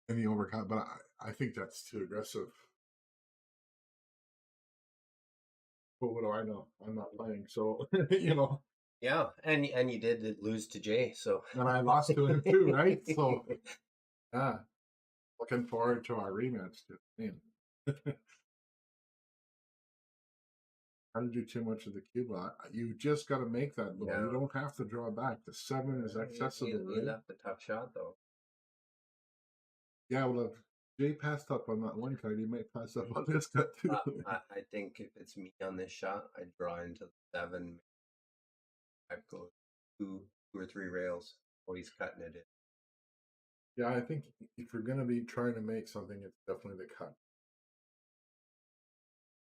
In the overcut, but I think that's too aggressive. But what do I know? I'm not playing, so Yeah, and you did lose to Jay, so And I lost to him too, right? So yeah, looking forward to our rematch. Man. Try to do too much of the cube. You just got to make that ball. yeah. You don't have to draw back. The 7 is accessible, He right? left a tough shot though. Yeah, well, if Jay passed up on that one card, he might pass up on this cut too. I think if it's me on this shot, I'd draw into the 7. I'd go two or three rails. Oh, he's cutting it in. Yeah, I think if you're going to be trying to make something, it's definitely the cut.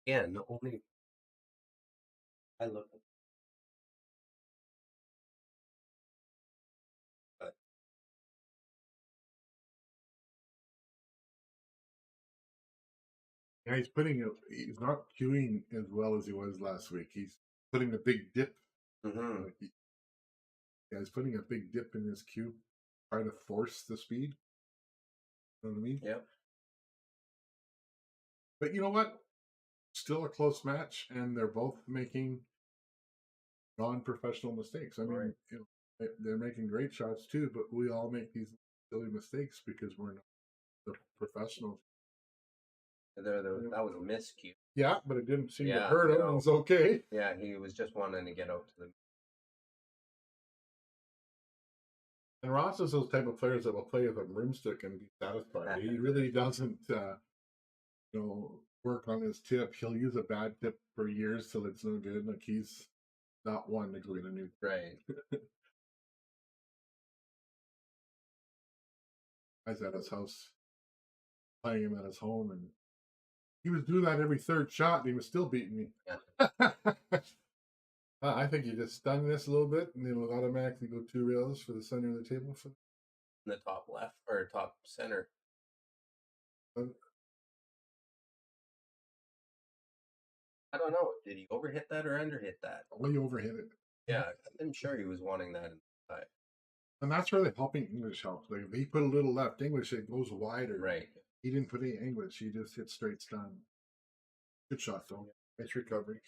Again, the only I look at Yeah, he's not queuing as well as he was last week. He's putting a big dip. mm-hmm. Yeah, he's putting a big dip in his queue, trying to force the speed. You know what I mean? Yep. But you know what? Still a close match, and they're both making non-professional mistakes. I mean, Right. you know, they're making great shots too, but we all make these silly mistakes because we're not the professionals. That was a miscue. Yeah, but it didn't seem to Yeah, hurt him. no. It was okay. Yeah, he was just wanting to get out to the. And Ross is those type of players that will play with a broomstick and be satisfied. He really doesn't, work on his tip. He'll use a bad tip for years till it's no good. Like he's not one to go get a new. Right. Guy's at his house, playing him at his home, and he was doing that every third shot, and he was still beating me. Yeah. I think you just stun this a little bit, and it'll automatically go 2 rails for the center of the table. In the top left or top center. I don't know. Did he overhit that or underhit that? Oh, you overhit it. Yeah, I'm sure he was wanting that inside. And that's where the helping English helps. Like if he put a little left English, it goes wider. Right. He didn't put any English. He just hit straight stun. Good shot, though. Nice recovery.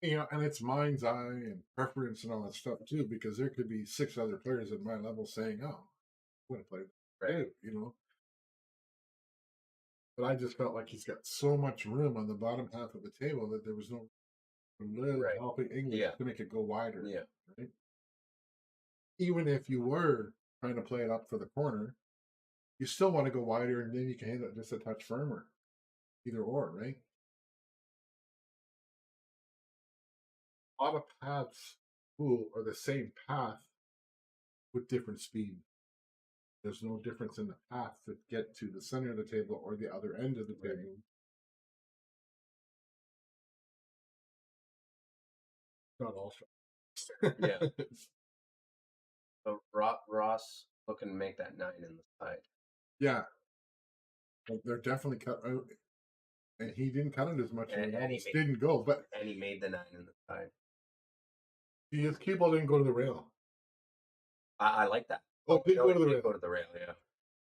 And it's mind's eye and preference and all that stuff too, because there could be 6 other players at my level saying, "Oh, I want to play Right. too," But I just felt like he's got so much room on the bottom half of the table that there was no little Right. helping English Yeah. to make it go wider. Yeah. Right. Even if you were trying to play it up for the corner, you still want to go wider, and then you can hit it just a touch firmer. Either or, right? A lot of paths pool are the same path with different speed. There's no difference in the path to get to the center of the table or the other end of the Right. table. Not all shots. Yeah. So Ross looking to make that 9 in the side. Yeah. But they're definitely cut out. And he didn't cut it as much, and it almost didn't go. But and he made the 9 in the side. his cue ball didn't go to the rail. I like that. Oh, did go to the rail. Go to the rail, yeah.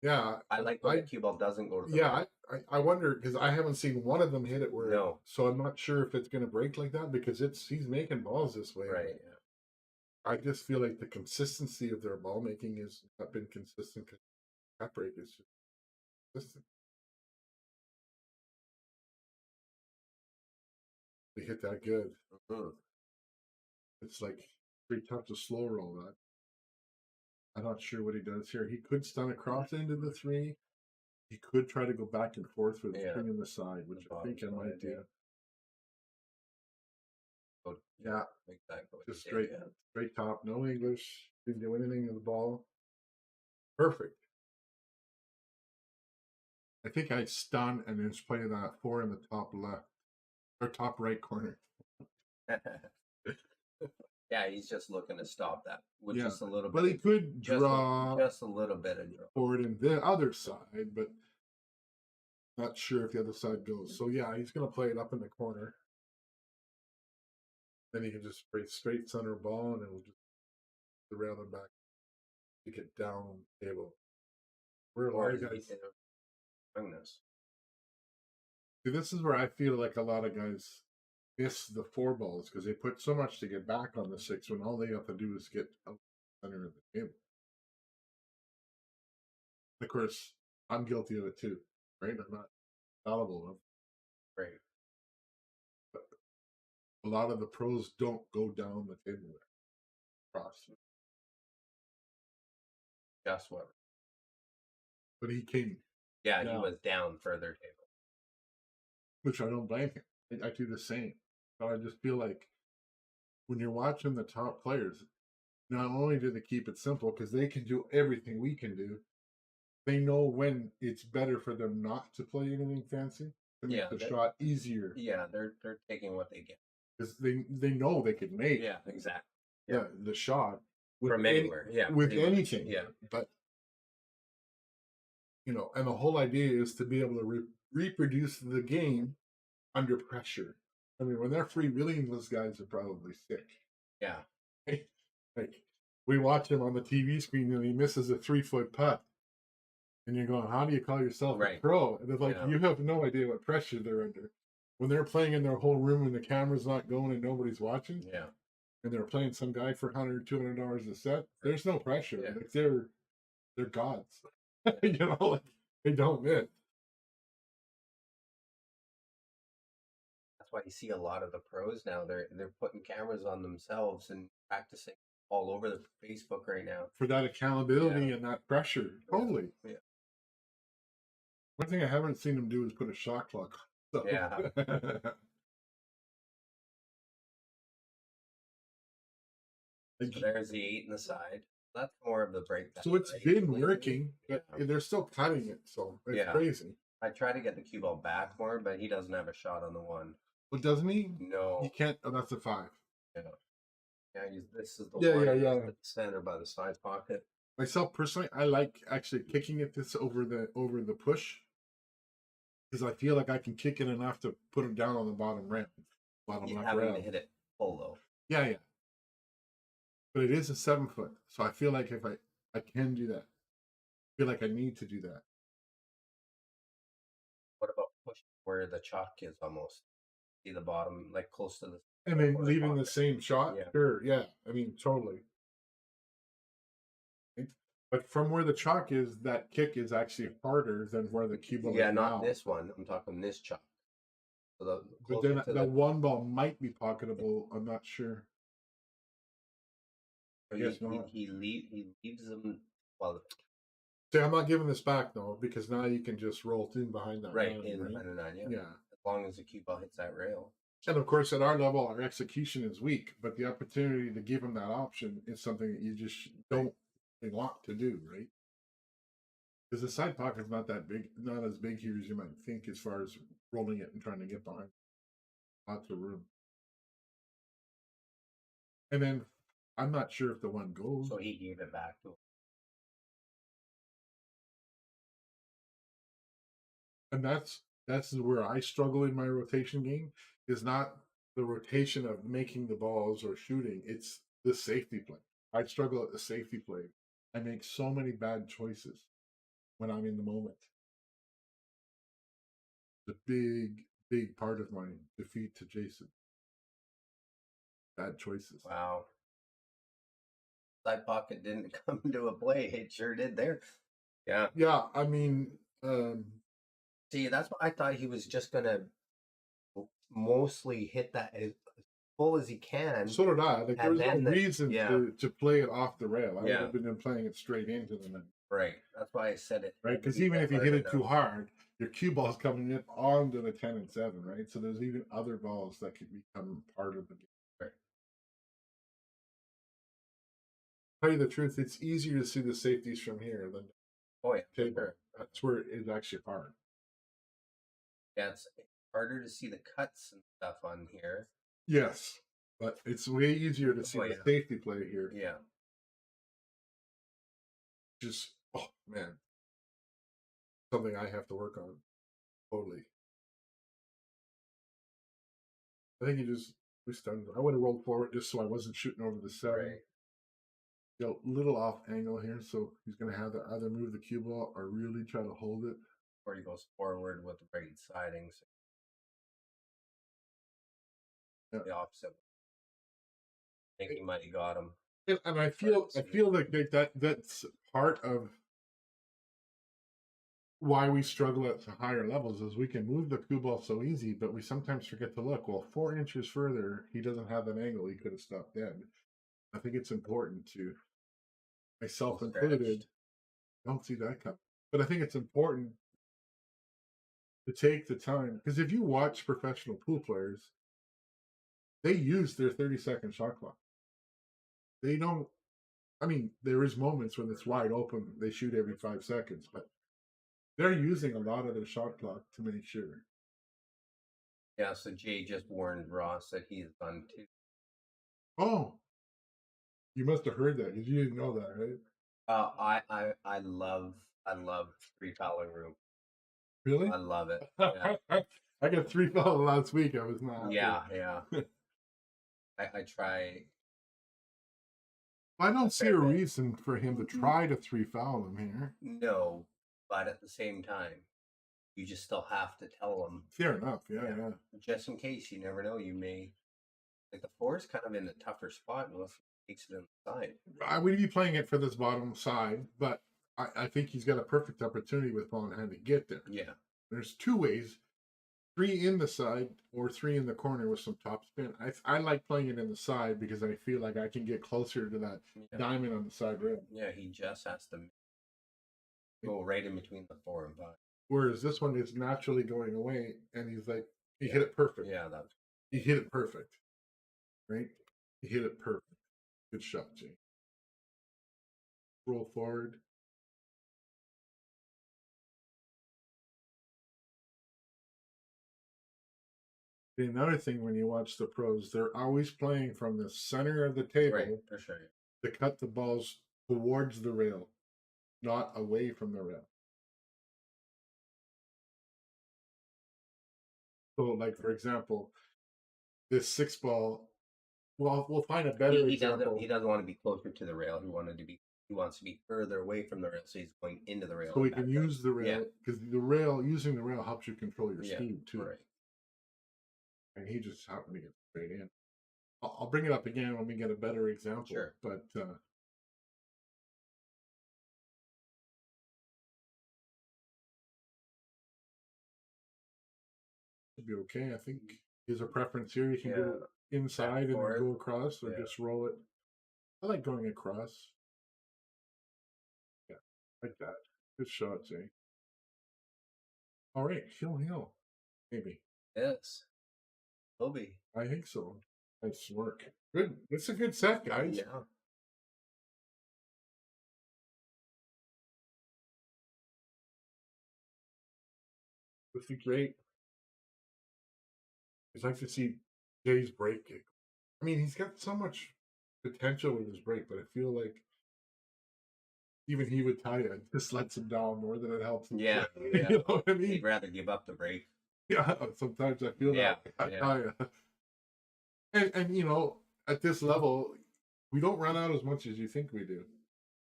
Yeah, I like when the cue ball doesn't go to the rail. rail. I wonder because I haven't seen one of them hit it where. No. So I'm not sure if it's going to break like that because he's making balls this way. Right. Yeah. I just feel like the consistency of their ball making has not been consistent. Because that break is just consistent. They hit that good. Mm-hmm. It's like pretty tough to slow roll that. I'm not sure what he does here. He could stun across into the 3. He could try to go back and forth with the 3 on the side, which I think I might do. Yeah, exactly. Just straight top, no English. Didn't do anything to the ball. Perfect. I think I stun and then just play that 4 in the top left or top right corner. Yeah, he's just looking to stop that with just a little bit. But he could draw just a little bit of draw forward in the other side, but not sure if the other side goes. So yeah, he's going to play it up in the corner. Then he can just play straight center ball, and it'll just around the back to get down table. We're a lot of guys. See, this is where I feel like a lot of guys miss the 4 balls because they put so much to get back on the 6 when all they have to do is get out the center of the table. Of course, I'm guilty of it too, right? I'm not fallible of, Right. but a lot of the pros don't go down the table there, cross. Just what? But he came, Yeah, he down, was down further table. which I don't blame him. I do the same. So I just feel like when you're watching the top players, not only do they keep it simple because they can do everything we can do, they know when it's better for them not to play anything fancy to make Yeah, the that- shot easier Yeah, they're taking what they get. because they know they can make Yeah, exactly. the shot with From anywhere. Yeah, with pretty much. anything. Yeah. But and the whole idea is to be able to reproduce the game under pressure. I mean, when they're freewheeling, those guys are probably sick. Yeah. Like we watch him on the TV screen and he misses a 3-foot putt. And you're going, how do you call yourself a pro? And it's like, you have no idea what pressure they're under. When they're playing in their whole room and the camera's not going and nobody's watching, Yeah. and they're playing some guy for $100, $200 a set, there's no pressure. Yeah. Like they're gods. Like they don't miss. That's why you see a lot of the pros now. They're putting cameras on themselves and practicing all over the Facebook right now. For that accountability and that pressure. Totally. Yeah. One thing I haven't seen them do is put a shot clock. So. Yeah. So there's the 8 in the side. That's more of the breakdown. So it's been working, but they're still cutting it. So it's crazy. I try to get the cue ball back more, but he doesn't have a shot on the 1. Well, doesn't he? No. He can't. Oh, that's a 5. Yeah. Yeah, this is the 1. Yeah. The center by the side pocket. Myself personally, I like actually kicking it this over the push because I feel like I can kick it enough to put him down on the bottom ramp. You having to hit it full though. Yeah. But it is a 7-foot, so I feel like if I can do that, I feel like I need to do that. What about push where the chalk is almost? See the bottom, like close to the. And then leaving the same shot? Yeah. Sure, yeah. I mean, totally. But from where the chalk is, that kick is actually harder than where the cue ball is. Yeah, not this one. I'm talking this chalk. So but then the 1 ball might be pocketable. I'm not sure. He leaves them. Well, see, I'm not giving this back though because now you can just roll in behind that. Right in behind the 9. Yeah. As long as the cue ball hits that rail. And of course, at our level, our execution is weak, but the opportunity to give them that option is something that you just don't want to do, right? Because the side pocket's not that big, not as big here as you might think, as far as rolling it and trying to get behind. Lots of room. And then I'm not sure if the 1 goes. So he gave it back to him. And that's where I struggle in my rotation game, is not the rotation of making the balls or shooting. It's the safety play. I struggle at the safety play. I make so many bad choices when I'm in the moment. The big part of my defeat to Jason. Bad choices. Wow. Side pocket didn't come into a play. It sure did there. Yeah. Yeah, I mean, see, that's what I thought he was just gonna mostly hit that as full as he can. So did I. Like, there was no reason to play it off the rail. I would have been playing it straight into the net. Right. That's why I said it. Right, because even if you hit it too hard, your cue ball's coming in onto the 10 and 7, right? So there's even other balls that could become part of the game. Right. Tell you the truth, it's easier to see the safeties from here than table. Sure. That's where it is actually hard. Yeah, it's harder to see the cuts and stuff on here. Yes, but it's way easier to see the safety play here. Yeah. Just, oh man, something I have to work on. Totally. I think we stunned. I would have rolled forward just so I wasn't shooting over the 7. Right. A little off angle here, so he's going to have to either move the cue ball or really try to hold it. Or he goes forward with the right sidings. the opposite. I think he might have got him. And I feel like that's part of why we struggle at the higher levels is we can move the cue ball so easy, but we sometimes forget to look. Well, 4 inches further, he doesn't have an angle. He could have stopped dead. I think it's important to, myself included, don't see that coming. But I think it's important to take the time, because if you watch professional pool players, they use their 30-second shot clock. They don't. I mean, there is moments when it's wide open. They shoot every 5 seconds, but they're using a lot of their shot clock to make sure. Yeah, so Jay just warned Ross that he's done too. Oh, you must have heard that because you didn't know that, right? I love free fouling room. Really? I love it. Yeah. I got 3 fouls last week. I was not. Yeah. I try. I don't see a reason for him to try to 3 foul him here. No, but at the same time, you just still have to tell him. Fair enough. Yeah. Just in case, you never know. You may. Like the 4 is kind of in a tougher spot unless he takes it inside. I would be playing it for this bottom side, but I think he's got a perfect opportunity with ball in hand to get there. Yeah. There's 2 ways. 3 in the side or 3 in the corner with some top spin. I like playing it in the side because I feel like I can get closer to that diamond on the side rail. Yeah, he just has to go right in between the 4 and 5. Whereas this one is naturally going away, and he's like, he hit it perfect. Yeah, he hit it perfect. Right? He hit it perfect. Good shot, Jay. Roll forward. Another thing when you watch the pros, they're always playing from the center of the table, right, for sure, to cut the balls towards the rail, not away from the rail. So, like for example, this 6 ball. Well, we'll find a better example. He doesn't want to be closer to the rail. He wants to be further away from the rail, so he's going into the rail. So we can use the rail because using the rail helps you control your speed too. Right. And he just happened to get straight in. I'll bring it up again when we get a better example. Sure. But should be okay. I think there's a preference here. You can go inside and then go across, or just roll it. I like going across. Yeah, like that. Good shot, Jay. All right, hill, maybe. Yes, will be. I think so. Nice work. Good. It's a good set, guys. Yeah. This is great. I'd like to see Jay's break. I mean, he's got so much potential with his break, but I feel like even he would tell you it just lets him down more than it helps him. Yeah. You know what I mean? He'd rather give up the break. Yeah, sometimes I feel that. I tell you. And you know, at this level, we don't run out as much as you think we do.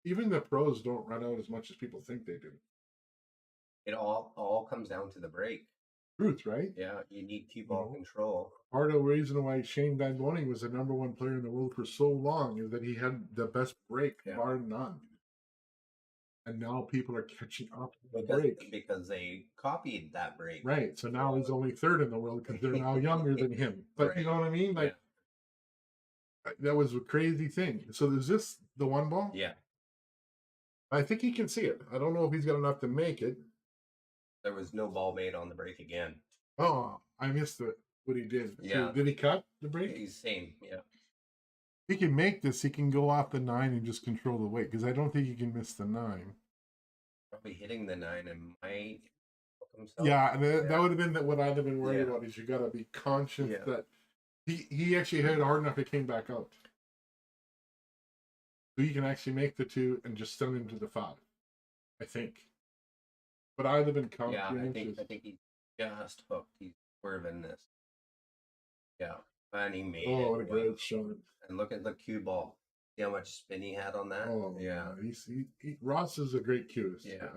Even the pros don't run out as much as people think they do. It all comes down to the break. Truth, right? Yeah, you need cue ball control. Part of the reason why Shane Van Boening was the #1 player in the world for so long is that he had the best break, bar none. And now people are catching up with the break. Because they copied that break. Right. So now he's only 3rd in the world because they're now younger than him. But you know what I mean? Like, that was a crazy thing. So is this the 1 ball? Yeah. I think he can see it. I don't know if he's got enough to make it. There was no ball made on the break again. Oh, I missed what he did. Yeah. So did he cut the break? He's same, yeah. He can make this. He can go off the 9 and just control the weight because I don't think he can miss the 9. Probably hitting the 9 and might hook himself. Yeah, and that would have been what I'd have been worried about. Is you got to be conscious that he actually hit it hard enough. It came back out, so you can actually make the 2 and just send him to the 5. I think. But I'd have been conscious. I think he just hooked. He's swerving this. Yeah, and he made it. Oh, what a great shot! And look at the cue ball. See how much spin he had on that? Oh, yeah. Ross is a great cueist. Yeah.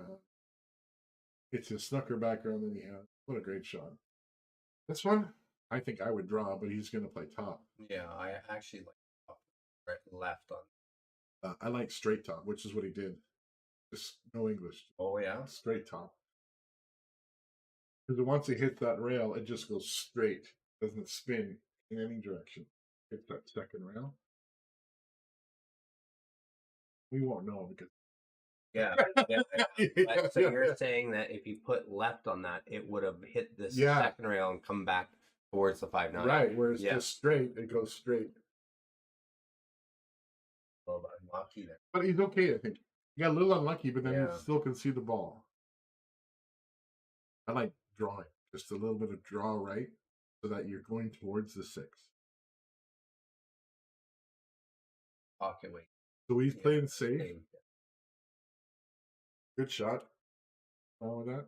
It's his snooker background that he has. What a great shot. This one, I think I would draw, but he's going to play top. Yeah, I actually like top, right, left on. I like straight top, which is what he did. Just no English. Oh yeah, Straight top. Because once he hits that rail, it just goes straight. Doesn't spin in any direction. Hit that second rail. We won't know because. yeah. So you're saying that if you put left on that, it would have hit this second rail and come back towards the 5-9. Right, whereas just straight, it goes straight. A little bit unlucky there. But he's okay, I think. He got a little unlucky, but then he still can see the ball. I like drawing. Just a little bit of draw right so that you're going towards the 6. Pocket weight. So he's playing safe. Good shot. All of that.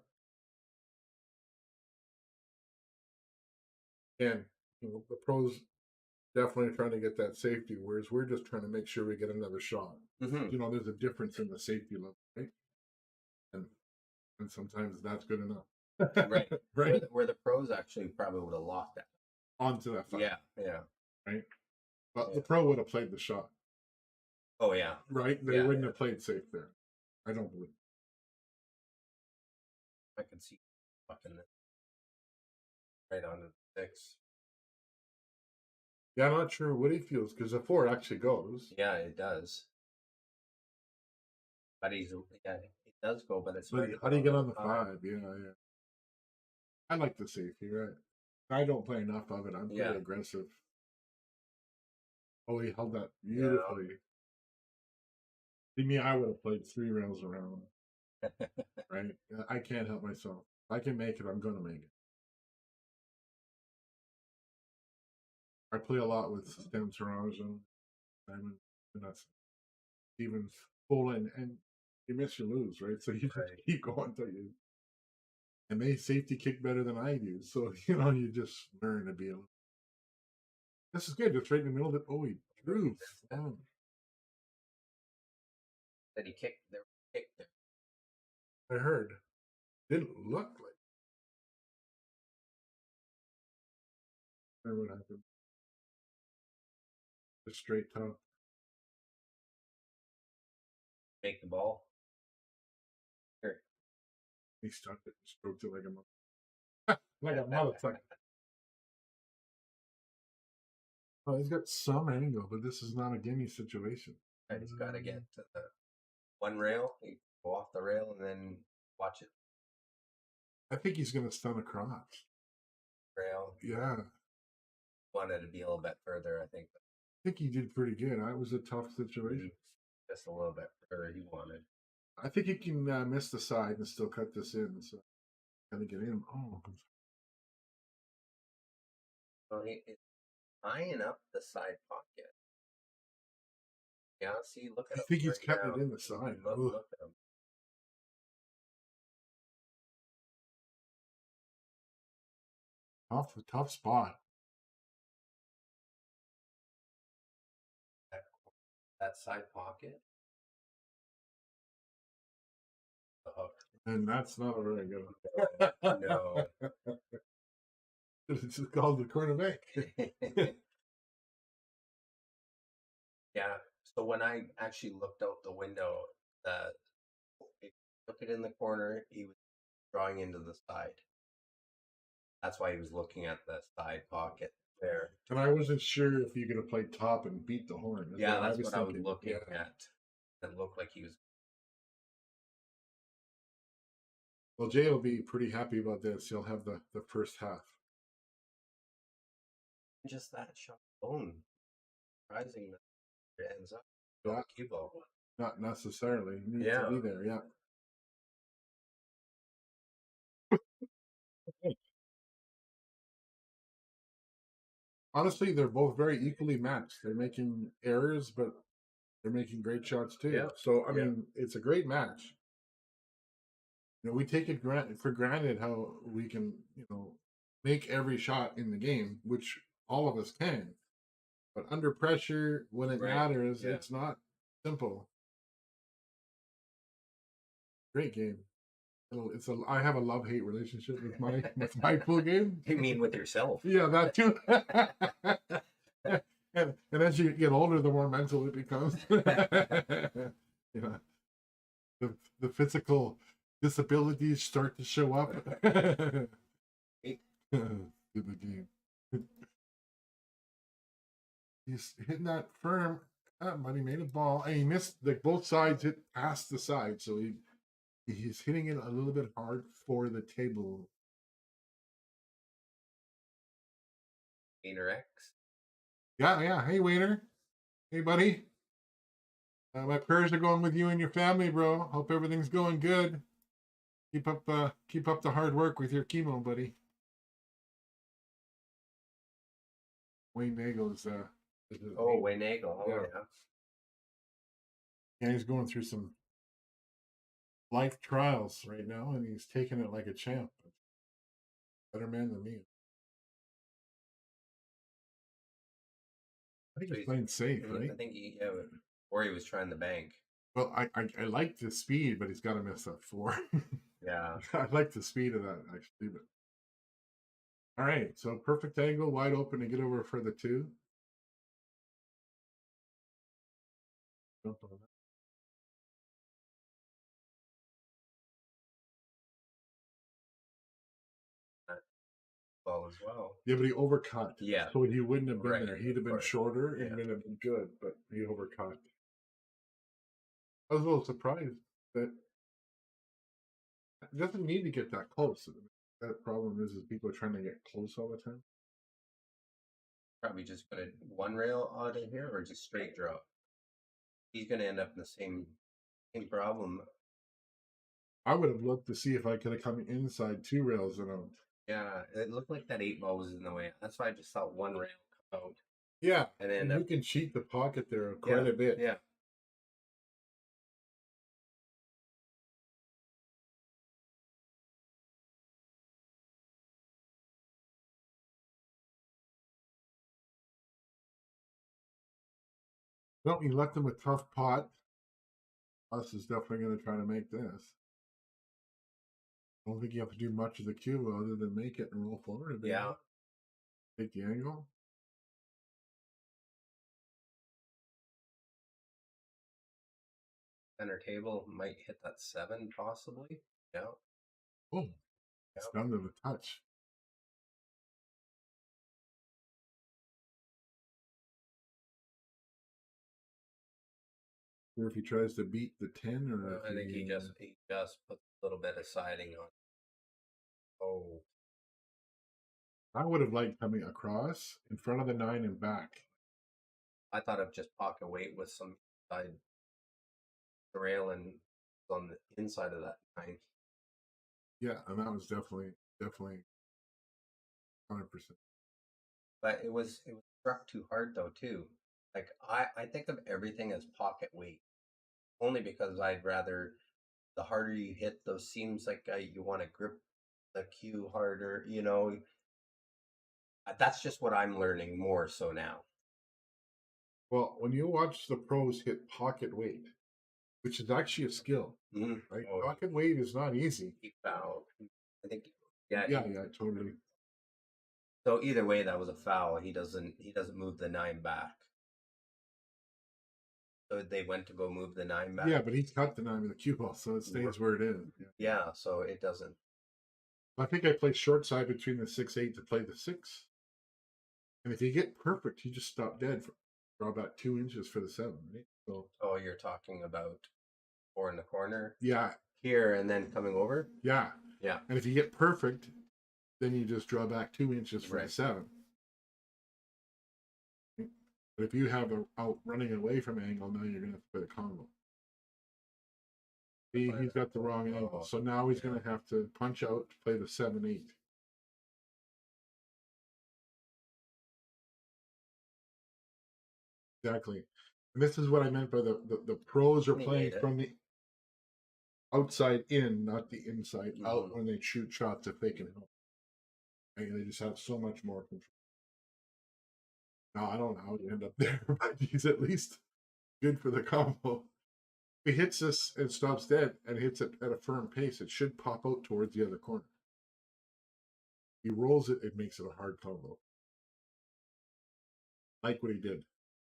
And the pros definitely trying to get that safety, whereas we're just trying to make sure we get another shot. Mm-hmm. There's a difference in the safety level, right? And sometimes that's good enough. Right. Right. Where the pros actually probably would have lost that. Onto that 5. Yeah. Right? But the pro would have played the shot. Oh, yeah. Right? They wouldn't have played safe there. I don't believe. I can see fucking right onto the 6. Yeah, I'm not sure what he feels because the 4 actually goes. Yeah, it does. But it does go, but it's right. How do you get on the 5? Yeah. I like the safety, right? I don't play enough of it. I'm pretty aggressive. Oh, he held that beautifully. Me, I would have played 3 rails around. Right? I can't help myself. If I can make it, I'm going to make it. I play a lot with Stem Toronto, Diamond, and that's even full in, and you miss, you lose, right? So you just keep going until you. And they safety kick better than I do, so you just learn to be able. This is good. Just right in the middle of it. Oh, he drew. That he kicked there. I heard. Didn't look like. I don't know what happened. Just straight top. Make the ball. Sure. He stuck it and stroked it like a motherfucker. Oh, he's got some angle, but this is not a gimme situation. And he's got to get to the one rail, go off the rail, and then watch it. I think he's going to stun across. Rail. Yeah. Wanted to be a little bit further, I think. I think he did pretty good. It was a tough situation. Just a little bit further he wanted. I think he can miss the side and still cut this in. So, kind of get in. Oh. So it's tying up the side pocket. Yeah, see, look at him. I think he's cutting it in the side. Look at him. Tough spot. That side pocket. The hook. And that's not a very good one. No. It's just called the cornerback. Yeah. So when I actually looked out the window, he took it in the corner. He was drawing into the side. That's why he was looking at the side pocket there. And I wasn't sure if you could have played top and beat the horn. That's what I was looking at. It looked like he was. Well, Jay will be pretty happy about this. He'll have the first half. Just that shot alone. Surprising that it ends up. Yeah. Cue ball. Not necessarily. You need to be there, yeah. Honestly, they're both very equally matched. They're making errors, but they're making great shots too. Yeah. So, I mean, it's a great match. We take it for granted how we can, make every shot in the game, which all of us can. But under pressure, when it matters, it's not simple. Great game. I have a love-hate relationship with my pool game. You mean with yourself? Yeah, that too. And as you get older, the more mental it becomes. Yeah, the physical disabilities start to show up. Stupid game. He's hitting that firm, but he made a ball, and he missed. Like both sides hit past the side, so he's hitting it a little bit hard for the table. Gainer X. Yeah. Hey, waiter. Hey, buddy. My prayers are going with you and your family, bro. Hope everything's going good. Keep up the hard work with your chemo, buddy. Wayne Nagel's Oh, Wayne Nagel. Oh, yeah. Yeah, he's going through some life trials right now, and he's taking it like a champ. Better man than me. I think So he's playing safe, right? I think or he was trying the bank. Well, I like the speed, but he's got to miss that 4. Yeah. I like the speed of that actually, but all right. So perfect angle, wide open to get over for the 2. Ball as well. Yeah, but he overcut. Yeah. So he wouldn't have been Right, there. He'd have been course. shorter and Yeah. would have been good, but he overcut. I was a little surprised that it doesn't need to get that close. That problem is people are trying to get close all the time. Probably just put a one rail out of here or just straight draw. He's going to end up in the same problem. I would have looked to see if I could have come inside 2 rails and out. Yeah, it looked like that 8 ball was in the way. That's why I just thought one rail come out. Yeah, and then you can cheat the pocket there quite a bit. Yeah. No, you left him a tough pot. Us is definitely going to try to make this. I don't think you have to do much of the cue other than make it and roll forward a bit. Yeah. Take the angle. Center table might hit that 7 possibly. Yeah. Oh, it's done to the touch. Or if he tries to beat the 10, or I think he just put a little bit of siding on. Oh, I would have liked coming across in front of the 9 and back. I thought of just pocket weight with some side rail and on the inside of that 9. Yeah, and that was definitely 100%. But it was struck too hard though too. Like I think of everything as pocket weight, only because I'd rather the harder you hit those seams, like you want to grip the cue harder. That's just what I'm learning more so now. Well, when you watch the pros hit pocket weight, which is actually a skill, right? Oh, Pocket weight is not easy. He fouled. I think. Yeah, totally. So either way, that was a foul. He doesn't move the 9 back. So they went to go move the 9 back. Yeah, but he's cut the 9 with a cue ball, so it stays where it is. Yeah, so it doesn't. I think I play short side between the 6-8 to play the 6. And if you get perfect, you just stop dead. Draw back 2 inches for the 7, right? So. Oh, you're talking about 4 in the corner? Yeah. Here and then coming over? Yeah. Yeah. And if you get perfect, then you just draw back 2 inches for the 7. But if you have out running away from angle, now you're going to have to play the combo. He's got the wrong angle. So now he's going to have to punch out to play the 7-8. Exactly. And this is what I meant by the pros are playing from the outside in, not the inside out when they shoot shots if they can help. And they just have so much more control. Now, I don't know how you end up there, but he's at least good for the combo. If he hits this and stops dead and hits it at a firm pace, it should pop out towards the other corner. He rolls it, it makes it a hard combo. Like what he did.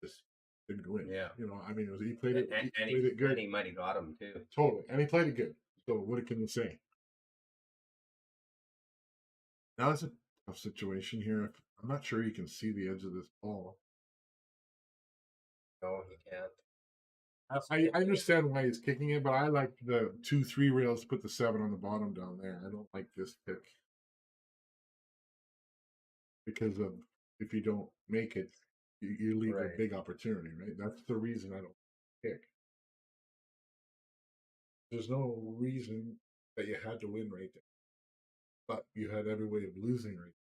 Just didn't go in. Yeah. You know, I mean, he played it, and he played it good. And he might have got him too. Totally. And he played it good. So what can you say? Now it's a tough situation here. I'm not sure you can see the edge of this ball. No, he can't. I understand why he's kicking it, but I like the 2-3 rails to put the 7 on the bottom down there. I don't like this pick. Because of if you don't make it, you leave a big opportunity, right? That's the reason I don't pick. There's no reason that you had to win right there, but you had every way of losing right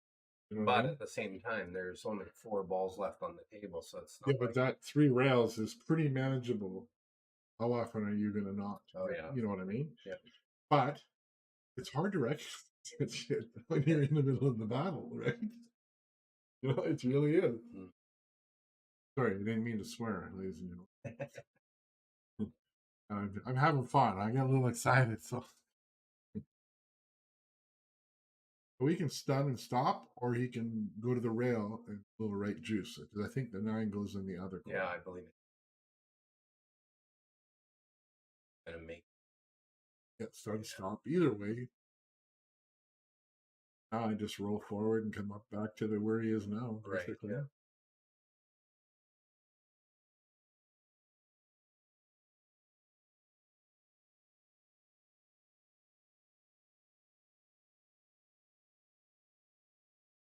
there. You know but at the same time, there's only 4 balls left on the table, so it's not. Yeah, but that 3 rails is pretty manageable. How often are you going to not? Oh yeah, you know what I mean. Yeah, but it's hard to recognize shit when you're in the middle of the battle, right? You know, it really is. Sorry, I didn't mean to swear, ladies and gentlemen. I'm having fun. I get a little excited, so he can stun and stop, or he can go to the rail and go the right juice. Because I think the 9 goes in the other corner. Yeah, I believe it. Gonna make. Yeah, stun, stop. Either way. Now I just roll forward and come up back to where he is now. Basically. Right.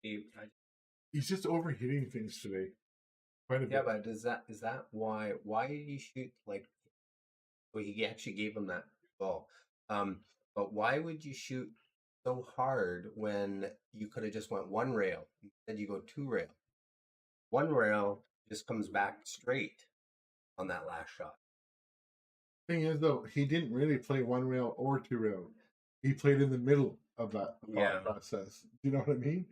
Yeah. He's just overhitting things today. Quite a bit. Yeah, but is that why did you shoot like? Well, he actually gave him that ball. But why would you shoot so hard when you could have just went 1 rail? Instead, you go 2 rail. 1 rail just comes back straight on that last shot. Thing is, though, he didn't really play 1 rail or 2 rail. He played in the middle of that process. Do you know what I mean?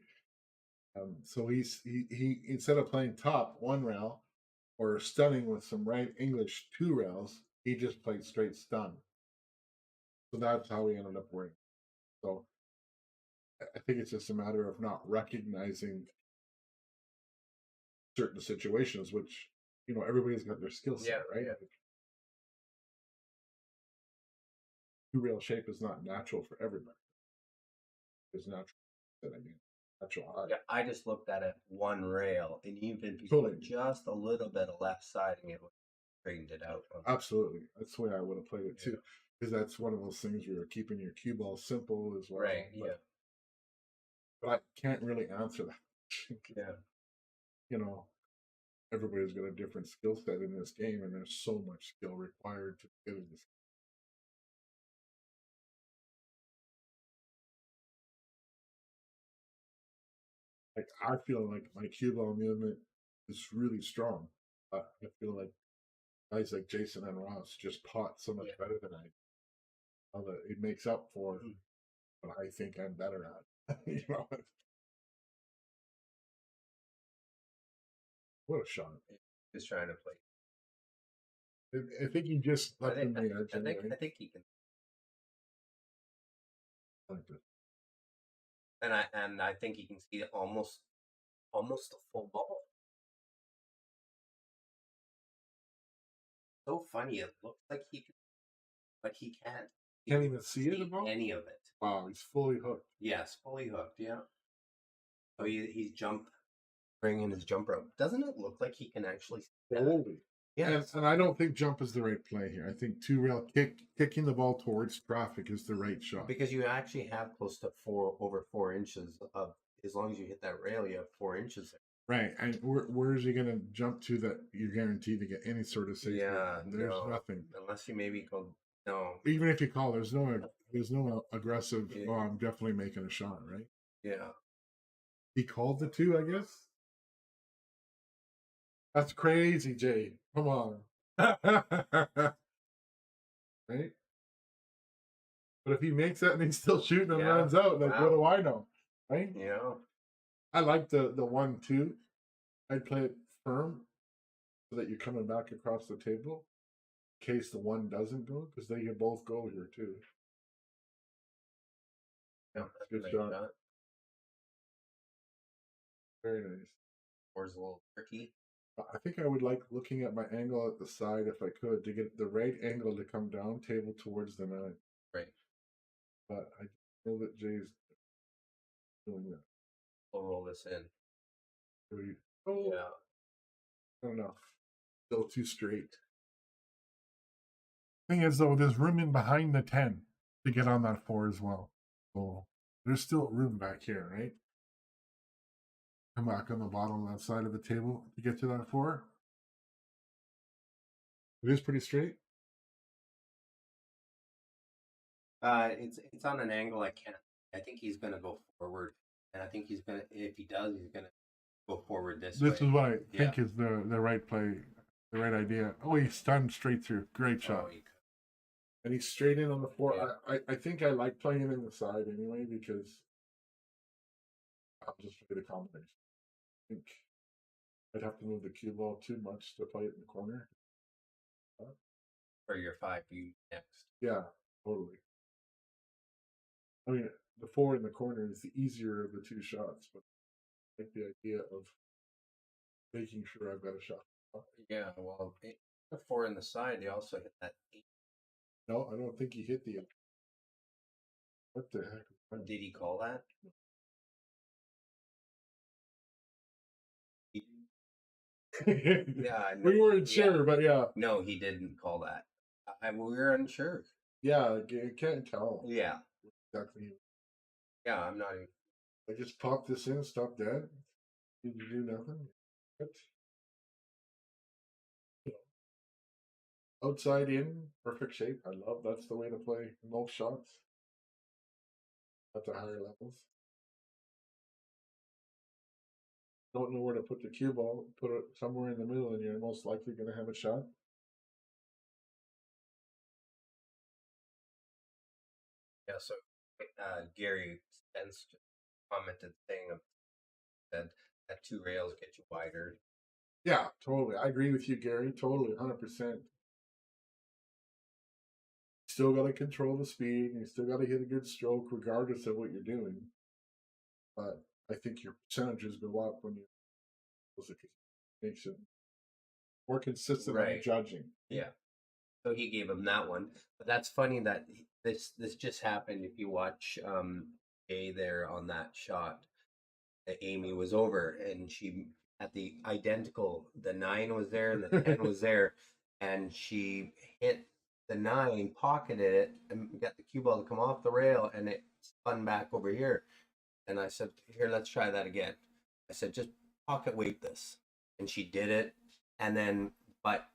So he instead of playing top 1 rail or stunning with some right English 2 rails, he just played straight stun. So that's how he ended up winning. So I think it's just a matter of not recognizing certain situations, which, you know, everybody's got their skill set, right? Yeah. 2 rail shape is not natural for everybody. It's natural. Yeah, I just looked at it 1 rail, and even if you put just a little bit of left siding, it would straightened it out. Absolutely, that's the way I would have played it too, because that's one of those things where you're keeping your cue ball simple as well. Right. But I can't really answer that. Yeah. You know, everybody's got a different skill set in this game, and there's so much skill required to get in this. Like, I feel like my cue ball movement is really strong. I feel like guys like Jason and Ross just pot so much better than I. How that it makes up for what I think I'm better at. You know. What a shot! He's trying to play. I think he just left him the edge. I think he can. And I think he can see it almost the full ball. So funny. It looks like he can, but he can't. He can't even see it. Any of it. Wow, he's fully hooked. Yes, fully hooked. Yeah. So he's bringing his jump rope. Doesn't it look like he can actually? Totally. Yeah. And I don't think jump is the right play here. I think 2 rail kicking the ball towards traffic is the right shot. Because you actually have close to over 4 inches of, as long as you hit that rail, you have 4 inches there. Right. And where is he going to jump to that you're guaranteed to get any sort of safety? Yeah. There's nothing. Unless you maybe go, no. Even if you call, there's no aggressive, I'm definitely making a shot, right? Yeah. He called the 2, I guess. That's crazy, Jay. Come on. Right? But if he makes that and he's still shooting and runs out, like, what do I know? Right? Yeah. I like the 1-2. I'd play it firm so that you're coming back across the table. case the one doesn't go, because they can both go here too. Yeah, Good nice shot. Very nice. Four's a little tricky. I think I would like looking at my angle at the side if I could to get the right angle to come down table towards the 9. Right. But I know that Jay's doing that. We'll roll this in. Oh, Yeah. not enough. Still too straight. Thing is, though, there's room in behind the 10 to get on that 4 as well. So there's still room back here, right? Come back on the bottom left side of the table to get to that 4. It is pretty straight. It's on an angle I can't. I think he's gonna go forward, and I think he's gonna. If he does, he's gonna go forward this way. This is what I think is the right play, the right idea. Oh, he's stunned straight through. Great shot. And he's straight in on the 4. Yeah. I think I like playing him in the side anyway because I'll just play the combination. I think I'd have to move the cue ball too much to play it in the corner. For your 5, you next. Yeah, totally. I mean, the 4 in the corner is the easier of the 2 shots, but I like the idea of making sure I've got a shot. Yeah, well, the 4 in the side, they also hit that 8. No, I don't think he hit the 8. What the heck? Did he call that? Yeah, we weren't sure, but yeah. No, he didn't call that. We were unsure. Yeah, you can't tell. Yeah, exactly. Yeah, I'm not even. I just popped this in, stop dead. Did you do nothing? What? Outside in, perfect shape. I love that's the way to play most shots at the higher levels. Don't know where to put the cue ball, put it somewhere in the middle, and you're most likely going to have a shot. Yeah, so Gary Spence commented saying that 2 rails get you wider. Yeah, totally. I agree with you, Gary. Totally, 100%. Still got to control the speed, and you still got to hit a good stroke regardless of what you're doing. But I think your percentages go up when you makes it more consistent on judging. Yeah. So he gave him that one. But that's funny that this just happened. If you watch A there on that shot, Amy was over and she at the identical. The 9 was there and the 10 was there, and she hit the 9, pocketed it, and got the cue ball to come off the rail, and it spun back over here. And I said, "Here, let's try that again." I said, "Just pocket weight this," and she did it, and then but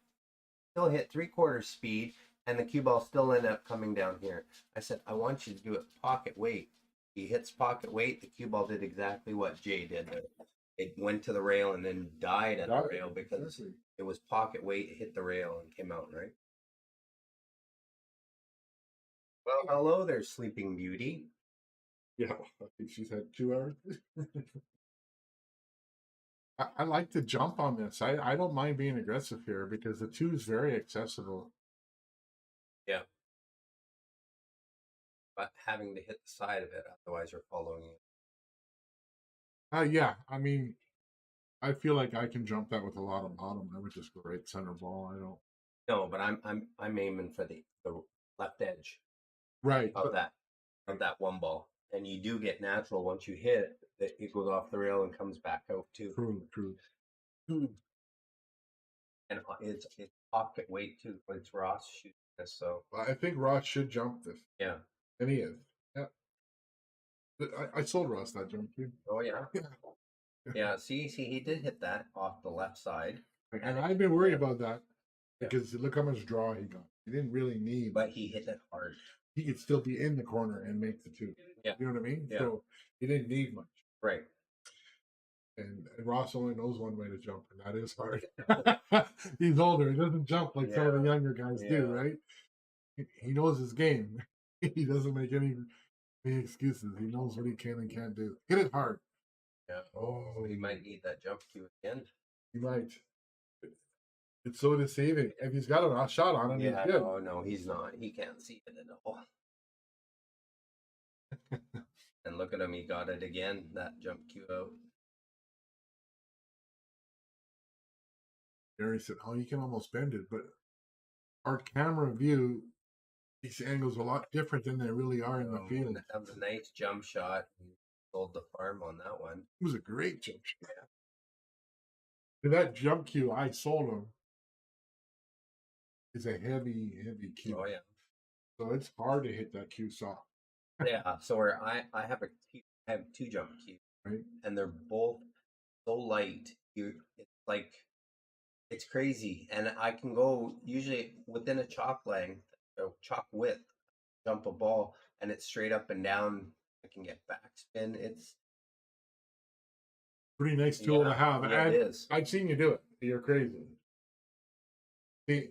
still hit 3/4 speed, and the cue ball still ended up coming down here. I said, "I want you to do it pocket weight." He hits pocket weight. The cue ball did exactly what Jay did. It went to the rail and then died at the rail because it was pocket weight, hit the rail, and came out, right? Well, hello there, Sleeping Beauty. Yeah, I think she's had 2 hours. I like to jump on this. I don't mind being aggressive here because the 2 is very accessible. Yeah. But having to hit the side of it, otherwise you're following it. Yeah, I mean, I feel like I can jump that with a lot of bottom. I would just go right center ball. I don't. No, but I'm aiming for the left edge. Right. Of that 1 ball. And you do get natural once you hit it, it goes off the rail and comes back out too. True. And it's pocket weight too. It's Ross shooting this, so I think Ross should jump this. Yeah. And he is. Yeah. I sold Ross that jump too. Oh yeah. Yeah. See, he did hit that off the left side. And I've been worried about that because look how much draw he got. He didn't really need. But he hit it hard. He could still be in the corner and make the 2. Yeah. You know what I mean? Yeah. So he didn't need much. Right. And Ross only knows one way to jump, and that is hard. He's older. He doesn't jump like some of the younger guys do, right? He knows his game. He doesn't make any excuses. He knows what he can and can't do. Hit it hard. Yeah. Oh, he might need that jump cue again. He might. It's so deceiving. If he's got a shot on him, he's Yeah, good. no, he's not. He can't see it at all. And look at him, he got it again. That jump cue out. Gary said, "Oh, you can almost bend it," but our camera view, these angles are a lot different than they really are in the field. That was a nice jump shot. He sold the farm on that one. It was a great jump shot. And that jump cue I sold him is a heavy, heavy cue. Oh yeah. So it's hard to hit that cue saw. Yeah. So where I have I have two jump cues, right? And they're both so light. It's like it's crazy, and I can go usually within a chalk length, or chalk width, jump a ball, and it's straight up and down. I can get backspin. It's pretty nice tool to have. Yeah, it is. I've seen you do it. You're crazy. See,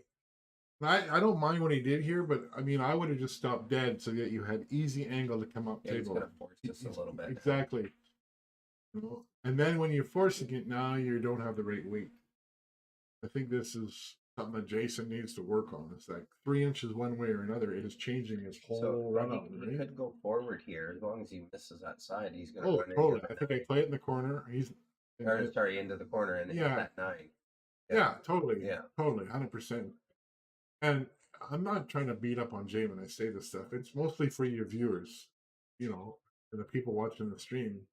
I don't mind what he did here, but I mean, I would have just stopped dead so that you had easy angle to come up Yeah, table. he's gonna force this a little bit. Exactly. And then when you're forcing it, now you don't have the right weight. I think this is something that Jason needs to work on. It's like 3 inches one way or another. It is changing his whole run up. He could go forward here as long as he misses that side. He's gonna. Oh, totally. I think I play it in the corner. Sorry, into the corner and hit that 9. Yeah, totally. Yeah, totally, 100%. And I'm not trying to beat up on Jay when I say this stuff. It's mostly for your viewers, and the people watching the stream.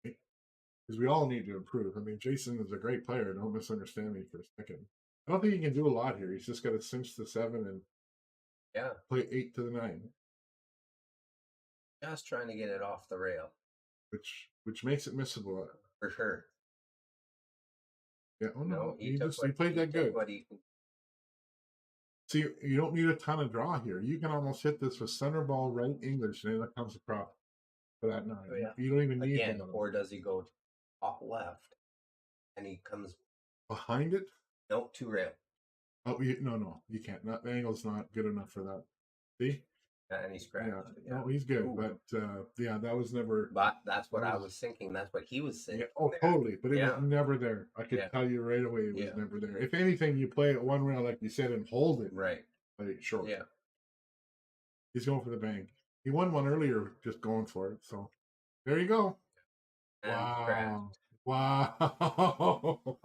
Because we all need to improve. I mean, Jason is a great player. Don't misunderstand me for a second. I don't think he can do a lot here. He's just got to cinch the 7 and play 8 to the 9. Just trying to get it off the rail, which makes it missable for sure. Yeah. Oh no, he played that good. See, you don't need a ton of draw here. You can almost hit this with center ball right English, and it comes across for that 9. Oh, yeah. You don't even need again, or does he go top left and he comes behind it? No, to rail. Oh, no, you can't. The angle's not good enough for that. See? And he's scratched. Yeah. No, he's good. Ooh. But that was never. But that's what I was thinking. That's what he was saying. Yeah. Oh, totally. But it was never there. I could tell you right away it was never there. If anything, you play it one rail, like you said, and hold it. Right. Like short. Yeah. He's going for the bank. He won one earlier just going for it. So there you go. And wow. Wow.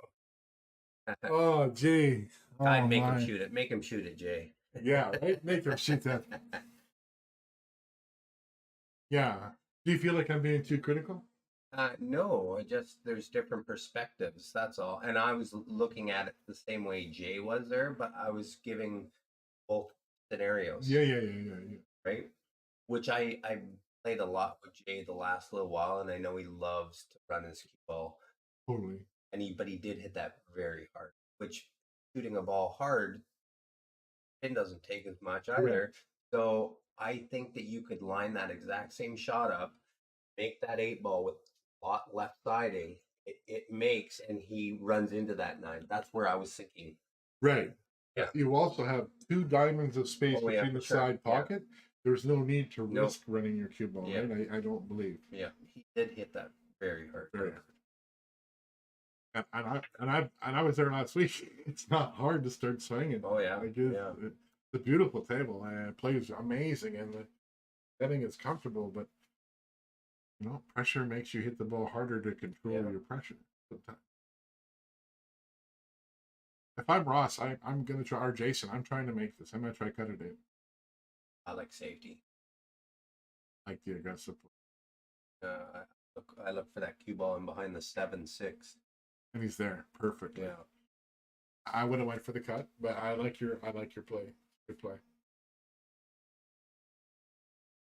Oh, Jay. I'd make him shoot it. Make him shoot it, Jay. Yeah, right? Make him shoot that. Yeah. Do you feel like I'm being too critical? No, there's different perspectives. That's all. And I was looking at it the same way Jay was there, but I was giving both scenarios. Yeah. Right? Which I played a lot with Jay the last little while, and I know he loves to run his cue ball. Totally. But he did hit that very hard, which shooting a ball hard, pin doesn't take as much either. Correct. So I think that you could line that exact same shot up, make that 8 ball with a lot left siding. It makes, and he runs into that 9. That's where I was thinking. Right. Yeah. You also have 2 diamonds of space between the side pocket. Yeah. There's no need to risk running your cue ball, right? I don't believe. Yeah, he did hit that very hard. Very hard. And I was there last week. It's not hard to start swinging. Oh yeah, it's a beautiful table. It plays amazing, and the setting is comfortable. But pressure makes you hit the ball harder to control your pressure. If I'm Ross, I'm going to try. Or Jason, I'm trying to make this. I'm going to try cut it in. I like safety. I like the aggressive. I look for that cue ball in behind the 7-6. And he's there perfectly. Yeah. I would have went for the cut, but I like your play. Good play.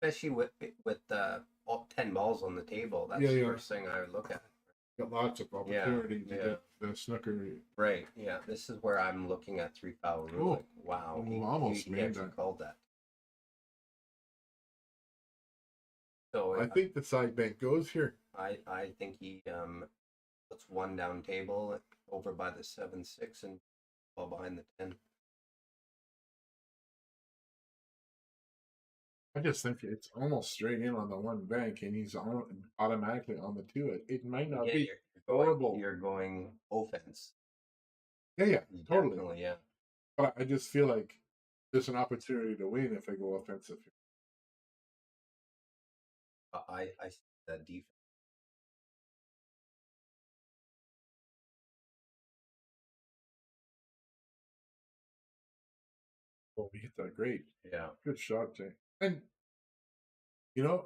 Especially with 10 balls on the table. That's the first thing I would look at. Got lots of opportunity to get the snooker. Right. Yeah. This is where I'm looking at 3 foul rule. Like, wow. He almost made that. Called that. So I think the side bank goes here. I think he puts 1 down table over by the 7-6 and ball behind the 10. I just think it's almost straight in on the 1 bank, and he's automatically on the 2. It might not be horrible. You're going offense. Yeah, totally. Definitely, yeah. But I just feel like there's an opportunity to win if I go offensive. I see that defense. Oh, we hit that great. Yeah. Good shot, Jay. And you know,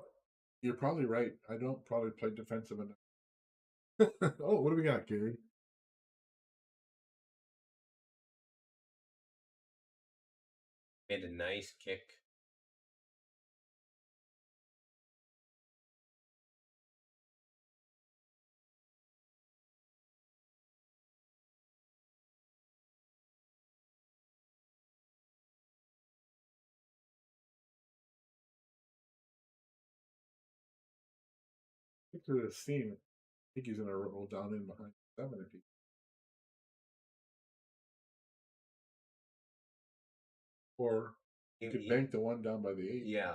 you're probably right. I don't probably play defensive enough. Oh, what do we got, Gary? Made a nice kick. Picture this scene. I think he's gonna roll down in behind 7 if he. Or you could bank the one down by the 8. Yeah.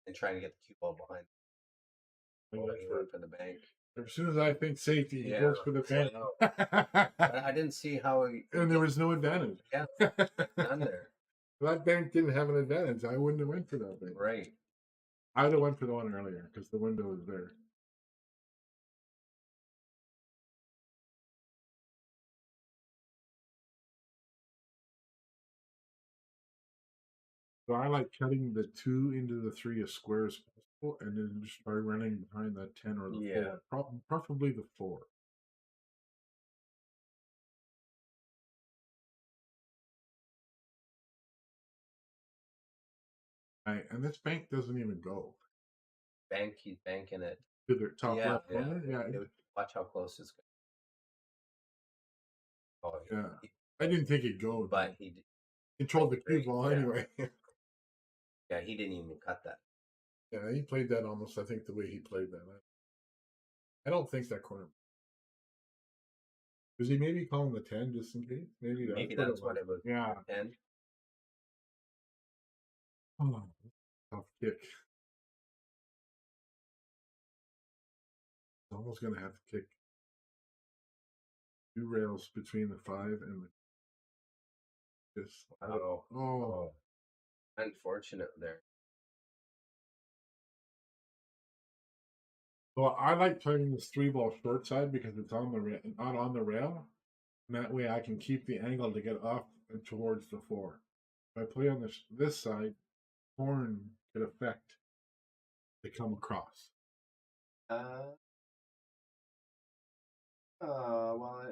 And trying to get the cue ball behind. Oh, he went for the bank. As soon as I think safety, he goes for the bank. I didn't see how he. And there was no advantage. Yeah, none there. That bank didn't have an advantage. I wouldn't have went for that bank. Right. I'd have went for the one earlier because the window was there. So I like cutting the 2 into the 3 as square as possible, and then just try running behind that 10 or the 4. Preferably the 4. Right, and this bank doesn't even go. He's banking it to the top left corner. Yeah, watch how close it's going. Oh, yeah. I didn't think it'd go, but he controlled the cue ball anyway. Yeah, he didn't even cut that. Yeah, he played that almost, I think, the way he played that. I don't think that corner. Was he maybe calling the 10 just in case? Maybe that's what it was. Yeah. 10. Oh, tough kick. Almost going to have to kick 2 rails between the 5 and the. Just, oh, unfortunate there. Well, I like playing this 3-ball short side because it's on the not on the rail. And that way I can keep the angle to get off and towards the 4. If I play on this side, horn could affect to come across. Well,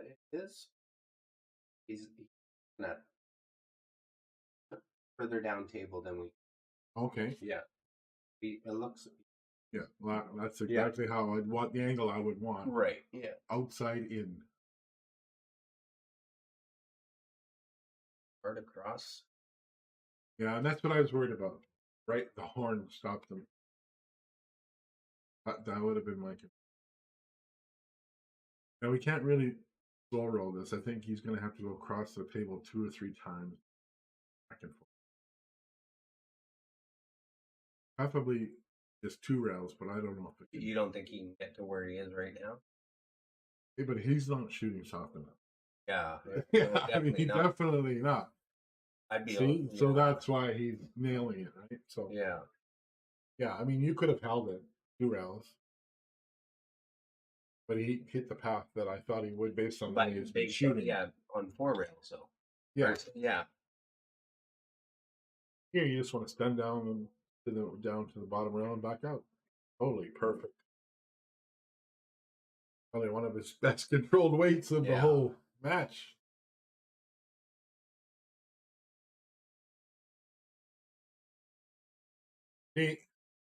it is. He's not further down table than we. Okay. Yeah. It looks. Yeah, well, that's exactly how I'd want the angle I would want. Right. Yeah. Outside in. Hard across. Yeah, and that's what I was worried about. Right, the horn stopped them. That would have been my. Now we can't really slow roll this. I think he's going to have to go across the table 2 or 3 times, back and forth. Preferably just 2 rails, but I don't know if it can. You don't think he can get to where he is right now? Yeah, but he's not shooting soft enough. Yeah. Yeah, I mean, definitely not. I'd be. See, so that's why he's nailing it, right? So yeah. I mean, you could have held it 2 rails, but he hit the path that I thought he would based on the way he's been shooting. Yeah, on 4 rails. So yeah. Here, you just want to stand down to the bottom rail and back out. Totally perfect. Probably one of his best controlled weights of the whole match.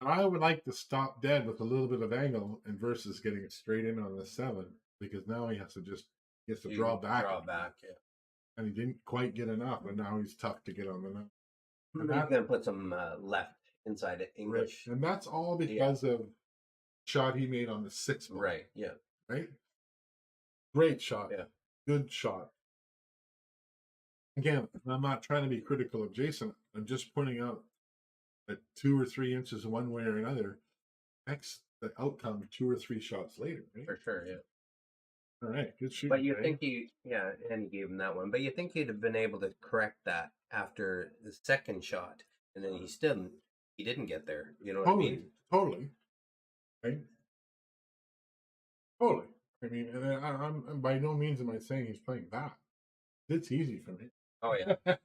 I would like to stop dead with a little bit of angle and versus getting it straight in on the 7 because now he has to draw back. Yeah. And he didn't quite get enough, and now he's tough to get on the 9. And he's going to put some left inside it, English. Right. And that's all because of shot he made on the 6 ball. Right, yeah. Right? Great shot. Yeah. Good shot. Again, I'm not trying to be critical of Jason. I'm just pointing out that 2 or 3 inches one way or another affects the outcome 2 or 3 shots later. Right? For sure, yeah. All right, good shooting. But you Jay. think and he gave him that one. But you think he'd have been able to correct that after the second shot, and then he didn't get there. You know what I mean? Totally, right? Totally. I mean, and I'm by no means am I saying he's playing bad. It's easy for me. Oh yeah.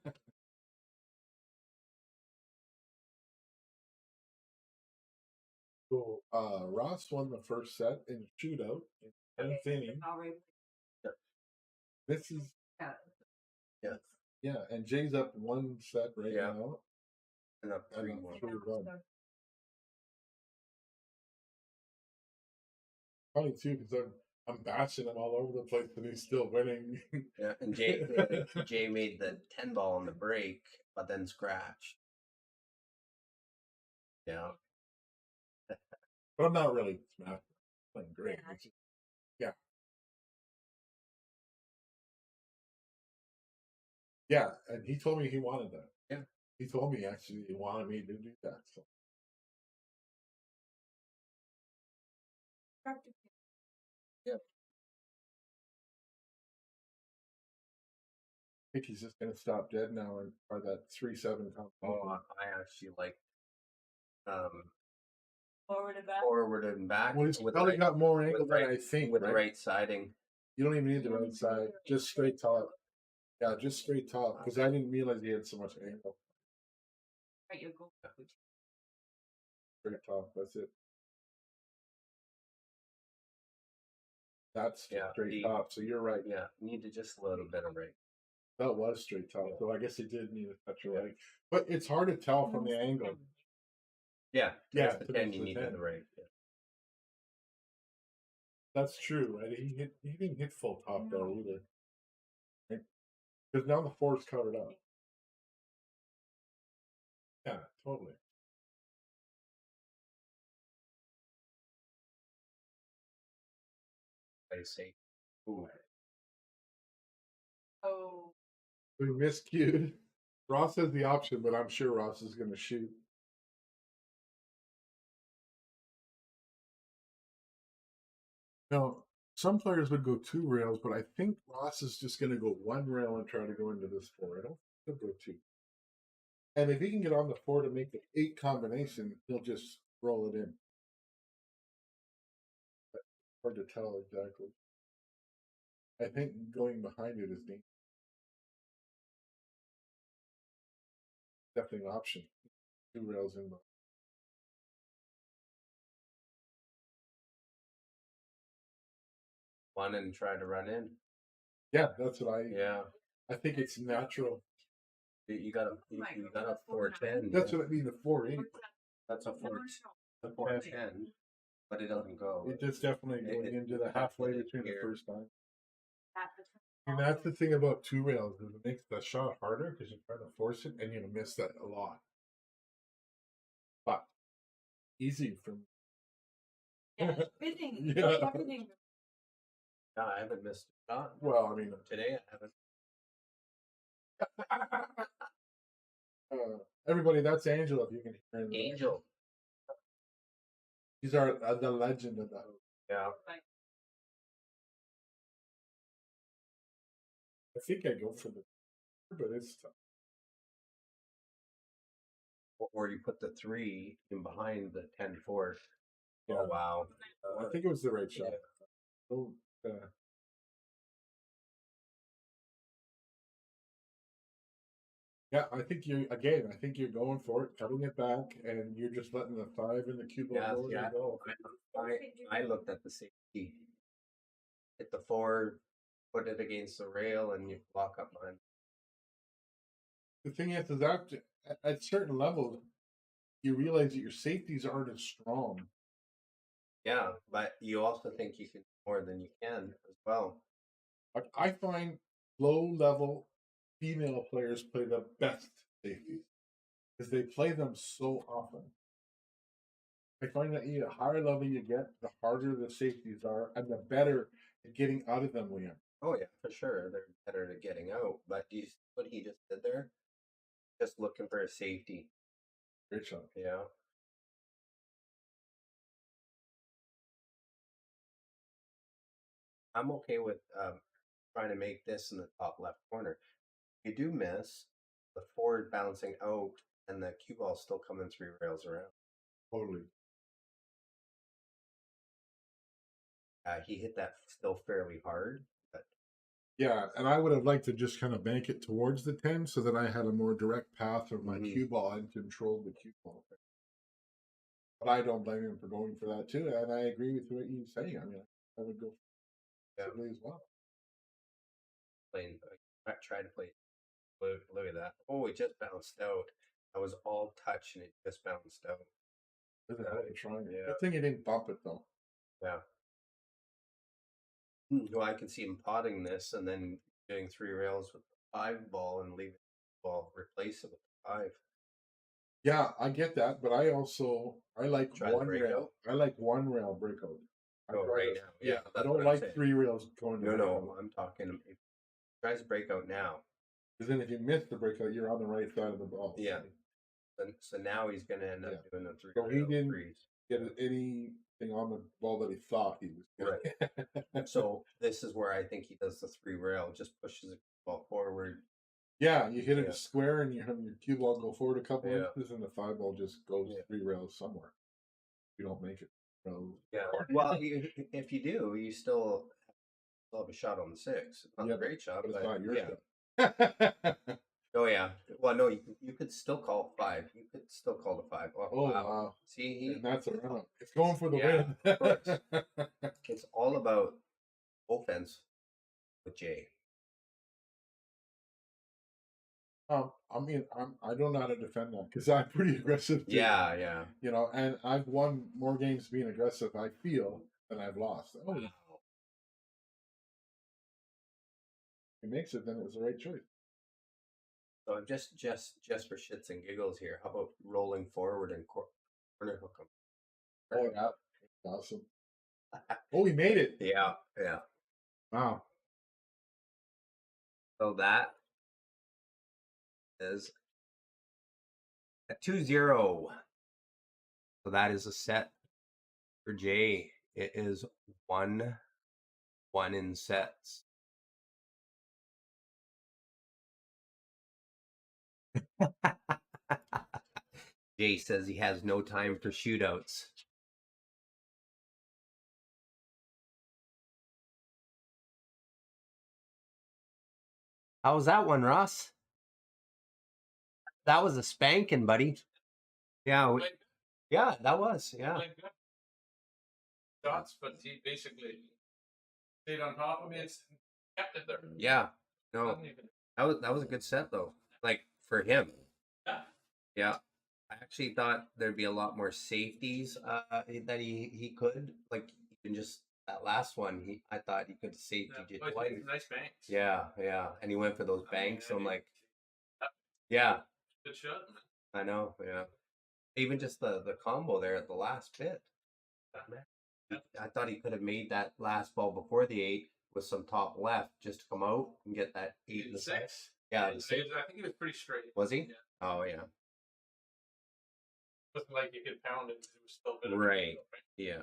So Ross won the first set in a shootout in the 10th inning. This is Yeah. and Jay's up one set right Yeah. now. And up And 3-1. 3-1. Funny too, because I'm bashing him all over the place, and he's still winning. Yeah, and Jay made the 10 ball on the break, but then scratched. Yeah. But I'm not really smashing. Playing great. Yeah. Yeah, and he told me he wanted that. Yeah. He told me actually he wanted me to do that. So Yeah. I think he's just gonna stop dead now and try that 3-7 Oh, I actually like Forward and back. forward and back. Well, he's with probably right, got more angle with than right, I think. with Right? the right siding. You don't even need the right side. Just straight top. Yeah, just straight top. Because I didn't realize he had so much angle. Right, you go. Straight top. That's it. That's straight top. So you're right. Yeah, needed just a little bit of right. That was straight top. So I guess he did need a touch of right. But it's hard to tell from the angle. Yeah, Yeah, the 10 you need the right. Yeah. That's true. Right? He didn't hit full top though either. Right? Because now the 4's covered up. Yeah, totally. I say, ooh. Oh. We miscued. Ross has the option, but I'm sure Ross is going to shoot. Now, some players would go 2 rails, but I think Ross is just going to go 1 rail and try to go into this 4. I don't think he'll go 2. And if he can get on the 4 to make the 8 combination, he'll just roll it in. But hard to tell exactly. I think going behind it is definitely an option. 2 rails in. One and try to run in. Yeah, that's what Yeah. I think it's natural. You got a 410. That's what I mean. The 4-8. That's a 410, but it doesn't go. It just definitely going into the halfway between the first time. And that's the Also, thing about 2 rails is it makes the shot harder because you try to force it and you're gonna miss that a lot. But easy for me. yeah, everything. Yeah. Everything. No, I haven't missed a shot. Well, I mean, Today I haven't. everybody, that's Angel. If you can hear him. Angel. He's the legend of that. Yeah. I think I go for the, but it's tough. Or you put the 3 in behind the 10-4. Yeah. Oh wow. I think it was the right shot. Oh, yeah, I think you're going for it, cutting it back, and you're just letting the 5 in the cube go. I looked at the safety. Hit the 4, put it against the rail, and you block up behind. The thing is that at certain levels, you realize that your safeties aren't as strong. Yeah, but you also think you can do more than you can as well. Like I find low level female players play the best safeties because they play them so often. I find that the higher level you get, the harder the safeties are, and the better at getting out of them we are. Oh yeah, for sure. They're better at getting out. But do you see what he just did there? Just looking for a safety. Great shot. Yeah. I'm okay with trying to make this in the top left corner. You do miss the forward bouncing out and the cue ball still coming 3 rails around. Totally. He hit that still fairly hard, but Yeah, and I would have liked to just kind of bank it towards the 10 so that I had a more direct path of my cue ball and controlled the cue ball. But I don't blame him for going for that too, and I agree with what you're saying. I mean, I would go yeah, as well. playing. I tried to play. Look at that! Oh, it just bounced out. I was all touch and it just bounced out. There's a hell of a triangle. Yeah. Good thing you didn't bump it though. Yeah. Well, I can see him potting this and then doing 3 rails with the 5 ball and leaving the ball, replace it with the 5. Yeah, I get that, but I like Try the one breakout. rail. I like one rail breakout. Oh, right now. Yeah, I that's don't what I'm like saying. 3 rails going to No, breakout. I'm talking. If he tries to break out now, Because then if you miss the breakout, you're on the right side of the ball. yeah. So now he's going to end up doing the 3 So he rail didn't threes. get anything on the ball that he thought he was getting. Right. So this is where I think he does the 3 rail, just pushes the ball forward. Yeah, you hit it Yeah. square and you have your cue ball go forward a couple Yeah. inches and the 5 ball just goes Yeah. 3 rails somewhere. You don't make it. Yeah. Well, if you do, you still have a shot on the 6. It's not a great shot, but it's but not your yeah. shot. Oh yeah. Well, no, you could still call 5. You could still call the 5. Oh, wow. See, And that's a run up. It's going for the Yeah, of course. win. It's all about offense with Jay. I mean, I don't know how to defend that because I'm pretty aggressive too. Yeah. You know, and I've won more games being aggressive, I feel, than I've lost. Oh, Wow. he makes it, then it was the right choice. So I'm just for shits and giggles here. How about rolling forward and corner hook him? Oh yeah, awesome. Oh, he made it. Yeah. Wow. So that is a 2-0. So that is a set for Jay. It is 1-1 in sets. Jay says he has no time for shootouts. How was that one, Ross? That was a spanking, buddy. Yeah, yeah, that was. Yeah. Shots, but he basically stayed on top of me and kept it there. Yeah. No, that was a good set though. Like for him. Yeah. Yeah. I actually thought there'd be a lot more safeties that he could, like even just that last one. I thought he could have safety it twice. Nice banks. Yeah, and he went for those banks. So I'm like, yeah, good shot. I know. Yeah, even just the combo there at the last bit. I thought he could have made that last ball before the 8 with some top left just to come out and get that 8 in the 6. Yeah, the 6. I think he was pretty straight. Was he? Yeah. Oh yeah. It wasn't like you could pound it because it was still a bit of right. Yeah.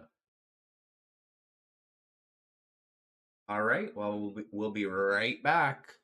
All right. Well, we'll be right back.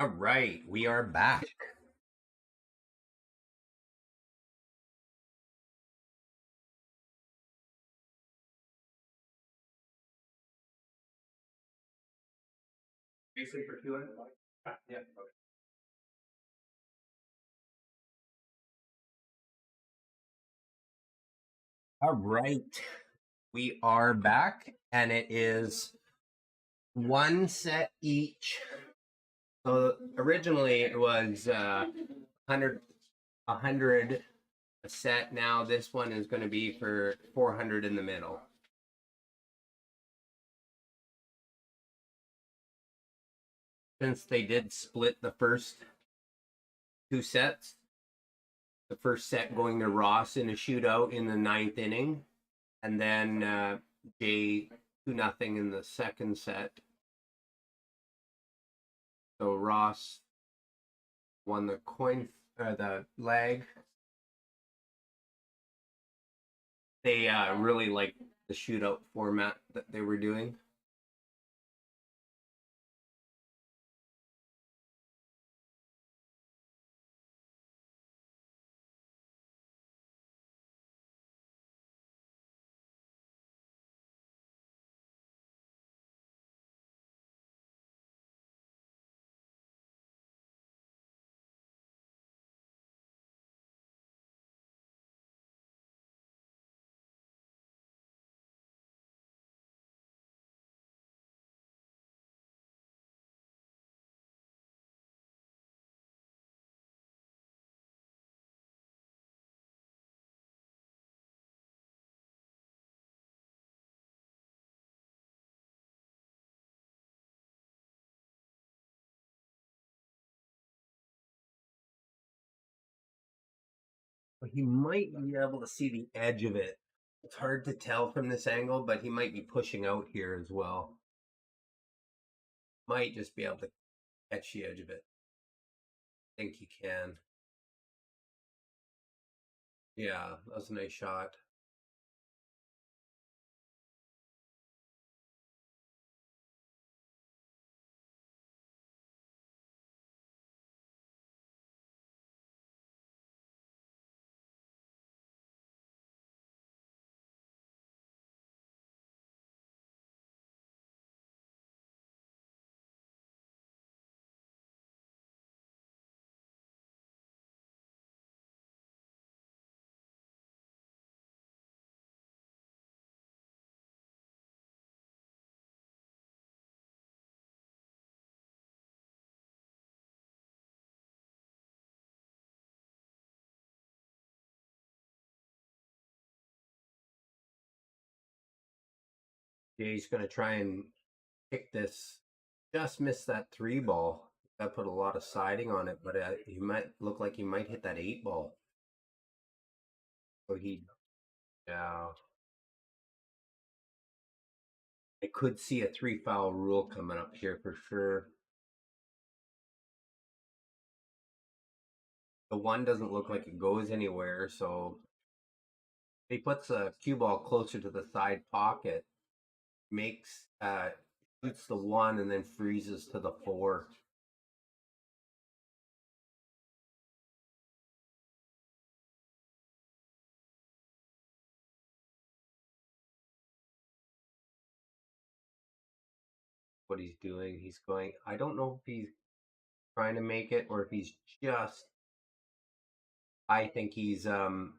All right, we are back. Basically for 200. Yeah. Okay. All right, we are back, and it is one set each. So originally it was 100 a set. Now this one is going to be for 400 in the middle. Since they did split the first two sets, the first set going to Ross in a shootout in the 9th inning, and then Jay 2-0 in the second set. So Ross won the the leg. They really liked the shootout format that they were doing. He might be able to see the edge of it. It's hard to tell from this angle, but he might be pushing out here as well. Might just be able to catch the edge of it. I think he can. Yeah, that was a nice shot. Jay's going to try and kick this. Just missed that 3 ball. That put a lot of siding on it, but he might look like he might hit that 8 ball. So yeah. I could see a 3 foul rule coming up here for sure. The 1 doesn't look like it goes anywhere, so he puts a cue ball closer to the side pocket, shoots the 1 and then freezes to the 4. What he's doing, he's going, I don't know if he's trying to make it or if he's just, I think he's going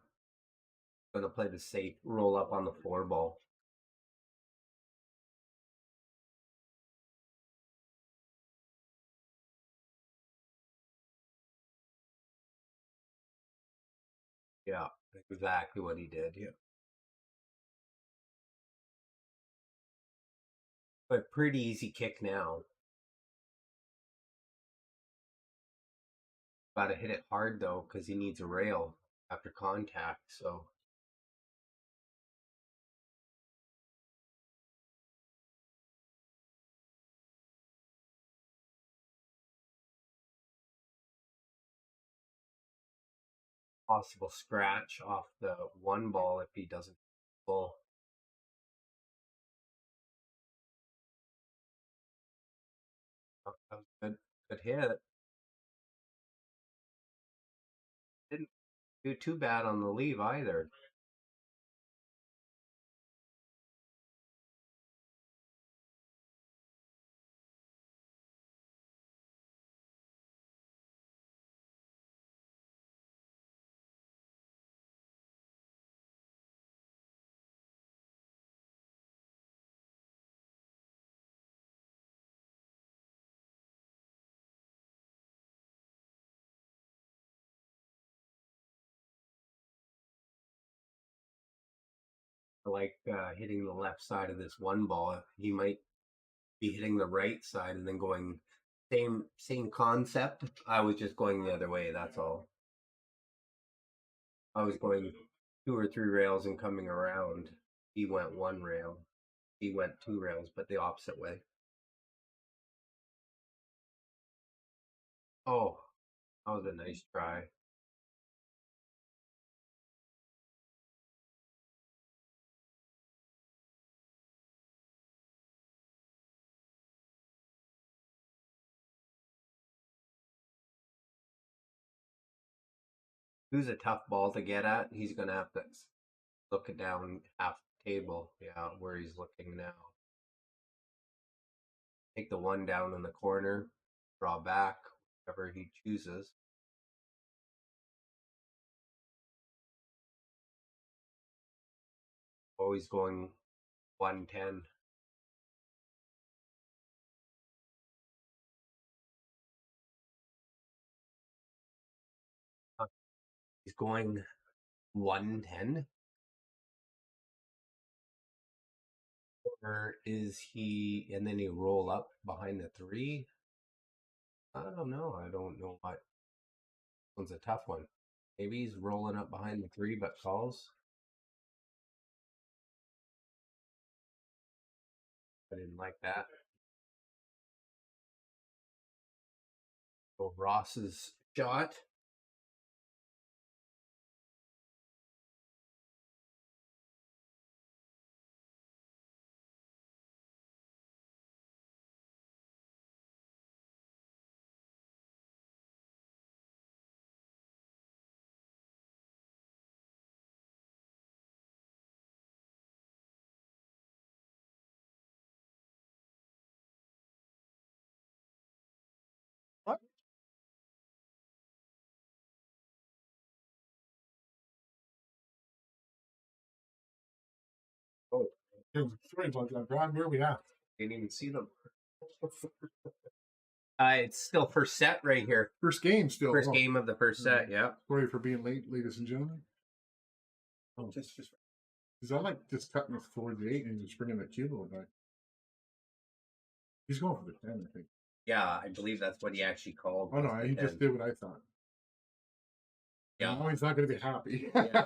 to play the safe, roll up on the 4 ball. Yeah, exactly what he did. Yeah. But pretty easy kick now. Got to hit it hard though, because he needs a rail after contact. So possible scratch off the 1 ball if he doesn't pull. Oh, that was good. Good hit. do too bad on the leave either. I like hitting the left side of this one ball. He might be hitting the right side and then going same concept. I was just going the other way. That's all. I was going 2 or 3 rails and coming around. He went 1 rail. He went 2 rails, but the opposite way. Oh, that was a nice try. Who's a tough ball to get at? He's gonna have to look it down half the table. Yeah, where he's looking now. Take the one down in the corner, draw back, whatever he chooses. Always going 110. He's going 110. Or is he, and then he roll up behind the 3? I don't know. I don't know what. This one's a tough one. Maybe he's rolling up behind the 3 but calls. I didn't like that. So Ross's shot. What? Oh, Sorry about that, Brad. Where are we at? didn't even see them. It's still first set right here. First game still. First Oh, game of the first set, yeah. sorry for being late, ladies and gentlemen. Oh, Just because I like just cutting this towards the 8 and just bringing the cube back. He's going for the 10, I think. yeah, I believe that's what he actually called. Oh, no, was the he just 10. did what I thought. Yeah. Now he's not going to be happy. Yeah.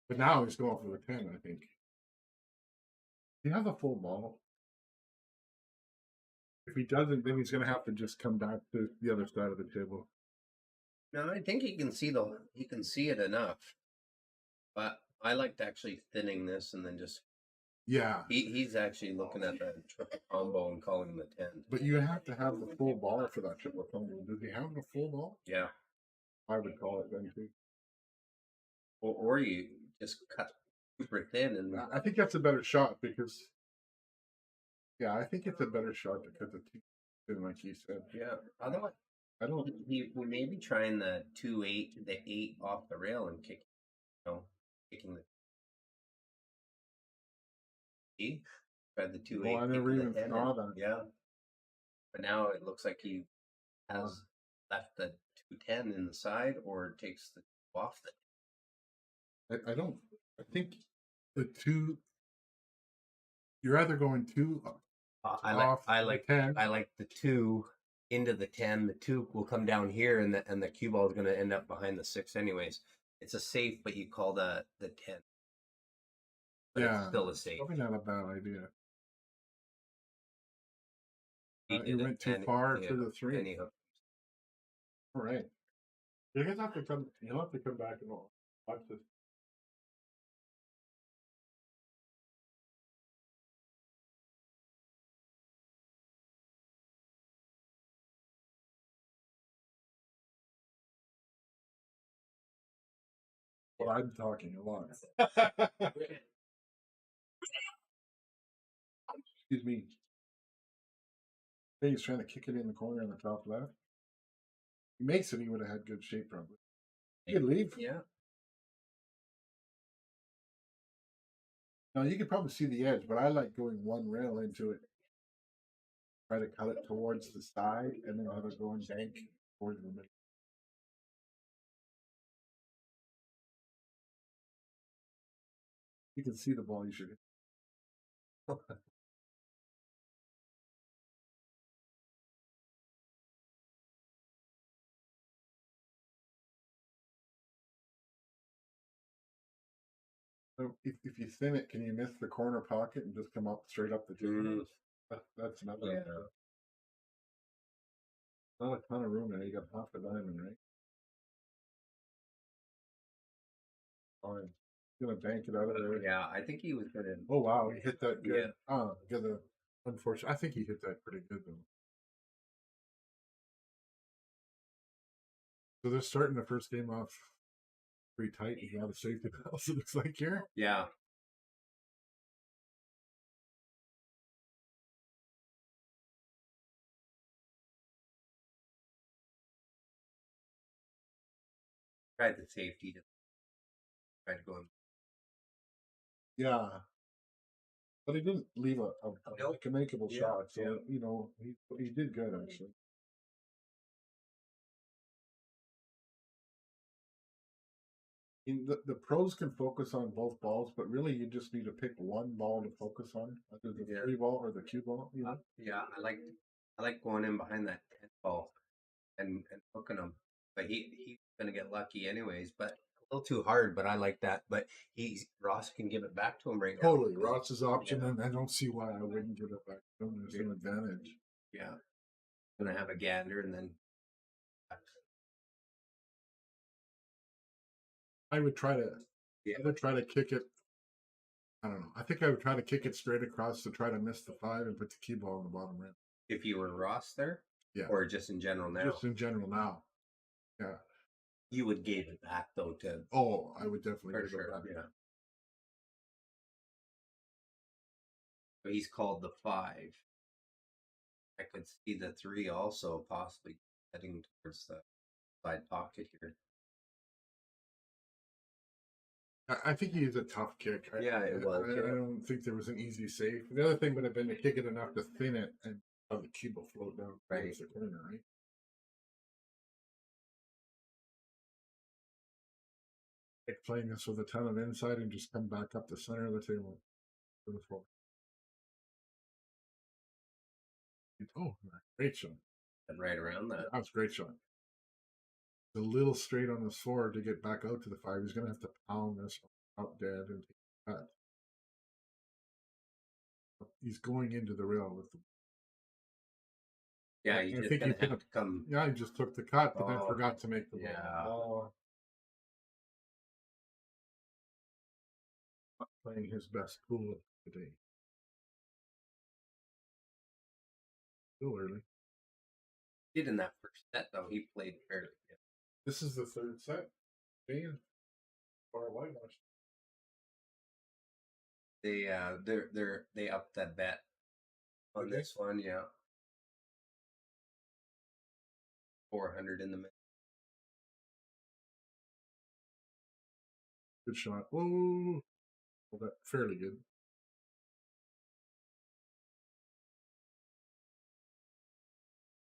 But now he's going for the 10, I think. He has a full ball. If he doesn't, then he's going to have to just come back to the other side of the table. No, I think he can see it enough. But I liked actually thinning this and then just Yeah. he's actually looking at the triple combo and calling the 10. But you have to have the full ball for that triple combo. Does he have the full ball? Yeah. I would call it then too. Or you just cut super thin and I think that's a better shot because, yeah, I think it's a better shot to cut the 2 thin, like you said. yeah. Otherwise, I don't. he may be trying the 2-8, the 8 off the rail and kicking the he tried the 2-8. Well, I never kicking the even 10 saw and- that. Yeah. But now it looks like he has left the 210 in the side or takes the 2 off the. I don't. I think the 2. You're either going 2 off I the like 10. I like the 2 into the 10. The 2 will come down here, and the cue ball is going to end up behind the 6 anyways. It's a safe, but you call the 10. But Yeah, it's still a safe. Probably not a bad idea. He He did it, went too and far yeah, for the 3. and he hooked. All right. You guys have to come. You'll have to come back and watch this. Well, I'm talking a lot. Excuse me. Hey, he's trying to kick it in the corner on the top left. He makes it, he would have had good shape probably. He could leave. Yeah. Now you could probably see the edge, but I like going one rail into it. Try to cut it towards the side and then have it go and bank towards the middle. You can see the ball you should hit. So if you thin it, can you miss the corner pocket and just come up straight up the table? That's another. Yeah. Not a ton of room there. You got half a diamond, right? Fine. Gonna bank it out of there. Yeah, I think he was gonna. Oh wow, he hit that good. Yeah. Gonna unfortunately, I think he hit that pretty good though. So they're starting the first game off pretty tight. You got a safety valve. It looks like here. Yeah. Tried the safety to try to go in. Yeah, but he didn't leave a Nope. makeable Yeah, shot. So yeah. you know he did good actually. The pros can focus on both balls, but really you just need to pick one ball to focus on, either the Yeah. 3 ball or the 2 ball. You know? Yeah, I like going in behind that 10 ball and hooking him. But he's gonna get lucky anyways. But a little too hard. But I like that. But Ross can give it back to him right now. Totally, Ross's option, Yeah. and I don't see why I wouldn't give it back to him. There's an advantage. Yeah, gonna have a gander and then. I would try to. Yeah. I would try to kick it. I don't know. I think I would try to kick it straight across to try to miss the 5 and put the cue ball in the bottom rim. If you were Ross there, Yeah. or just in general now, Just in general now. Yeah. you would give it back though to Oh, I would definitely for give sure. it back. Yeah. So he's called the 5. I could see the 3 also possibly heading towards the side pocket here. I think he is a tough kick. Yeah, it was, I yeah. don't think there was an easy save. The other thing would have been to kick it enough to thin it and have the cube will float down towards the corner, right? Like playing this with a ton of inside and just come back up the center of the table for the floor. Oh, great shot. And right around that. That was a great shot. A little straight on the 4 to get back out to the 5. He's going to have to pound this up dead and take a cut. He's going into the rail with the. Yeah, I you just think gonna he have to come. Yeah, he just took the cut, but then Oh, forgot to make the yeah. ball. Not playing his best pool today. Still early. Did in that first set though, he played fairly good. This is the 3rd set. Man, far away much. They upped that bet on Okay. this one, yeah. 400 in the middle. Good shot. Whoa. Well, that fairly good.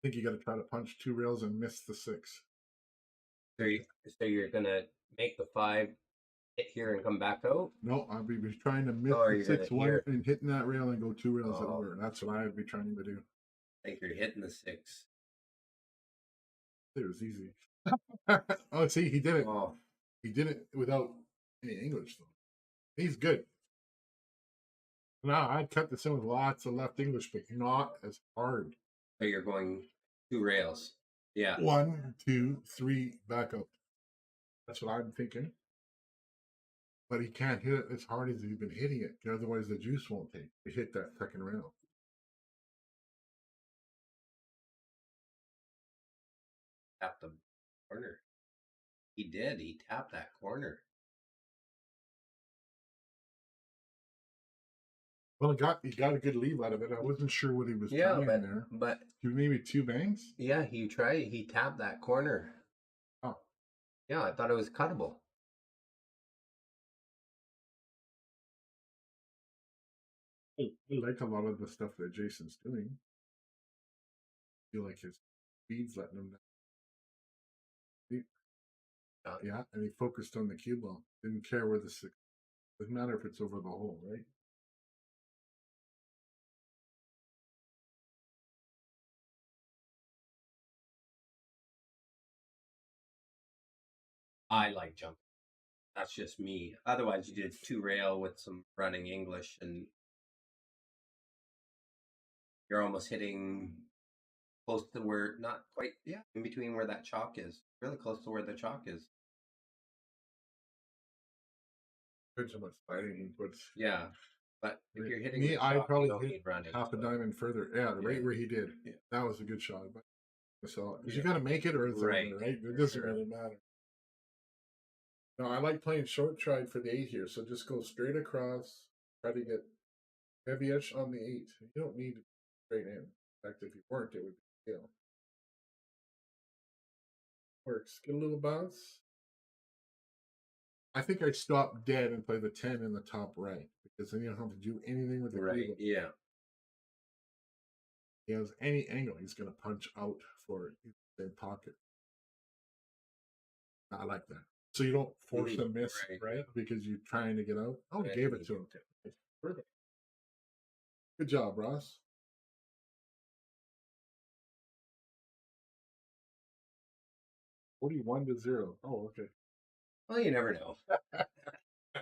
I think you got to try to punch 2 rails and miss the 6. So you're gonna make the 5 hit here and come back out? No, I'd be trying to miss Oh, the you're 6 gonna one hear- and hitting that rail and go 2 rails Oh. over. That's what I would be trying to do. I think you're hitting the 6. It was easy. Oh, see, he did it. Oh, He did it without any English, though. He's good. Now, I'd cut this in with lots of left English, but not as hard. so you're going 2 rails. Yeah. 1, 2, 3, back up. That's what I'm thinking. But he can't hit it as hard as he's been hitting it. Otherwise, the juice won't take. He hit that second rail. Tap the corner. He did. He tapped that corner. Well, he got a good leave out of it. I wasn't sure what he was Yeah, trying there. but Maybe 2 banks? yeah, he tapped that corner. Oh. Yeah, I thought it was cuttable. I like a lot of the stuff that Jason's doing. I feel like his speed's letting him down. Yeah, and he focused on the cue ball. Didn't care where the six. Doesn't matter if it's over the hole, right? I like jumping. That's just me. Otherwise, you did 2 rail with some running English, and you're almost hitting close to where, not quite, yeah, in between where that chalk is. Really close to where the chalk is. Depends how much sliding he puts. Yeah, but if you're hitting Me, the I chalk, you probably don't hit need running. half a so- diamond further. Yeah, right Yeah. where he did. Yeah. That was a good shot. But so Yeah. you got to make it or it's Right. over, right? It For doesn't sure. really matter. No, I like playing short tried for the 8 here. So just go straight across. Try to get heavy-ish on the 8. You don't need to go straight in. In fact, if you weren't, it would be skill. Works. Get a little bounce. I think I'd stop dead and play the 10 in the top right because then you don't have to do anything with the Right, cue. yeah. He has any angle, he's going to punch out for it in the pocket. I like that. So you don't force a miss, right? Because you're trying to get out. Oh, he Right. gave it to him. Perfect. Good job, Ross. $41-0. Oh, okay. Well, you never know.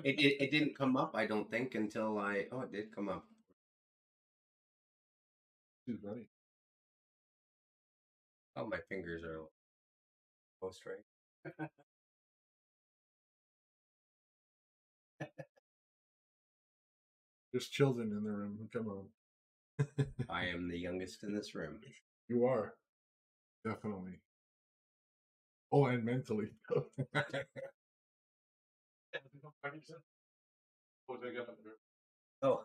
It didn't come up, I don't think, until it did come up. He's running. Oh, my fingers are close, right? There's children in the room. Come on. I am the youngest in this room. You are. Definitely. Oh, and mentally. Oh,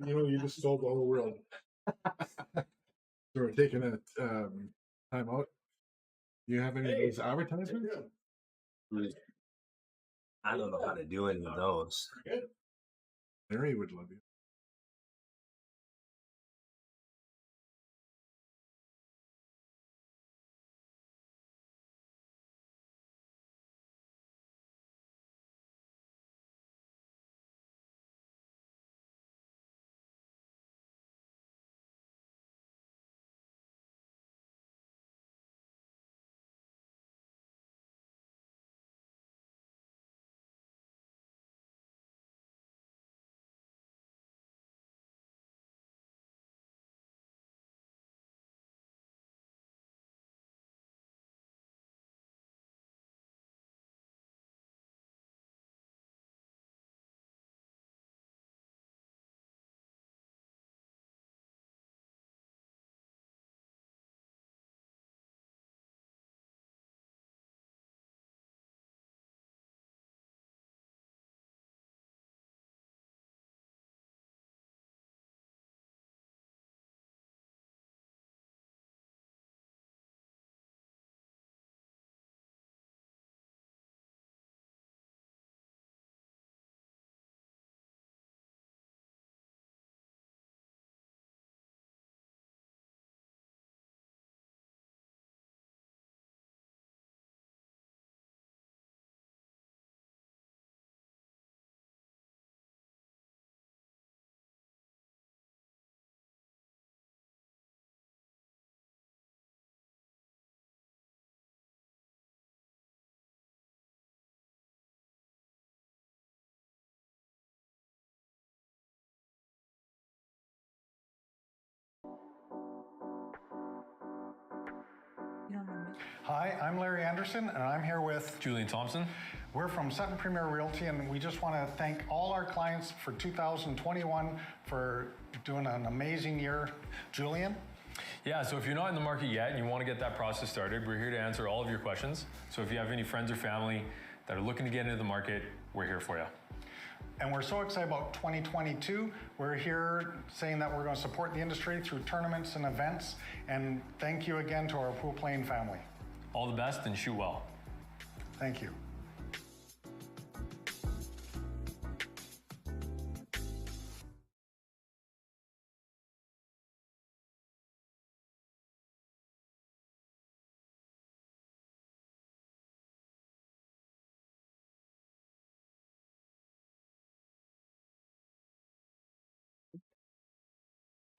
You just stole the whole world. So we're taking a time out. Do you have any of these advertisements? I don't know how to do any of those. Mary would love you. Hi, I'm Larry Anderson, and I'm here with Julian Thompson. We're from Sutton Premier Realty, and we just want to thank all our clients for 2021 for doing an amazing year. Julian? Yeah, so if you're not in the market yet and you want to get that process started, we're here to answer all of your questions. So if you have any friends or family that are looking to get into the market, we're here for you. And we're so excited about 2022. We're here saying that we're going to support the industry through tournaments and events. And thank you again to our pool playing family. All the best and shoot well. Thank you.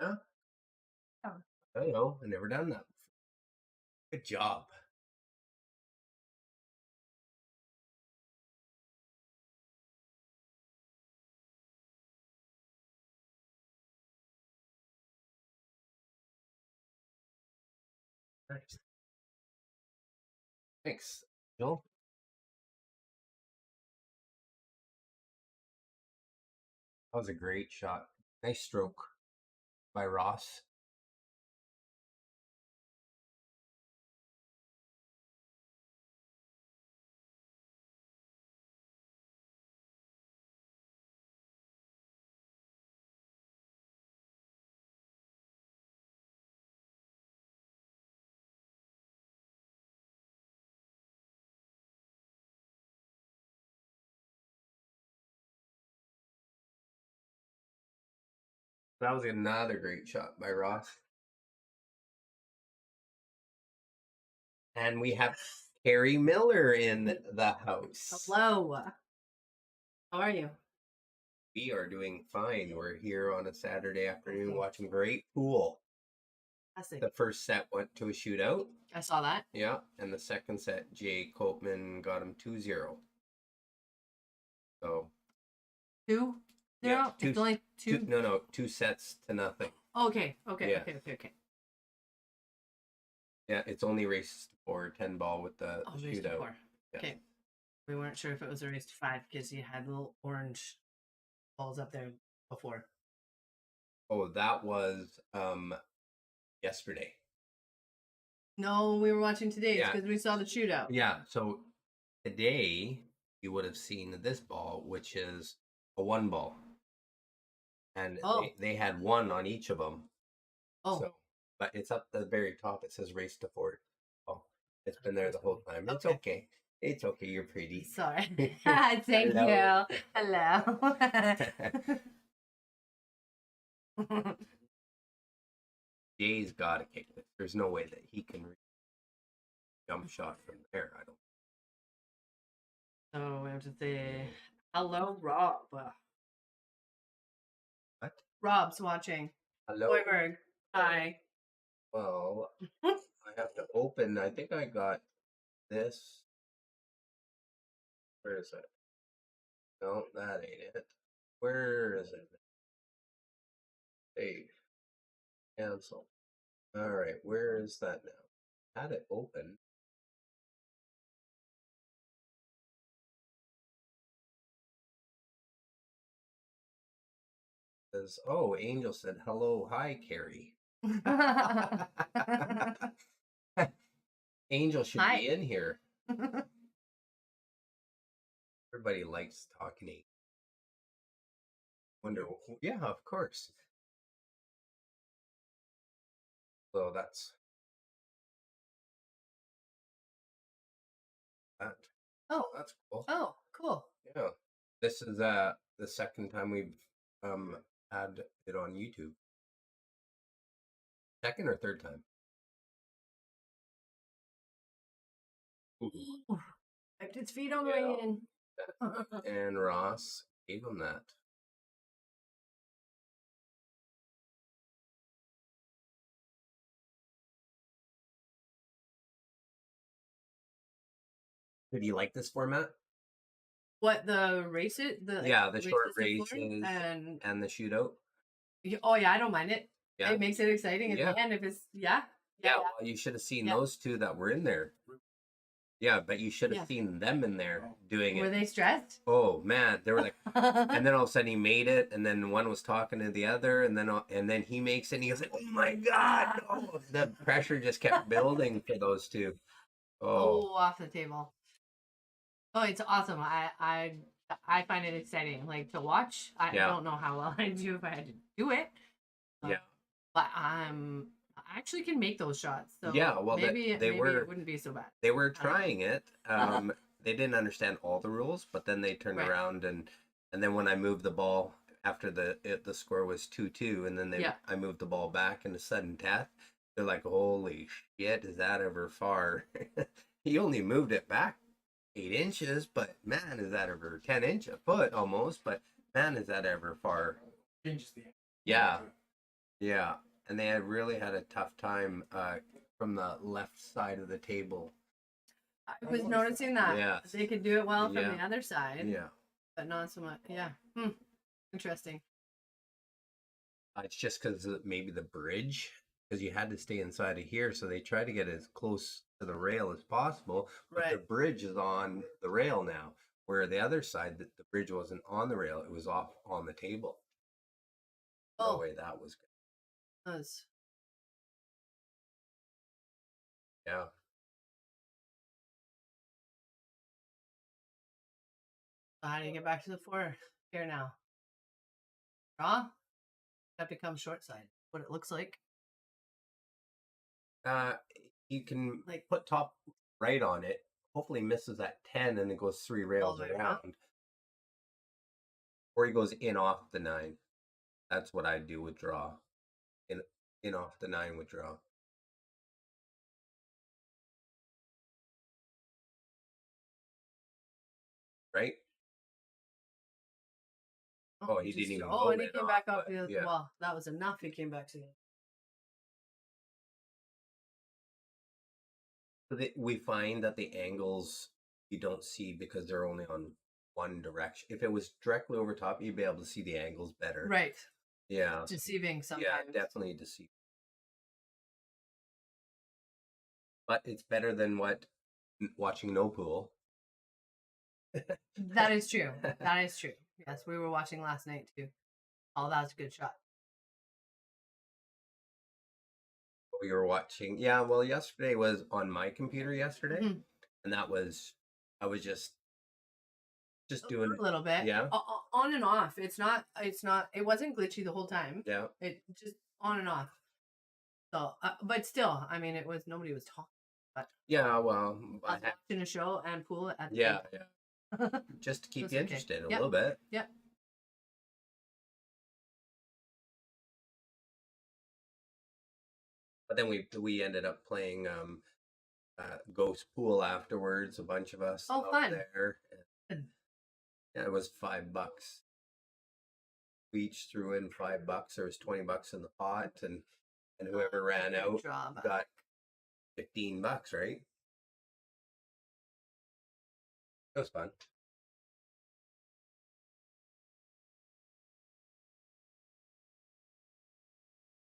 Yeah. Oh. I don't know. I've never done that before. Good job. Nice. Thanks, Joel. That was a great shot. Nice stroke by Ross. That was another great shot by Ross. And we have Carrie Miller in the house. Hello. How are you? We are doing fine. We're here on a Saturday afternoon watching great pool. Fantastic. The first set went to a shootout. I saw that. Yeah. And the second set, Jay Copeman got him 2-0. So. 2-0? Yeah, It's only two. No, 2 sets to nothing. Okay. Yeah. Okay. Yeah, it's only race for 10 ball with the Oh, race to shootout. 4. Yeah. Okay. We weren't sure if it was a race to 5 because you had little orange balls up there before. Oh, that was yesterday. No, we were watching today Yeah. because we saw the shootout. Yeah, so today you would have seen this ball, which is a 1 ball. And Oh. they had 1 on each of them. Oh, So, but it's up the very top. It says race to 4. Oh, it's been there the whole time. It's Okay. okay. It's okay. You're pretty. sorry. Thank Hello. you. Hello. Jay's got to kick this. There's no way that he can jump shot from there. I don't. So we have to say hello, Rob. What? Rob's watching. Hello. Hoiberg. Hi. Well, I have to open. I think I got this. Where is it? No, that ain't it. Where is it? Save. Cancel. All right, where is that now? Had it open. Says, oh, Angel said hello, hi, Carrie. Angel should Hi. be in here. Everybody likes talking. Wonder, yeah, of course. So that's that. Oh, That's cool. oh, cool. Yeah. This is the second time we've had it on YouTube. Second or third time? Wiped its feet on the Yeah. way in. And Ross gave him that. Did you like this format? What, the races? Yeah, the short races to races and and the shootout. oh yeah, I don't mind it. Yeah. It makes it exciting at Yeah. the end if it's Yeah, well, you should have seen Yeah. those two that were in there. Yeah, but you should have Yeah. seen them in there doing Were it. they stressed? Oh man, they were like, and then all of a sudden he made it, and then one was talking to the other, and then he makes it, and he goes like, "Oh my god!" No! The pressure just kept building for those two. Oh, off the table. Oh, it's awesome. I I find it exciting, like to watch. I Yeah. don't know how well I do if I had to do it. Yeah. But I actually can make those shots. So Yeah, well, maybe they maybe were- it wouldn't be so bad. They were I don't know. trying it. They didn't understand all the rules, but then they turned Right. around and then when I moved the ball after the score was 2-2, and then Yeah. I moved the ball back into sudden death. They're like, "Holy shit, is that ever far?" He only moved it back 8 inches, but man, is that ever 10 inch a foot almost? But man, is that ever far? Changes the Yeah, yeah, and they had really had a tough time from the left side of the table. I was noticing that. Yeah. They could do it well from Yeah. the other side, Yeah. but not so much. Yeah. Interesting. It's just because maybe the bridge, because you had to stay inside of here, so they tried to get as close to the rail as possible. But the Right. bridge is on the rail now, where the other side, the bridge wasn't on the rail; it was off on the table. No Oh, way that was good. that's Yeah. so how do you get back to the 4 here now? Draw? Have to come short side. What it looks like. You can Like- put top right on it. Hopefully, misses at 10 and it goes 3 rails the way around? around, or he goes in off the 9. That's what I do with draw. In off the 9 with draw. Right? Oh, he didn't even Oh, go and he in came off, back up. but, The other, yeah. Well, that was enough. He came back to the. So we find that the angles you don't see because they're only on one direction. If it was directly over top, you'd be able to see the angles better. Right. Yeah. Deceiving Yeah, sometimes. definitely deceiving. But it's better than watching no pool. That is true. That is true. Yes, we were watching last night too. Oh, that was a good shot. We were watching. Yeah, well, yesterday was on my computer yesterday, Mhm. and I was just doing A little bit. Yeah. On and off. It's not. It wasn't glitchy the whole time. Yeah. It just on and off. So, but still, I mean, nobody was talking. Yeah, well, I was watching a show and pool at the yeah, same yeah. time. Just to keep That's you okay. interested a Yep. little bit. Yep. But then we ended up playing Ghost Pool afterwards. A bunch of us Oh, out fun. there. Good. Yeah, it was $5. We each threw in $5. There was $20 in the pot, and whoever ran out Drawback. got $15, right? It was fun.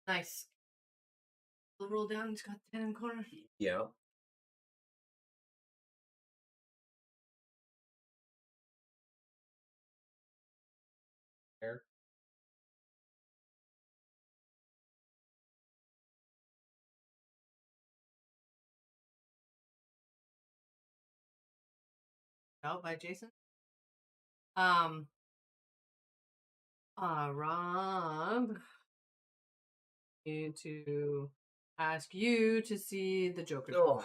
Nice. We'll roll down. It's got 10 in the corner. Yeah. There. Out by Jason. Rob, need to ask you to see the Joker. Oh.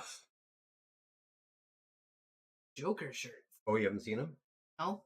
Joker shirts. Oh, you haven't seen him? No.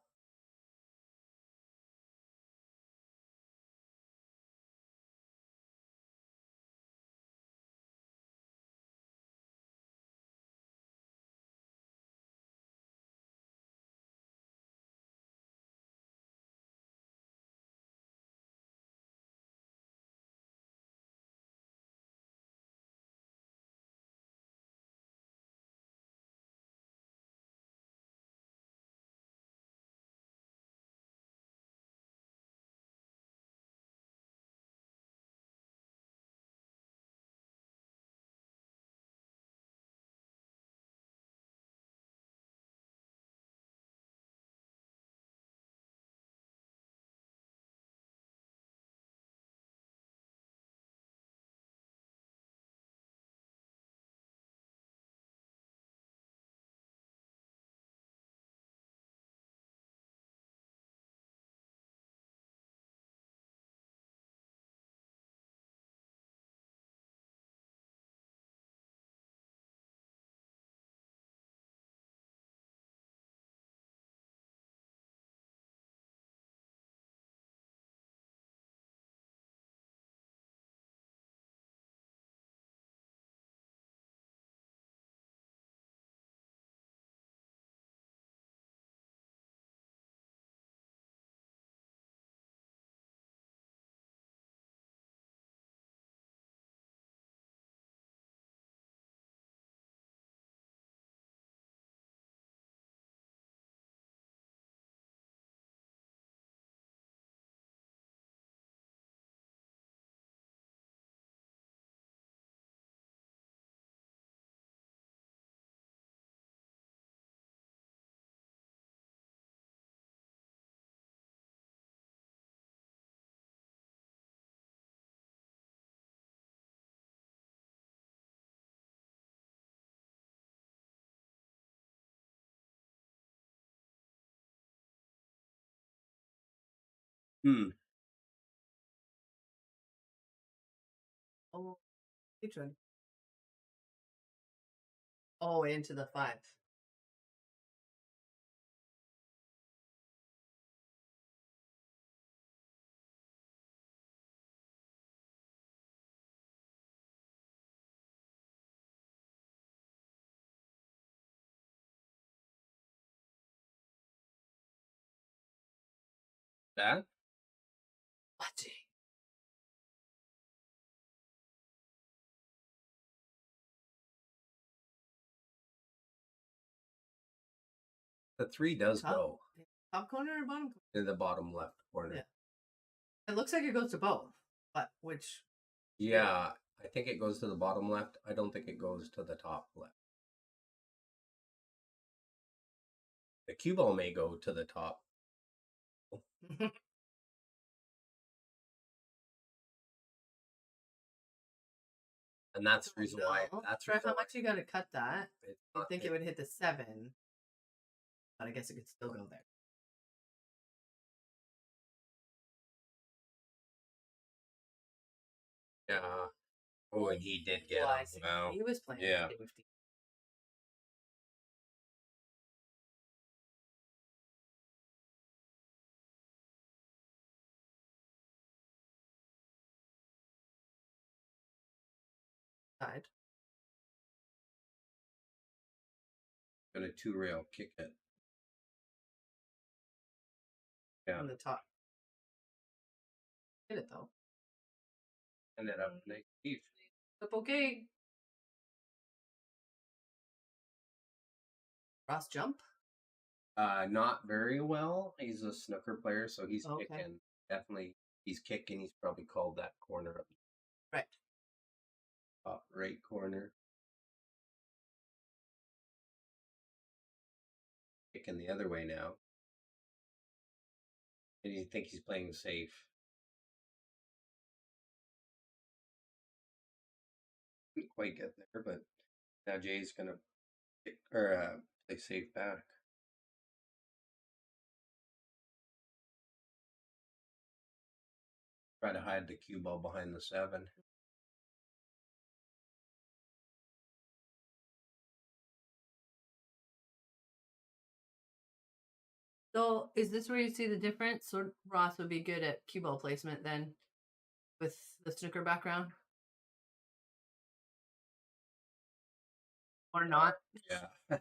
Oh, which one? Oh, into the 5. That? Watching. The 3 does Top? go Top corner or bottom corner? in the bottom left corner. Yeah. It looks like it goes to both, but which? Yeah, I think it goes to the bottom left. I don't think it goes to the top left. The cue ball may go to the top. And that's the reason why. No. That's the For reason how why much you got to cut that? it's I not- think it would hit the 7, but I guess it could still go there. Yeah. Oh, and he did get Oh, I him. see. Wow. He was playing Yeah. 50. Side. Got a 2-rail kick it. Yeah. On the top. Hit it though. Ended up negative. Up okay. Cross jump. Not very well. He's a snooker player, so he's Okay. kicking. Definitely, he's kicking. He's probably called that corner up Right. top right corner. Kicking the other way now. And you think he's playing safe. Didn't quite get there, but now Jay's gonna kick, or play safe back. Try to hide the cue ball behind the 7. So is this where you see the difference? So Ross would be good at cue ball placement then with the snooker background? Or not? Yeah.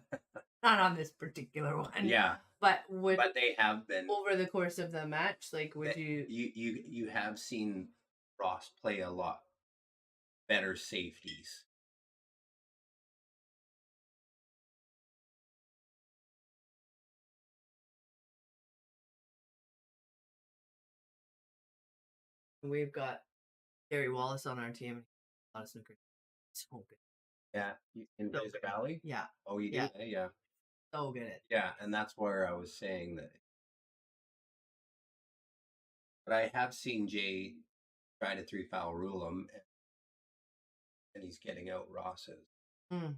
Not on this particular one. Yeah. But would But they have been over the course of the match, like would that- you you have seen Ross play a lot better safeties. we've got Gary Wallace on our team. A lot of snooker. So good. Yeah. In So Fraser good. Valley? Yeah. Oh, you do? Yeah. Yeah. So good at Yeah, and that's where I was saying that. But I have seen Jay try to 3-foul rule him, and he's getting out Ross's. Mm.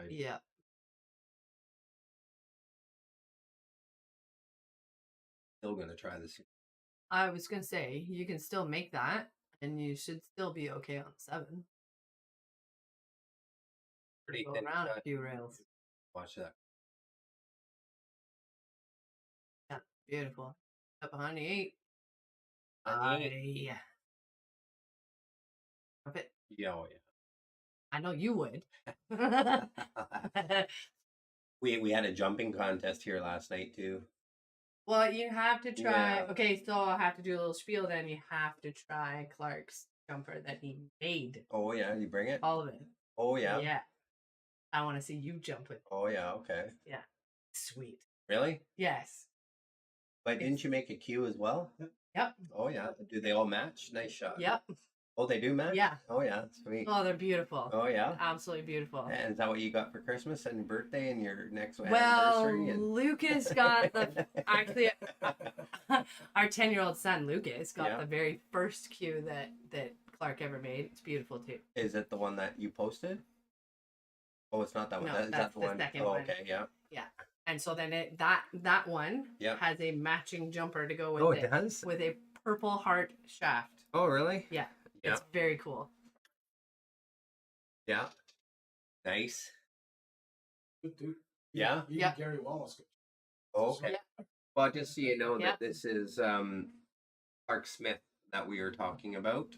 Yeah. Still going to try this. I was gonna say you can still make that and you should still be okay on 7. Pretty Go thin around a cut. few rails. Watch that. Yeah, beautiful. Up behind the 8. On the 8. Yeah. Drop it. Yeah, oh, yeah. I know you would. We had a jumping contest here last night too. Well, you have to try. Yeah. Okay, so I'll have to do a little spiel then. You have to try Clark's jumper that he made. Oh yeah, you bring it. All of it. Oh yeah. Yeah. I want to see you jump it. Oh yeah. Okay. Yeah. Sweet. Really? Yes. But didn't you make a cue as well? Yep. Oh yeah. Do they all match? Nice shot. Yep. Oh, they do match. Yeah. Oh yeah. Sweet. Oh, they're beautiful. Oh yeah. Absolutely beautiful. And is that what you got for Christmas and birthday and your next Well, anniversary? And... Lucas got the actually our 10-year-old son Lucas got Yeah. the very first cue that Clark ever made. It's beautiful too. Is it the one that you posted? Oh, it's not that one. No, Is that's that the the one? second Oh, one. okay, yeah. And so then that one Yeah. has a matching jumper to go with Oh, it it does? with a purple heart shaft. Oh, really? Yeah. Yeah. It's very cool. Yeah. Nice. Good dude. Yeah? Even Yeah. Gary Wallace. Oh, okay. Yeah. Well, just so you know Yeah. that this is Clark Smith that we were talking about,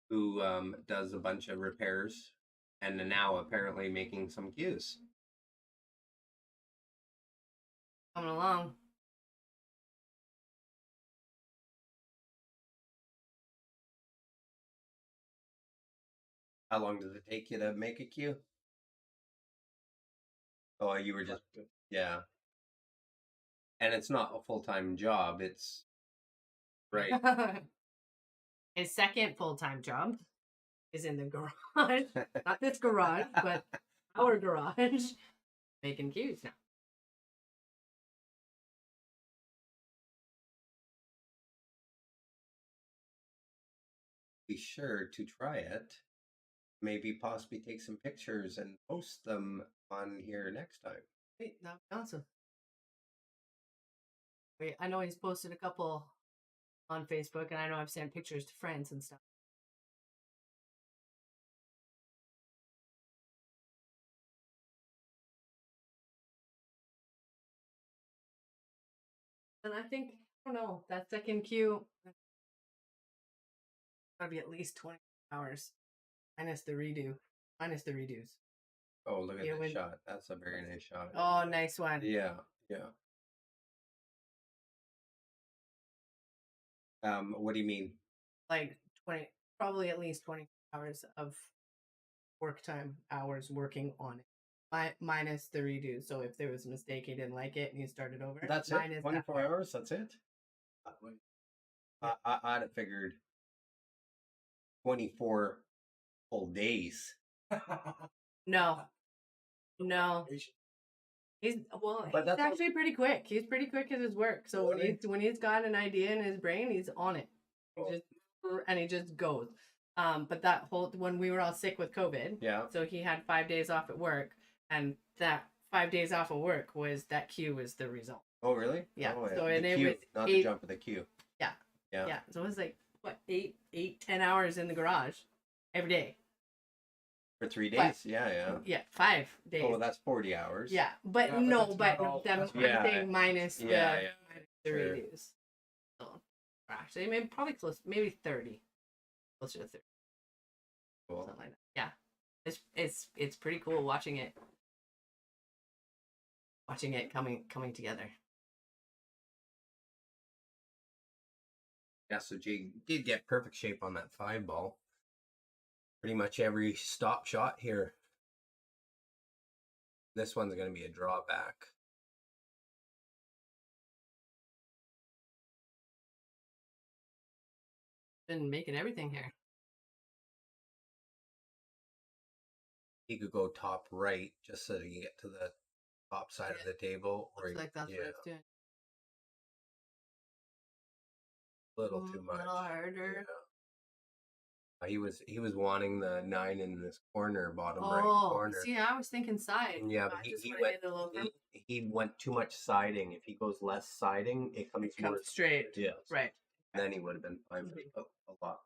who does a bunch of repairs and now apparently making some cues. Coming along. How long does it take you to make a cue? Oh, you were just, yeah. And it's not a full-time job. It's right. His second full-time job is in the garage. Not this garage, but our garage. Making cues now. Be sure to try it. Maybe possibly take some pictures and post them on here next time. Wait, that'd be awesome. Wait, I know he's posted a couple on Facebook, and I know I've sent pictures to friends and stuff. And I think, I don't know, that second cue gotta be at least 20 hours. Minus the redo. Minus the redos. Oh, look at Yeah, that when- shot. That's a very nice shot. Oh, nice one. Yeah, yeah. What do you mean? Like 20, probably at least 20 hours of work time hours working on it. Minus the redo. So if there was a mistake, he didn't like it and he started over. That's it? minus that 24 part. hours? That's it? I'd have figured 24 full days. No. No. He's But that's actually pretty quick. He's pretty quick at his work. So Really? when he's got an idea in his brain, he's on it. He just goes. But that whole when we were all sick with COVID, Yeah. so he had 5 days off at work, and that 5 days off of work was that cue was the result. Oh, really? Yeah. Oh, So the and it queue, was not 8, the jump of the queue. Yeah. Yeah. Yeah. So it was like what 10 hours in the garage every day. For 3 days. But- Yeah, yeah. Yeah, 5 days. Oh, well, that's 40 hours. Yeah, but Yeah, but no, that's but not all- them, that's I'm Yeah. saying minus Yeah, the yeah. minus the Sure. redos. So actually, maybe probably close, maybe 30, closer to 30, Cool. something like that. Yeah, it's pretty cool watching it coming together. Yeah, so Jay did get perfect shape on that 5 ball. Pretty much every stop shot here. This one's going to be a drawback. Been making everything here. He could go top right just so that you get to the top side of Yeah. the table. Looks like that's yeah, what it's doing. a little too A much. little harder. Yeah. He was wanting the 9 in this corner, bottom right Oh, corner. see, I was thinking side. Yeah, I but just he wanna went hit it a little bit. he went too much siding. If he goes less siding, it comes more Comes straight. Yeah, Right. then he would have been fine for a lot.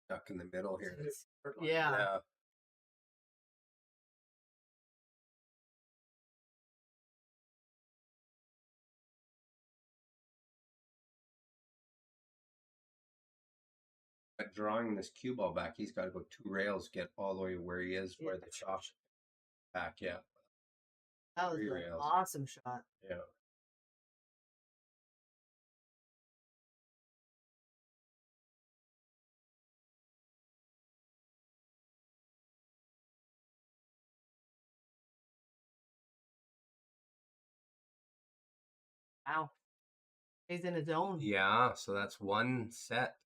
Stuck in the middle here. Yeah. Yeah. But drawing this cue ball back, he's got to go 2 rails, get all the way where he is, where the shot back. Yeah, That was 3 an rails. awesome shot. Yeah. Wow. He's in his own. Yeah, so that's 1 set.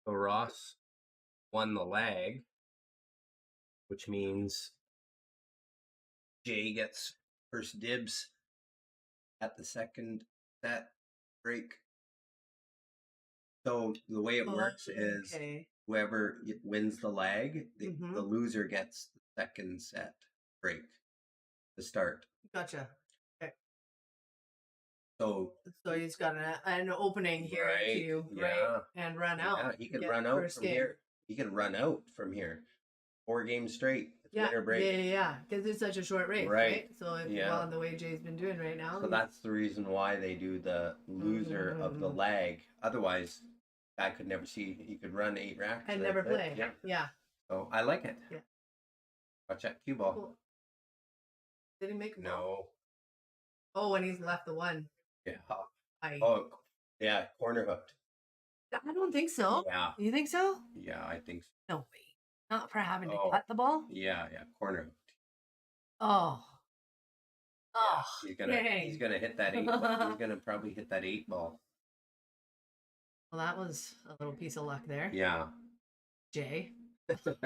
So Ross won the lag, which means Jay gets first dibs at the second set break. So the way it works is Okay. whoever wins the lag, the Mhm. loser gets the second set break to start. Gotcha. So So he's got an opening here Right, to yeah. right and run out. yeah, he can Get run out first from game. here. He can run out from here. 4 games straight. It's Yeah, winner break. yeah, because it's such a short race, Right. right? So if, Yeah. well, the way Jay's been doing right now, So that's the reason why they do the loser of the Mhm. lag. Otherwise, I could never see. He could run 8 racks and that's never it. play. Yeah. Yeah. So I like it. Yeah. Watch that cue ball. Cool. Did he make a ball? No. Oh, when he's left the one. Yeah. I Yeah. Corner hooked. I don't think so. Yeah. You think so? Yeah. I think so. No way. Not for having to Oh. cut the ball. Yeah. Yeah. Corner hooked. Oh. Oh. He's gonna dang. hit that 8 ball. He's gonna probably hit that 8 ball. Well, that was a little piece of luck there, Yeah. Jay. Because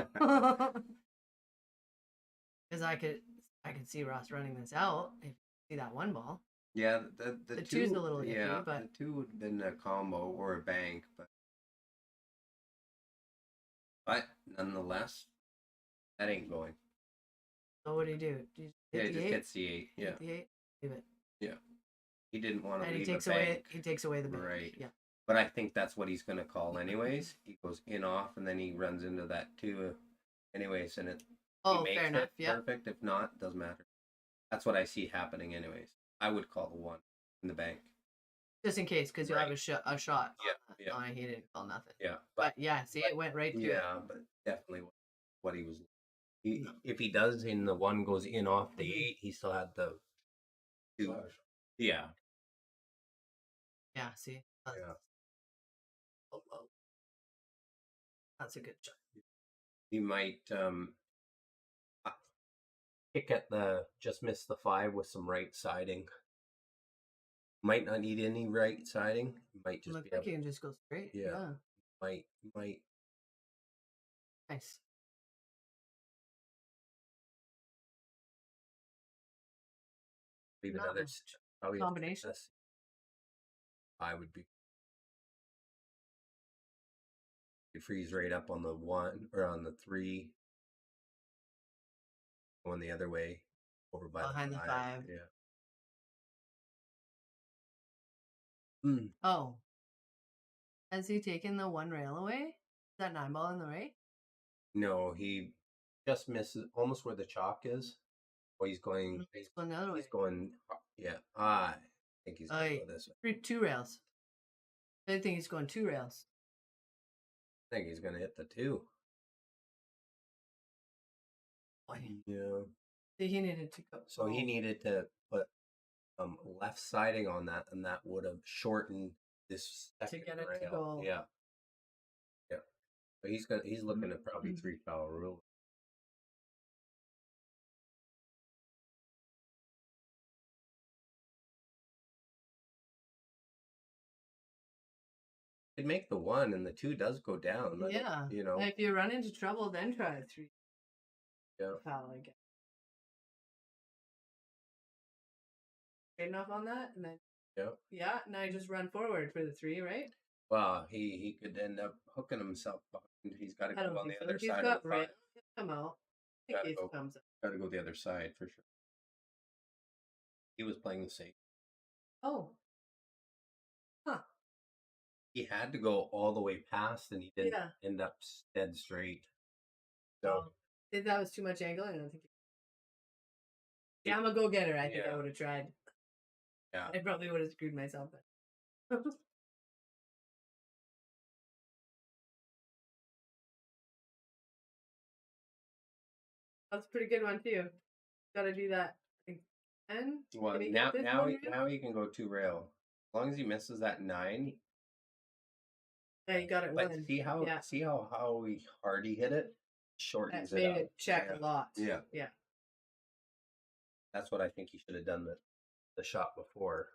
I could see Ross running this out if you see that one ball. Yeah, the two's two, a little iffy, yeah, but- the 2 would have been a combo or a bank, but nonetheless, that ain't going. So what do you do? Do you Yeah, hit he the just eight? gets the 8. Yeah, Hit the eight? Leave it. he didn't want to And he leave takes a away bank, the bank. Right. Yeah. but I think that's what he's gonna call anyways. He goes in off, and then he runs into that 2, anyways, and he Oh, makes fair enough. it Yeah. perfect. If not, doesn't matter. That's what I see happening, anyways. I would call the 1 in the bank. Just in case, because you'll have Right. a shot. Yeah, yeah. Oh, he didn't call nothing. Yeah, But yeah, see, it went right to it. yeah, but definitely what he was. If he does, and the 1 goes in off the Mhm. 8, he still had the 2. Flash. Yeah, Yeah, see. yeah. Oh. That's a good shot. He might kick at just miss the 5 with some right siding. Might not need any right siding. Might just Look be like able. you can just go straight. Yeah. Might Nice. leave Not another much probably a combination. success. I would be. You freeze right up on the 1 or on the 3. Going the other way, over by Behind the 5. Yeah. Hmm. Oh. Has he taken the 1 rail away? Is that 9 ball in the right? No, he just misses almost where the chalk is. Oh, he's going. He's going the other way. He's going. Yeah, I think he's going to Aye. go this way. 2 rails. I think he's going 2 rails. I think he's going to hit the 2. Boy. Yeah. So he needed to go. So he needed to put left siding on that, and that would have shortened this second get it to rail. go. Yeah. Yeah. But he's looking at probably 3-foul rule. Could make the 1, and the 2 does go down. Like, Yeah. You know. If you run into trouble, then try a 3 Yeah. foul again. Straight enough on that, and then Yeah. now you just run forward for the 3, right? Well, he could end up hooking himself behind. He's got to I go don't on the think so. other He's side got of the rail. 5. He'll come out. I Gotta think he go. comes up. Got to go the other side for sure. He was playing the safe. Oh. He had to go all the way past, and he didn't Yeah. end up dead straight. So If that was too much angle, I don't think. Yeah, I'm a go-getter. I think I Yeah. would have tried. Yeah. I probably would have screwed myself. But that's a pretty good one too. Got to do that. I think 10. well, Can he now get this now one he, right? now he can go 2 rail as long as he misses that 9. Yeah, you got it But one. see how Yeah. hard he hit it shortens That it made up. it check Yeah. a lot. Yeah. Yeah. That's what I think he should have done the shot before.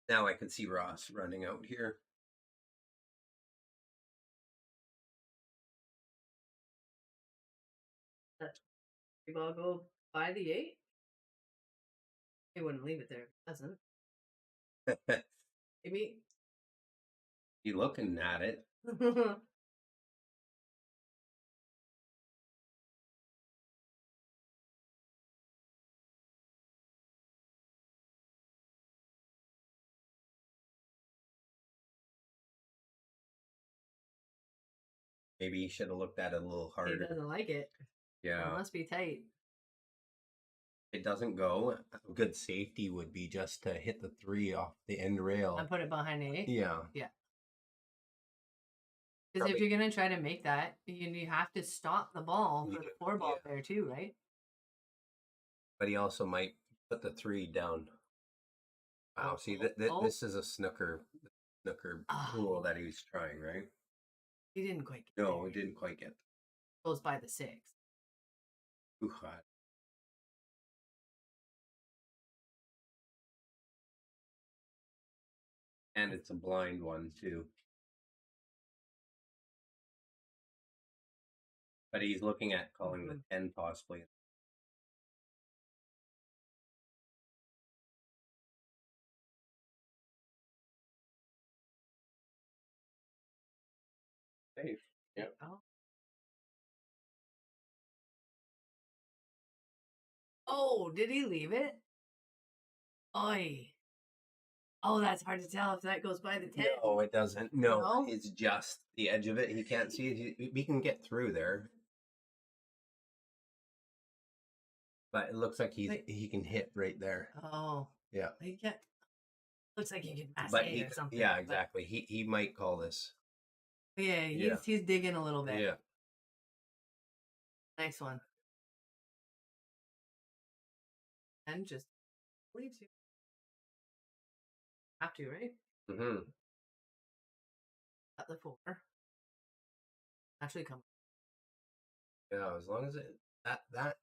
Now I can see Ross running out here. We all go by the 8. They wouldn't leave it there. If it doesn't. Maybe. You looking at it? Maybe you should have looked at it a little He harder. doesn't like it. It Yeah, must be tight. it doesn't go. A good safety would be just to hit the 3 off the end rail. And put it behind the 8. Yeah. Because if Probably- you're gonna try to make that, you have to stop the ball for the 4 ball Yeah. there too, right? But he also might put the 3 down. Wow. Oh, See, oh. this is a snooker pool Oh. that he was trying, right? He didn't quite get No, there. it didn't quite get. Goes by the 6. Too hot. And it's a blind one too. But he's looking at calling the 10 possibly. Safe. Yep. Oh. Oh, did he leave it? Oi. Oh, that's hard to tell if that goes by the 10. No, it doesn't. No, No? it's just the edge of it. He can't see it. We can get through there. But it looks like he can hit right there. Oh. Yeah. He can't. Looks like he can pass But 8 or something. yeah, but- exactly. He might call this. Yeah, he's digging a little bit. Yeah. Nice one. And just leaves you. Have to, right? Mm-hmm. At the 4. Actually, come. Yeah, as long as that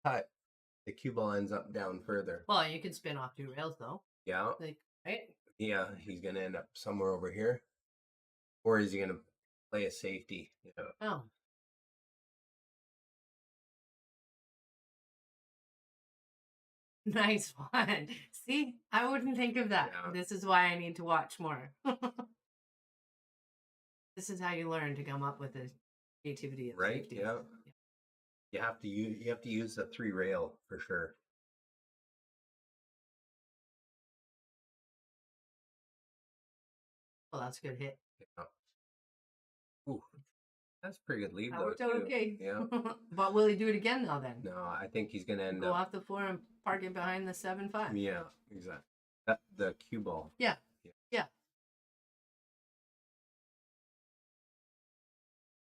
cut, the cue ball ends up down further. Well, you can spin off 2 rails though. Yeah. Like, right? Yeah, he's gonna end up somewhere over here. Or is he gonna play a safety? Yeah. Oh. Nice one. See, I wouldn't think of that. Yeah. This is why I need to watch more. This is how you learn to come up with the creativity of Right? safety. Yeah. You have to use the 3 rail for sure. Well, that's a good hit. Yeah. Ooh, that's a pretty good lead That though. worked out too. okay. Yeah. But will he do it again now then? No, I think he's gonna end Go up. off the 4 and park it behind the 7-5. Yeah, exactly. The cue ball. Yeah.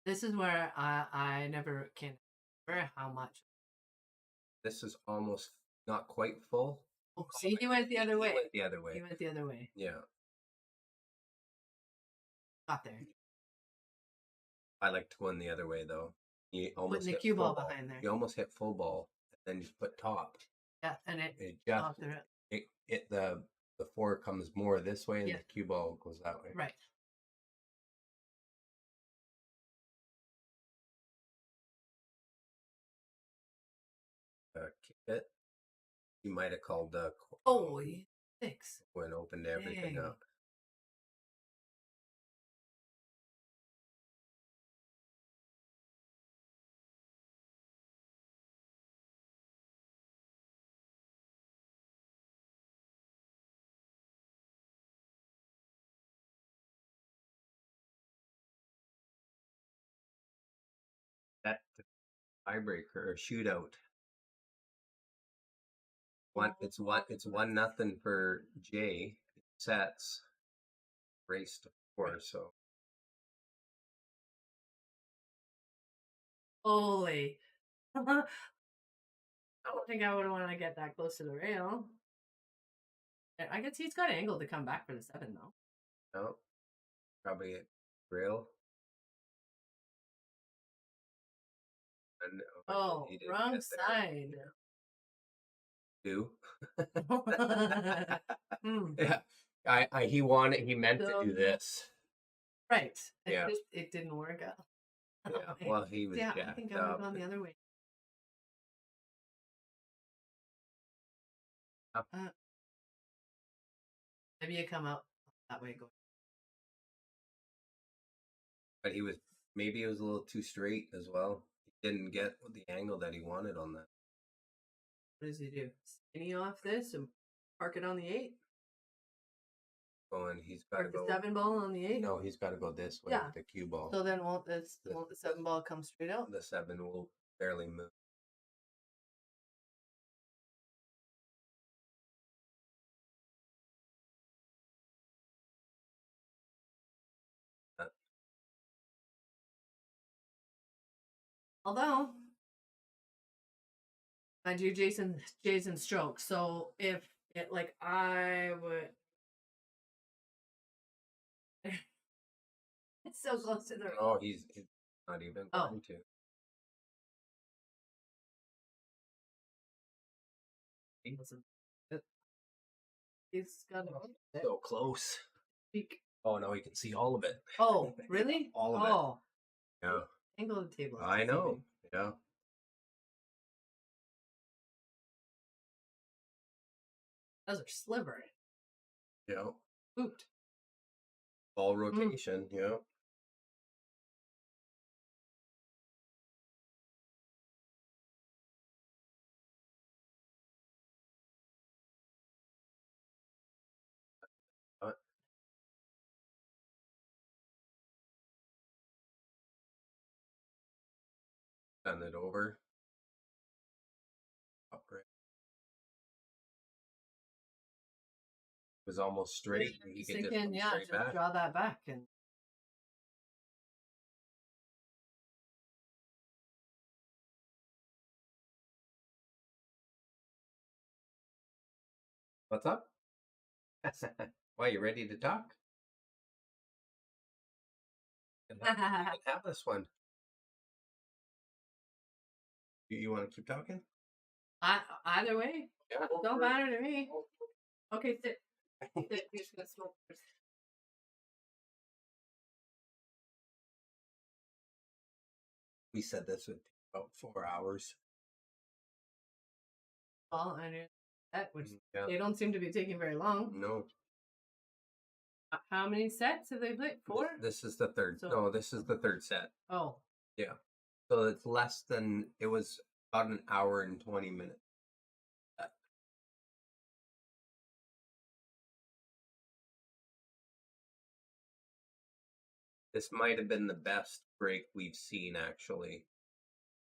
This is where I never can remember how much. This is almost not quite full. Oh, see, he went the other way. He went the other He way. went the other way. Yeah. Got there. I like to go in the other way though. You almost Putting the hit cue ball full behind there. You almost hit full ball, and then you put top. Yeah, and it It just off the the 4 comes more this way, and Yeah. the cue ball goes that way. right. Kick it. You might have called the Oh, 6. when opened everything Dang. up. That tiebreaker or shootout. It's 1-0 for Jay. Sets race to 4. So Holy. I don't think I would want to get that close to the rail. I guess he's got angle to come back for the 7 though. no, probably a rail. And, Oh, he didn't wrong get there. side. 2. Hmm. Yeah, He meant to do this. Right. Yeah. It didn't work out. Yeah. Right. Well, he was Yeah, I jacked think I would have up. gone the other way. Maybe you come out that way. Go. But maybe he was a little too straight as well. He didn't get the angle that he wanted on that. What does he do? Skinny off this and park it on the 8? Oh, and he's got to Park the go. 7 ball on the 8? No, he's got to go this way Yeah. with the cue ball. So then won't the 7 ball come straight out? The 7 will barely move. Although, I do Jason stroke. So if it like I would, it's so close to the. Oh, he's not even going to. He's got a So close. peak. Oh no, you can see all of it. Oh, really? All of it. Oh, Yeah. angle of the table. I know. Yeah. Those are sliver. Yeah. Booped. Ball rotation. Yeah. Send it over. Upright. It was almost straight. He could just come straight just back. draw that back and. What's up? Why, you ready to talk? You can have this one. You want to keep talking? Either way, Yeah. don't matter to me. Okay, sit. Sit. You're just gonna smoke first. We said this would take about 4 hours. Well, I knew that, which Yeah. they don't seem to be taking very long. No. How many sets have they played? 4? This is the third. So- No, this is the third set. Oh, Yeah. So it's less than, it was about an hour and 20 minutes. This might have been the best break we've seen, actually.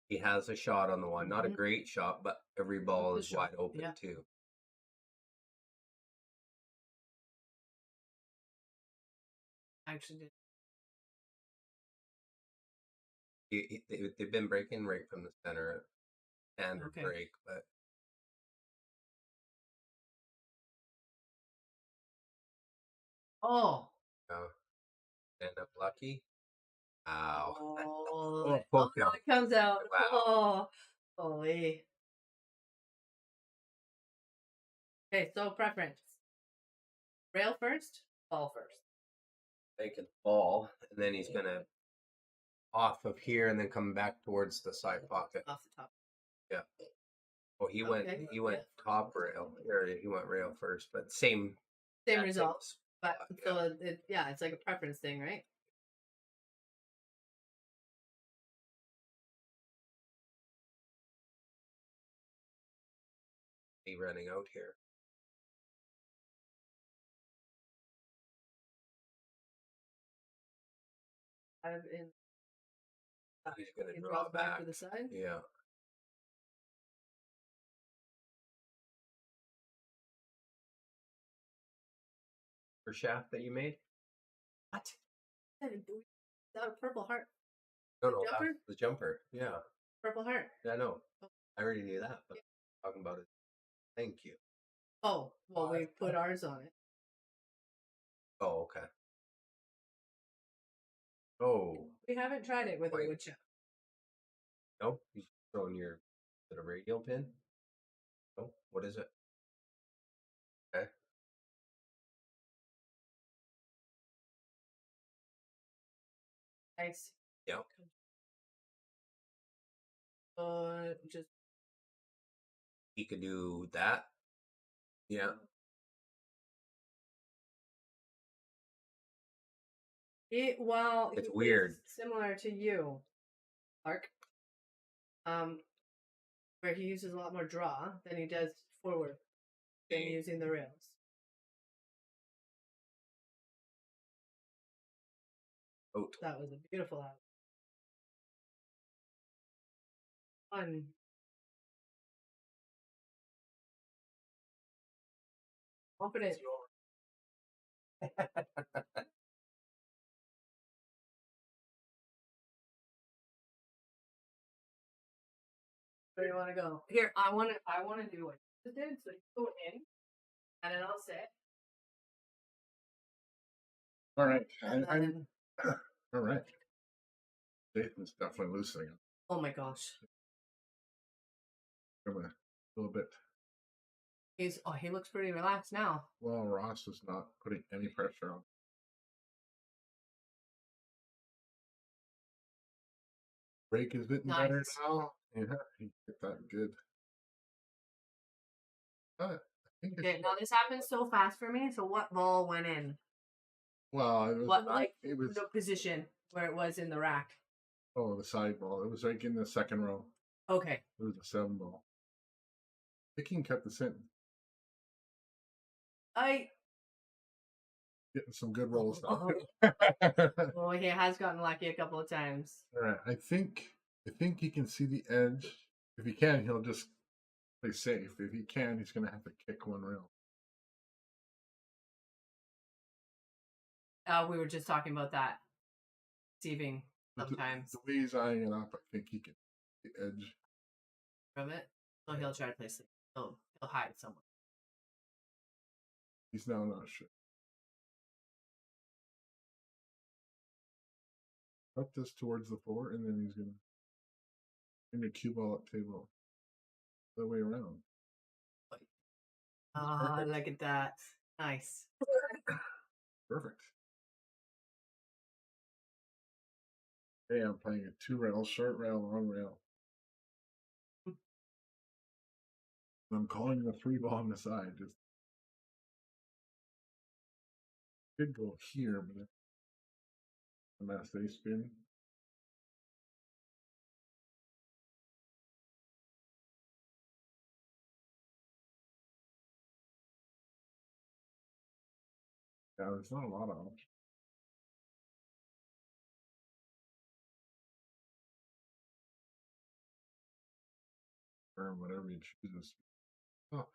He has a shot on the one. Not a great shot, but every ball It's a is wide shot, open, yeah. too. actually, They've been breaking right from the center. Standard Okay. break, but oh, end up lucky. Ow. oh, poke no, out. it comes out. Wow. Oh, hey. Okay, so preference: rail first, ball first. Make it ball, and then he's gonna off of here and then come back towards the side pocket. Off the top. Yeah. Oh, he Okay, went top rail, or he went rail first, but same Same exact results, but spot, so it's like a preference thing, right? He running out here. I'm in. He's gonna He draw draws back back. to the side. Yeah. For shaft that you made? What? Is that a purple heart? No, no, jumper? that's the jumper. Yeah. Purple heart. Yeah, no. I already knew that, but talking about it. Thank you. Oh, well, we put ours on it. Oh, okay. Oh, We haven't tried it with a Wait. wood chip. no, you throwing your, is it a radial pin? No, what is it? Okay. Nice. Yeah. Just He could do that. Yeah. well, It's he plays weird. similar to you, Clark. Where he uses a lot more draw than he does forward than using the rails. Oh, That was a beautiful out. Fun. Confident. Where do you want to go? Here, I want to do what you did. So you go in, and then I'll sit. All right. And then, All right. Nathan's definitely loosening up. oh my gosh, From a little bit. he looks pretty relaxed now. Well, Ross is not putting any pressure on. Break is getting better Nice. now. Yeah, he hit that good. I think Okay, now this happened so fast for me. So what ball went in? well, it was What it was the position where it was in the rack? the side ball. It was like in the second row. Okay. It was a 7 ball. Picking kept the in. Getting some good rolls now. Well, he has gotten lucky a couple of times. All right, I think he can see the edge. If he can, he'll just play safe. If he can, he's gonna have to kick one rail. We were just talking about that. Receiving sometimes The way he's eyeing it up, I think he can see the edge. from it. So he'll try to play safe. He'll hide somewhere. He's now not sure. Up this towards the 4, and then he's gonna bring the cue ball up table. The other way around. Ah, look at that. Nice. Perfect. Hey, I'm playing a 2 rail, short rail, on rail. I'm calling the 3 ball on the side. Just could go here, but the mass they spin. Yeah, there's not a lot of options. Or whatever he chooses. Oh, if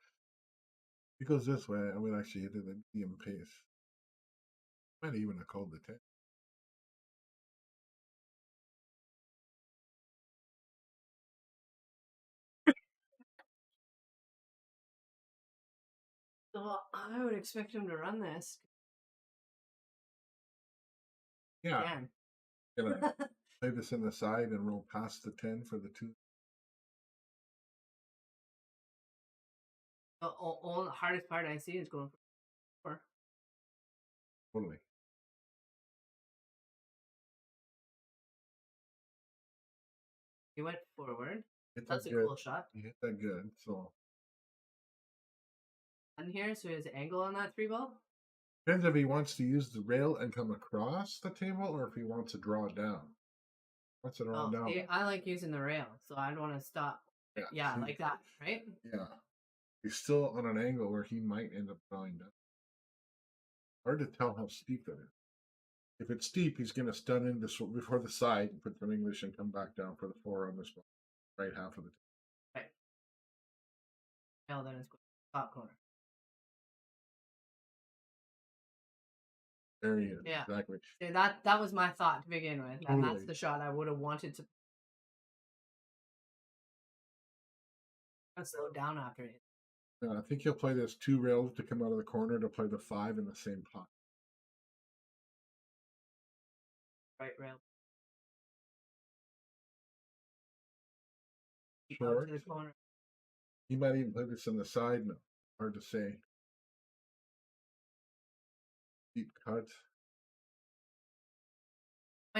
he goes this way, I would actually hit it at medium pace. Might even have called the 10. So I would expect him to run this. Yeah, Again. gonna play this in the side and roll past the 10 for the 2. The hardest part I see is going for 4. Totally. He went forward. Hit That's that a good. cool shot. You hit that good. So And here, so he has angle on that 3 ball. depends if he wants to use the rail and come across the table, or if he wants to draw it down. Wants to draw it down. See, I like using the rail, so I'd want to stop. Yeah, see, like that, right? Yeah. He's still on an angle where he might end up drawing down. Hard to tell how steep that is. If it's steep, he's going to stun in this before the side, put some English, and come back down for the 4 on this right half of the table. Right. Now then it's going top corner. There he is. Yeah. Exactly. See, that was my thought to begin with, and that's Totally. the shot I would have wanted to. Slow down after it. I think he'll play this 2 rails to come out of the corner to play the 5 in the same pot. Right rail. Out Short. to the corner. He might even play this on the side now. Hard to say. Deep cut.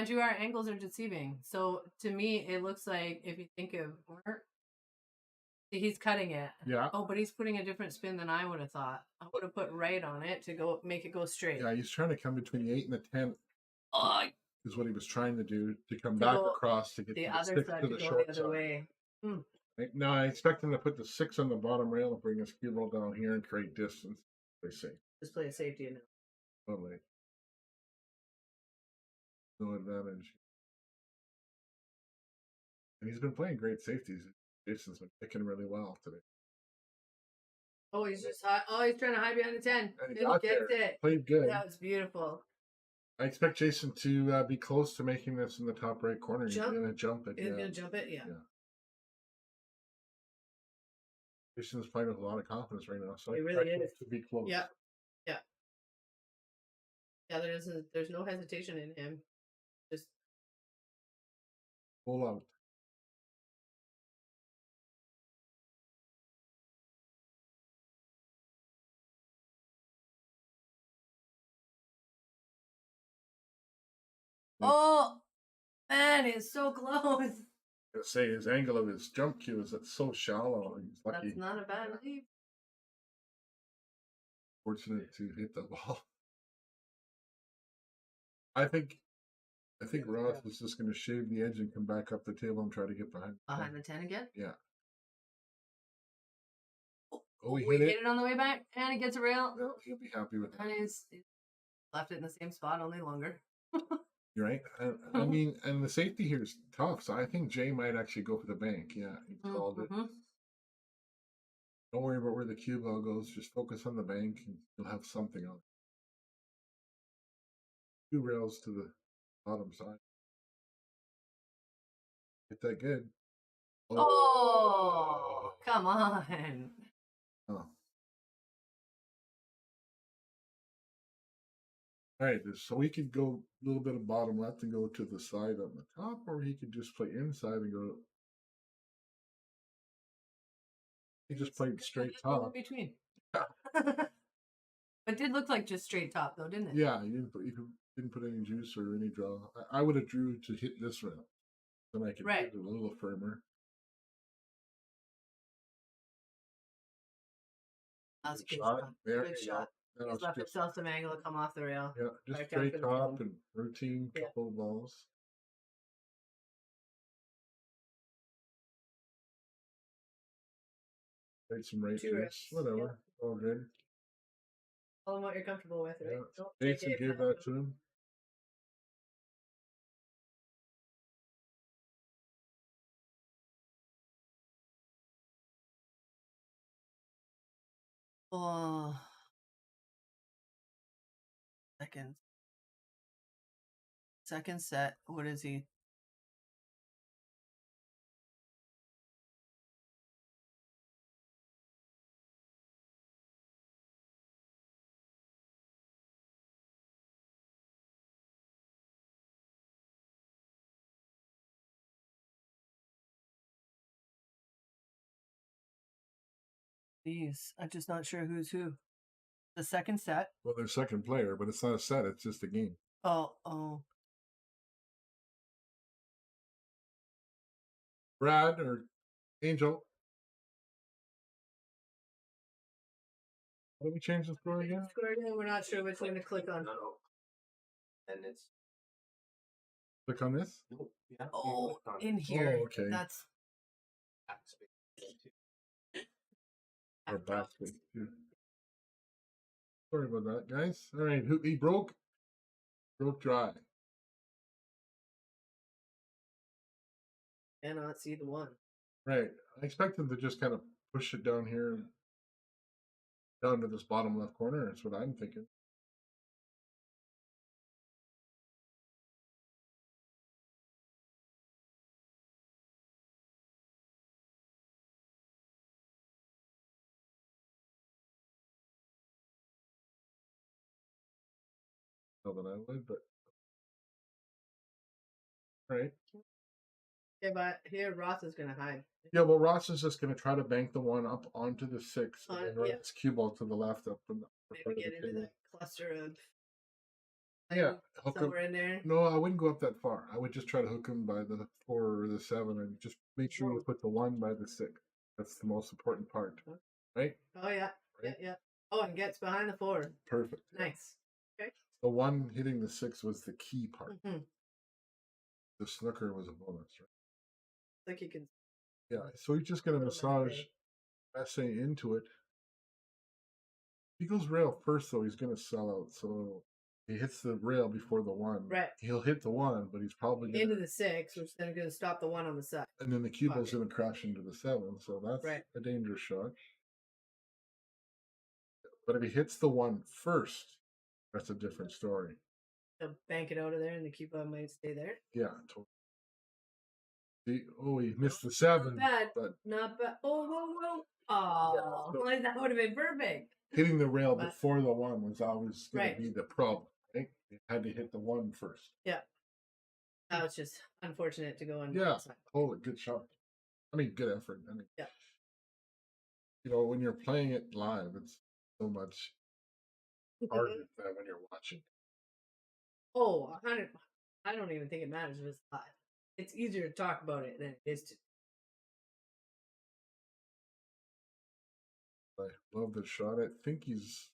Mind you, our angles are deceiving. So to me, it looks like if you think of he's cutting it. Yeah. Oh, but he's putting a different spin than I would have thought. I would have put right on it to go make it go straight. Yeah, he's trying to come between the 8 and the 10 Oh, is what he was trying to do to come To back go across to get the to the other 6 side to to the go short the other side. way. Right? Now I expect him to put the 6 on the bottom rail and bring his cue ball down here and create distance. They say. Just play a safety in it. Totally. No advantage. And he's been playing great safeties. Jason's been picking really well today. Oh, he's just he's trying to hide behind the 10. And he And he got gets there. it. Played good. That was beautiful. I expect Jason to be close to making this in the top right corner. Jump? He's going to jump it. He's Yeah. gonna jump it, yeah. Jason's playing with a lot of confidence right now, so He I really expect him is. to be close. Yeah. Yeah, there's no hesitation in him. Just Full out. oh man, it's so close. I say his angle of his jump cue is it's so shallow. He's lucky, That's not a bad leap. fortunate to hit the ball. I think Ross was just going to shave the edge and come back up the table and try to get behind. Behind the 10 again. Yeah. Oh, we we hit hit it. it on the way back, and he gets a rail. Well, he'll be happy with that. And he's left it in the same spot, only longer. You're right. I mean, and the safety here is tough. So I think Jay might actually go for the bank. Yeah, he called it. Mhm. Don't worry about where the cue ball goes. Just focus on the bank, and you'll have something on it. 2 rails to the bottom side. Hit that good. Oh, come on. Oh. All right, so he could go a little bit of bottom left and go to the side on the top, or he could just play inside and go. He just played straight Just go in top. between. It did look like just straight top, though, didn't it? Yeah, he didn't put any juice or any draw. I would have drew to hit this round, then I could Right. hit it a little firmer. That was a good Shot. shot. There Good you shot. go. That He's was left just, himself some angle to come off the rail. yeah, just Right down straight for the top pin. and routine Yeah. couple of balls. Played some right 2 juice, rails. whatever, all good. Tell him what you're comfortable with, right? Yeah. Don't take Jason it gave from that to him. Oh. Second set. What is he? These. I'm just not sure who's who. The second set. Well, they're second player, but it's not a set; it's just a game. Oh. Brad or Angel. How do we change the score again? We're not sure which one to click on. No. And it's Click on this. yeah. Oh, in here. Oh, okay. That's Or basket. Yeah. Sorry about that, guys. All right, he broke dry. cannot see the one. Right. I expect him to just kind of push it down here and down to this bottom left corner. That's what I'm thinking. Not that I would, but all right. Yeah, but here Ross is gonna hide. Yeah, well, Ross is just going to try to bank the one up onto the 6 and then run Yeah. his cue ball to the left up from the upper part Maybe of get the into table. that cluster of Yeah, hook him. somewhere in there. No, I wouldn't go up that far. I would just try to hook him by the 4 or the 7, and just make sure you Whoa. put the 1 by the 6. That's the most important part, right? Oh yeah, Right. yeah. Oh, and gets behind the 4. Perfect. Nice. The 1 hitting the 6 was the key part. Mm-hmm. The snooker was a bonus, right? Like you can. Yeah. So he's just gonna Little massage massage. essay into it. If he goes rail first, though, he's gonna sell out. So he hits the rail before the 1. Right. He'll hit the 1, but he's probably gonna. Into the 6, which then going to stop the 1 on the side. And then the cue ball's Pocket. gonna crash into the 7. So that's Right. a dangerous shot. But if he hits the 1 first, that's a different story. So bank it out of there, and the Cuba might stay there. Yeah, totally. See, he missed the 7, Bad. but Not bad. Oh, whoa. Oh, so- like that would have been perfect. hitting the rail But- before the 1 was always going Right. to be the problem. Right? You had to hit the 1 first. That was just unfortunate to go on. Yeah. Totally good shot. I mean, good effort. I mean, Yeah. When you're playing it live, it's so much harder than when you're watching. Oh, 100. I don't even think it matters if it's live. It's easier to talk about it than it is to. I love the shot. I think he's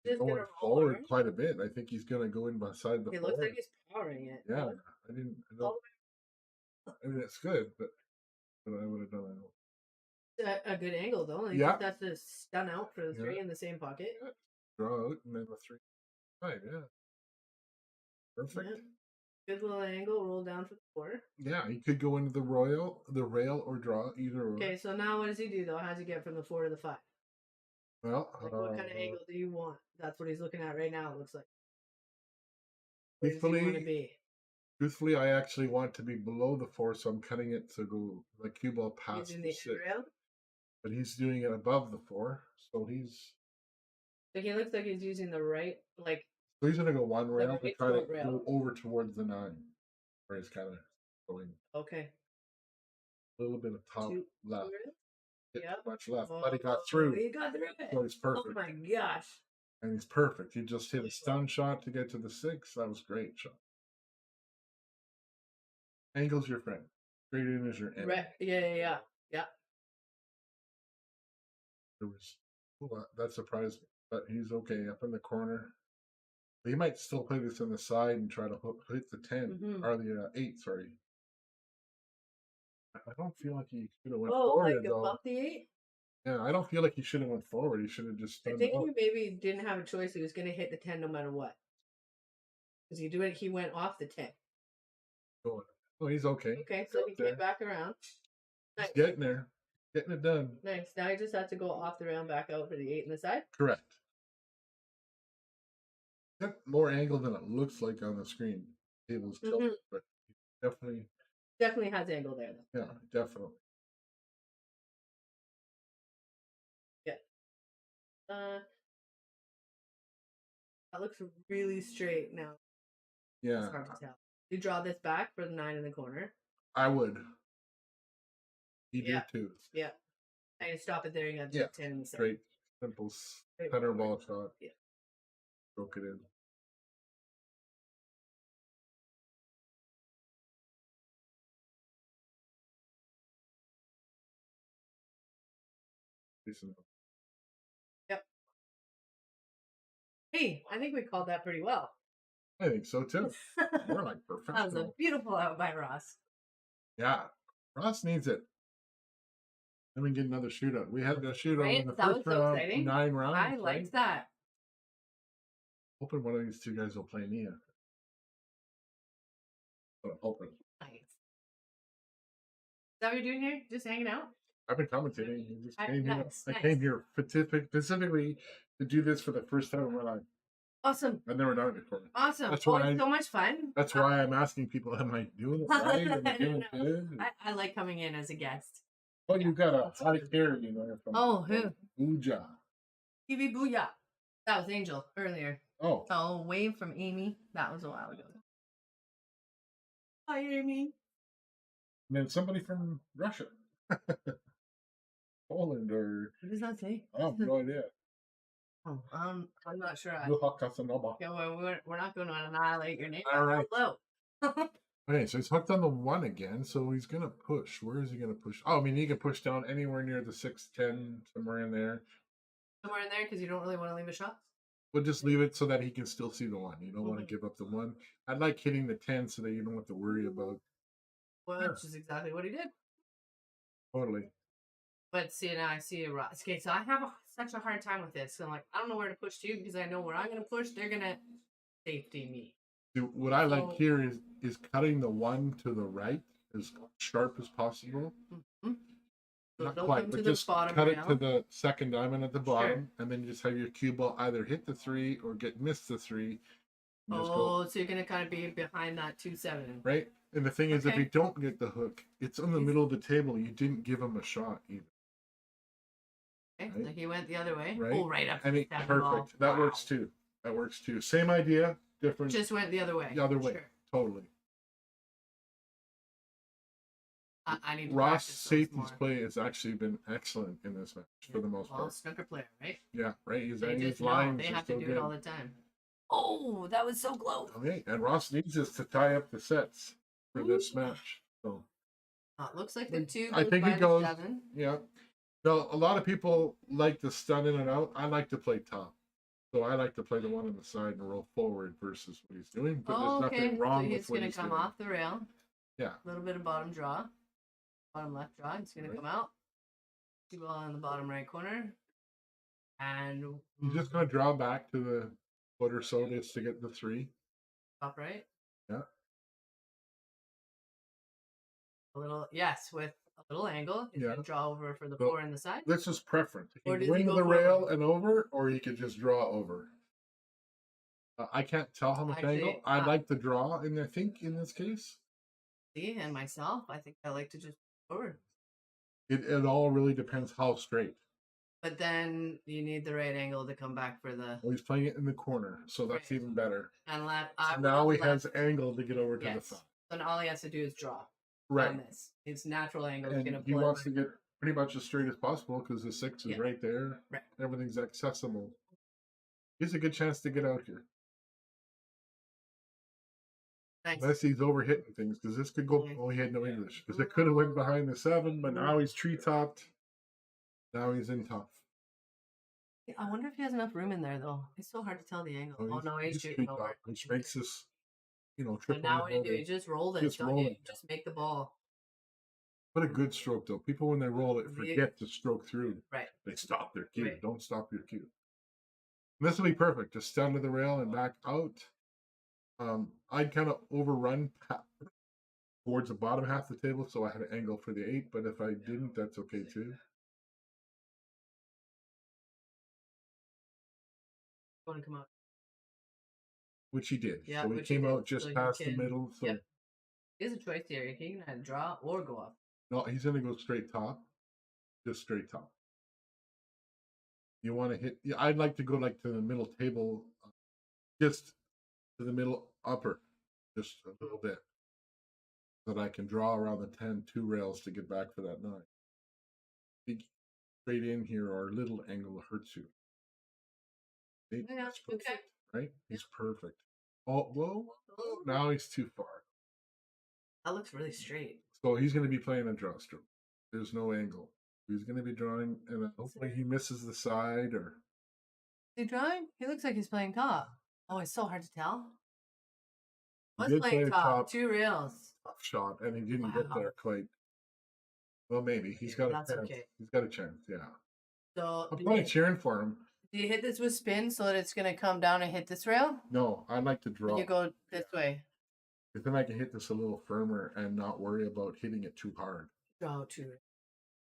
Just going gonna forward roll. quite a bit. I think he's going to go in beside the It 4. looks like he's powering it. Yeah, I didn't. All I mean, it's good, but I would have done it. A good angle though. Like Yeah. That's a stun out for the 3 Yeah. in the same pocket. Draw out and then the 3. Right, yeah. Perfect. Yeah. Good little angle. Roll down for the 4. Yeah, he could go into the rail, or draw either or. Okay, so now what does he do though? How does he get from the 4 to the 5? Well, Like what kind of angle do you want? That's what he's looking at right now. It looks like. Where does he want to be? truthfully, I actually want to be below the 4, so I'm cutting it to go like cue ball past Using the the 6. end rail. But he's doing it above the 4, so he's Like he looks like he's using the right, like gonna go 1 rail to right try to front rail. go over towards the 9, where he's kind of going okay. a little bit of top Two- left, Yeah. not much left, but he got through. He got through it. So he's Oh perfect, my gosh. and he's perfect. He just hit a stun shot to get to the 6. That was great shot. Angle's your friend. Straight in is your enemy. Right. Yeah. There was that surprised me, but he's okay up in the corner. He might still play this on the side and try to hit the 10 Mhm. or the 8. Sorry, I don't feel like he should have went Oh, forward like though. above the 8? Yeah, I don't feel like he should have went forward. He should have just I stunned think out. he maybe didn't have a choice. He was going to hit the 10 no matter what. Because he went off the 10. Oh, he's okay. Okay, so he There. came back around. He's Nice. getting there, getting it done. Nice. Now he just has to go off the round back out for the 8 in the side. Correct. Got more angle than it looks like on the screen. Table's tilted, but definitely, Definitely has angle there though. yeah, definitely. That looks really straight now. Yeah, It's hard to tell. You draw this back for the 9 in the corner. I would. He Yeah. did too. Yeah. And you stop it there, you got the Yeah, 10 in the side. Straight, simple Straight center forward. ball shot. Yeah. Broke it in. Decent. Hey, I think we called that pretty well. I think so too. that We're like was a professional. beautiful out by Ross. Yeah, Ross needs it. Let me get another shootout. We had the shootout Right? in the That was first so round, exciting. 9 rounds. I right? liked that. Hoping one of these 2 guys will play me. But I'm hoping. Nice. Is that what you're doing here? Just hanging out? I've been commentating. I just came here. Nice, I nice. came here specifically to do this for the first time in my life. Awesome. I've never done it before. Awesome. That's Oh, why it's so much fun. That's why I'm asking people, am I doing it right? Am I doing No. good? I like coming in as a guest. Oh, you got a high carry, you know. From Oh, who? Uja. TV Booyah. That was Angel earlier. Oh, Oh, wave from Amy. That was a while ago. Hi, Amy. and then somebody from Russia. Poland or What does that say? I have no idea. Oh, I'm not sure. No hot cuts on the ball. Yeah, we're not going to annihilate your name. All right. Hello. Okay, so he's hooked on the 1 again, so he's gonna push. Where is he gonna push? Oh, I mean, he can push down anywhere near the 6-10, somewhere in there. Somewhere in there because you don't really want to leave a shot. We'll just leave it so that he can still see the 1. You don't want to Mhm. give up the 1. I'd like hitting the 10 so that you don't have to worry about. Which is exactly what he did. Totally. But see, now I see a Ross. Okay, so I have such a hard time with this. So I'm like, I don't know where to push to because I know where I'm going to push. They're going to safety me. See, what I like So- here is cutting the 1 to the right as sharp as possible. Mhm. So Not don't quite, come but to the just bottom cut it rail. to the second diamond at the bottom, and then you just have your cue ball either hit the 3 or miss the 3. And just go, Oh, so you're going to kind of be behind that 2-7. right? And the thing is, if Okay. you don't get the hook, it's in the He's- middle of the table. You didn't give him a shot either, Okay, Right. so he went the other way. right? Oh, right up to And the it, 7 perfect. ball. That Wow. works too. That works too. Same idea, different. Just went the other way. the other way. Sure. Totally. I need to Ross practice those safety's more. play has actually been excellent in this match for the most Well, part. snooker player, right? Yeah, right. His They just know lines they are have so to do good. it all the time. Oh, that was so close. Okay, and Ross needs us to tie up the sets for this match. So It looks like the 2 I goes think by it the goes. 7. Yeah. Now a lot of people like to stun in and out. I like to play top. So I like to play the 1 on the side and roll forward versus what he's doing. But Oh, there's okay. nothing wrong So with he's what going he's to come doing. off the rail. Yeah. A little bit of bottom draw. Bottom left draw. It's going to Right. come out. Cue ball in the bottom right corner. And He's just gonna draw back to the foot or so just to get the 3. top right. Yeah. A little, yes, with a little angle. He's Yeah. going to draw over for the So- 4 in the side. This is preference. He Or can does he wing go the forward? rail and over, or he could just draw over. I can't tell how much Actually, angle. I'd like to draw, and I think in this case, See, and myself, I think I like to just forward. it all really depends how straight. But then you need the right angle to come back for the Well, he's playing it in the corner, so that's Right. even better. and left. So now he has angle to get over to the Yes. side. Then all he has to do is draw on Right. this. His natural angle is And going to he play. wants to get pretty much as straight as possible because the 6 is Yeah. right there. Right. Everything's accessible. He's a good chance to get out here. Nice. Unless he's overhitting things, because this could go. Mhm. Oh, he had no English, because it could have went behind the 7, but now he's tree topped. Now he's in top. I wonder if he has enough room in there though. It's so hard to tell the angle. Oh, no, he's shooting over. tree-topped, which makes this, So triple. now what do you do? You just roll it, Just don't roll you? it. Just make the ball. What a good stroke, though. People, when they roll it, The- forget to stroke through. Right. They stop their cue. Right. Don't stop your cue. And this will be perfect. Just down to the rail and back out. I'd kind of overrun towards the bottom half of the table, so I had an angle for the 8. But if I didn't, that's okay too. Want to come out? Which he did. Yeah, So he which he came did. out just So you past the can- middle. So Yep. He has a choice here. He can either draw or go up. no, he's gonna go straight top. Just straight top. You want to hit? Yeah, I'd like to go like to the middle table, just to the middle upper, just a little bit, so that I can draw around the 10-2 rails to get back for that 9. Big straight in here or a little angle hurts you. See, Yeah, that's okay. perfect, right? He's perfect. Oh, whoa! Now he's too far. That looks really straight. So he's going to be playing a draw stroke. There's no angle. He's going to be drawing, and hopefully he misses the side or. Is he drawing? He looks like he's playing top. Oh, it's so hard to tell. He Was did playing play top. top. 2 rails. Tough shot, and he didn't get Wow. there quite. Well, maybe he's got a That's chance. okay. He's got a chance. Yeah, So I'm do probably you, cheering for him. do you hit this with spin so that it's going to come down and hit this rail? No, I'd like to Or draw. you go this way? Because then I can hit this a little firmer and not worry about hitting it too hard. Draw 2.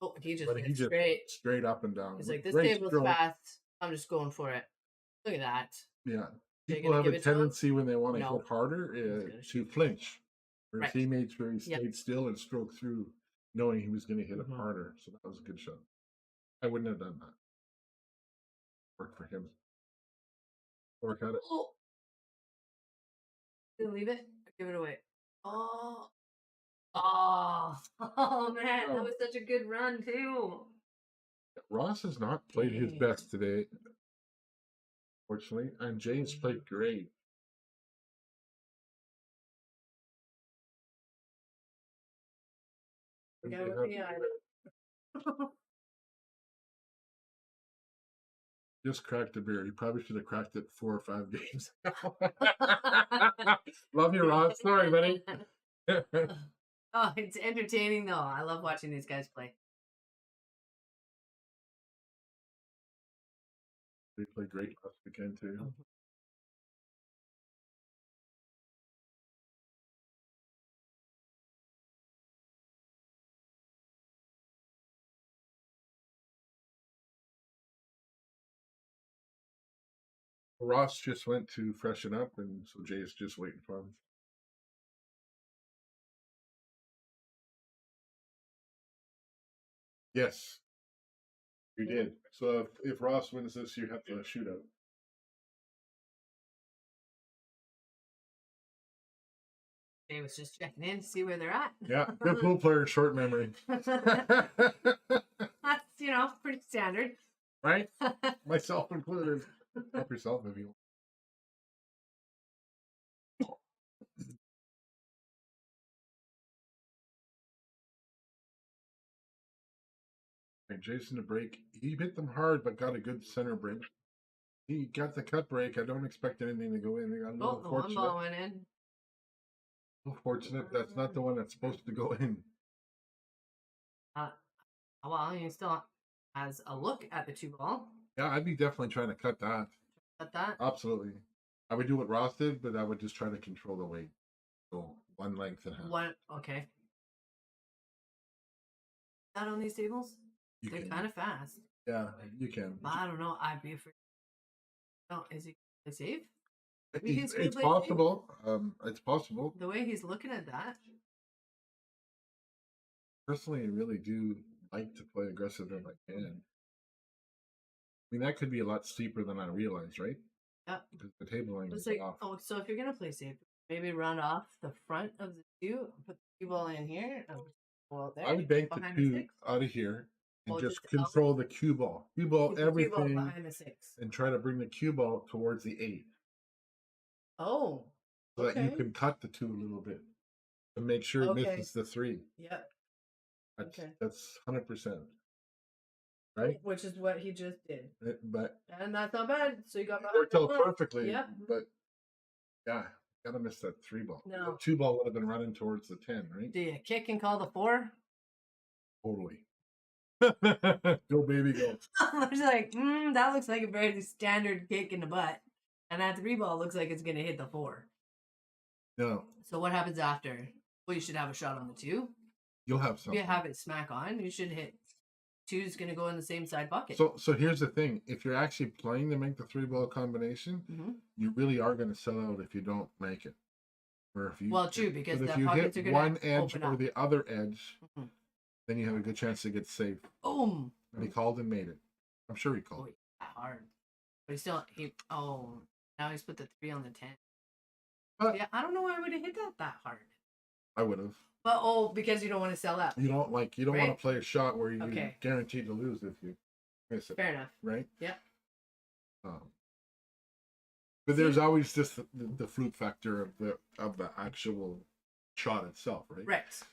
Oh, he just But went he just straight. straight up and down. He's like, this Great table's stroke. fast. I'm just going for it. Look at that. Yeah, you people gonna have give a it to him? tendency when they want to No. hit harder gonna to shoot. flinch. Whereas Right. he made sure he Yep. stayed still and stroked through, knowing he was going to hit Mhm. it harder. So that was a good shot. I wouldn't have done that. Worked for him. Work at it. Oh. You leave it or give it away? Oh. Oh. Oh, man. That Oh. was such a good run, too. Ross has not played his Dang. best today. Fortunately, and James played great. Forget what the Just cracked the beer. You probably should have cracked it 4 or 5 games. Love you, Ross. Sorry, buddy. Oh, it's entertaining though. I love watching these guys play. They played great last weekend too. Ross just went to freshen up, and so Jay's just waiting for him. Yes, you did. So if Ross wins this, you have to shoot out. Jay was just checking in to see where they're at. Yeah, good pool player, short memory. That's, pretty standard. Right? Myself included. Help yourself if you want. Jason to break. He hit them hard, but got a good center break. He got the cut break. I don't expect anything to go in. They got a little Oh, the one ball fortunate. went in. Fortunate. That's not the one that's supposed to go in. Well, he still has a look at the 2 ball. Yeah, I'd be definitely trying to cut that. Cut that. Absolutely. I would do what Ross did, but I would just try to control the weight. So 1 length and a half. One. Okay. Not on these tables. You They're can. kind of fast. Yeah, you can. But I don't know. I'd be afraid. Oh, is he gonna play safe? Maybe he's gonna It's play safe. possible. It's possible. The way he's looking at that. Personally, I really do like to play aggressive if I can. I mean, that could be a lot steeper than I realized, right? Yeah. Because the table length It's is like, off. oh, so if you're gonna play safe, maybe run off the front of the 2, put the 2 ball in here, and go out there. I would bank the behind 2 6. out of here and Or just just out- control the cue ball. Cue ball Put the 2 ball everything behind the 6. and try to bring the cue ball towards the 8 Oh. so that you Okay. can cut the 2 a little bit to make sure it Okay. misses the 3. Yeah. Okay. That's 100%. Right? Which is what he just did. But And that's not bad. So you got it worked out perfectly. Yep. But yeah, gotta miss that 3 ball. No. The 2 ball would have been running towards the 10, right? Do you kick and call the 4? Totally. Go baby go. I was like, that looks like a very standard kick in the butt. And that 3 ball looks like it's gonna hit the 4. No, So what happens after? Well, you should have a shot on the 2. you'll have If something. you have it smack on, you should hit 2 is gonna go in the same side bucket. So here's the thing: if you're actually playing to make the 3 ball combination, Mhm. you really are going to sell out if you don't make it. Or if you Well, true, because but the if you pockets hit are gonna one edge open or up. the other edge, Mhm. then you have a good chance to get safe. Boom. And he called and made it. I'm sure he Oh, called. yeah, hard. But now he's put the 3 on the 10. But Yeah, I don't know why I would have hit that hard. I would have. But because you don't want to sell out. You don't want to Right? play a shot where you're Okay. guaranteed to lose if you miss it, Fair enough. right? Yeah. But there's always just the fluke factor of the actual shot itself, right? Right.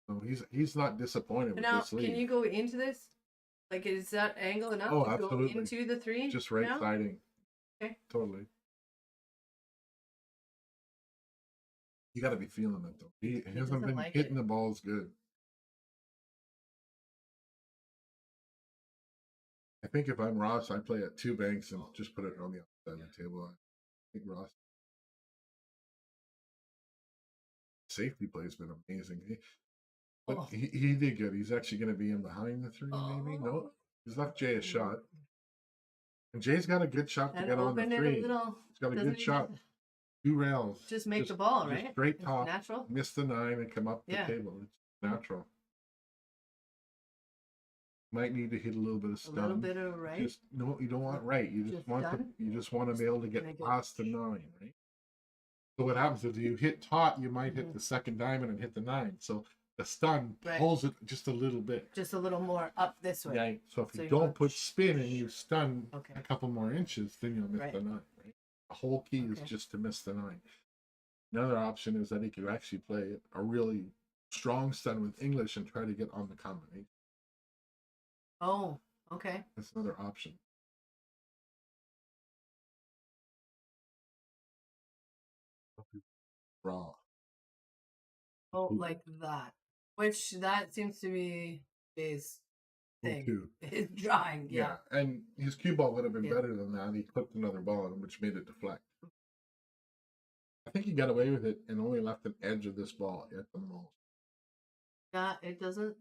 So he's not disappointed with Now, this lead. can you go into this? Like, is that angle enough Oh, to absolutely. go into the 3? Just right now? siding. Okay. Totally. You got to be feeling it though. He hasn't doesn't been like hitting it. the balls good. I think if I'm Ross, I play at 2 banks and just put it on the other side of the table. I think Ross safety play has been amazing. But Oh. he did good. He's actually going to be in behind the 3, maybe. No, Oh. he's left Jay a shot. And Jay's got a good shot to And get on the open it 3. a little. He's got a doesn't good he shot. have- 2 rails. Just make the ball, just right? Straight It's top. natural. Miss the 9 and come up the Yeah. table. It's natural. Might need to hit a little bit of A stun. little bit of right. Just no, you don't want right. You just Just want stun? you just want to be able to get Make it- past the 9, right? So what happens is you hit taut, you might hit Mhm. the second diamond and hit the 9. So the stun Right. pulls it just a little bit. Just a little more up this way. Right. So if So you you don't want- put spin and you stun Okay. a couple more inches, then you'll miss Right. the 9. The whole key is Okay. just to miss the 9. Another option is that he could actually play a really strong stun with English and try to get on the combination. Oh, okay. That's another option. Raw. Oh, like that. Which that seems to be his thing. Too. His drawing, yeah. And his cue ball would have been Yeah. better than that. He clipped another ball, which made it deflect. I think he got away with it and only left an edge of this ball at the most. Yeah, it doesn't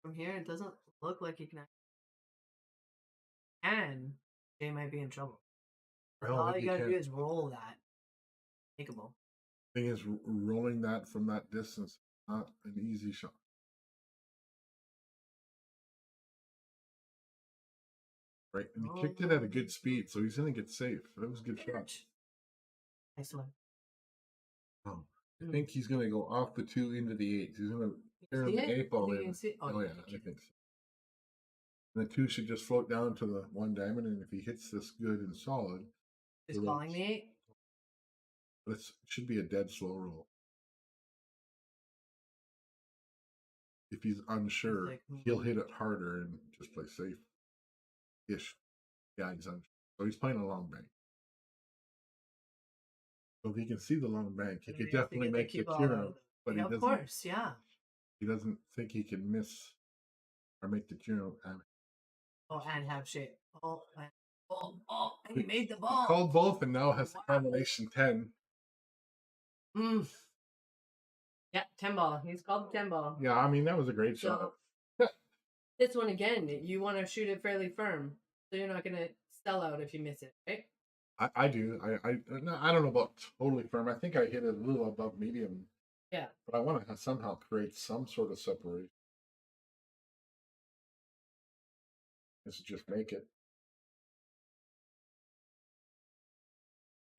from here. It doesn't look like he can. And they might be in trouble. I don't All think you he gotta can. do is roll that. Makeable. Thing is, rolling that from that distance, not an easy shot. Right, and he kicked it at a good speed, so he's gonna get safe. That was a good shot. Nice one. Oh, I think he's gonna go off the 2 into the 8. He's gonna turn see the it? 8 ball You in. can see- Oh you yeah, can I think so. And the 2 should just float down to the 1 diamond, and if he hits this good and solid, He's the calling raise. the 8. But it should be a dead slow roll. If he's unsure, like, he'll hit it harder and just play safe. Ish. Yeah, he's unsure. So he's playing a long bank. So if he can see the long bank, he And could he has to definitely get the make the cue ball tune out out, of the- but Yeah, he of doesn't. course, yeah. He doesn't think he can miss or make the tune out. And Oh, and have shape. Oh, and he We- made the he ball. called both and now has Wow. a combination 10. Mm. Yeah, 10 ball. He's called 10 ball. Yeah, I mean that was a great shot. So this one again, you want to shoot it fairly firm, so you're not gonna sell out if you miss it, right? I do. I don't know about totally firm. I think I hit it a little above medium. Yeah. But I want to somehow create some sort of separation. This is just make it.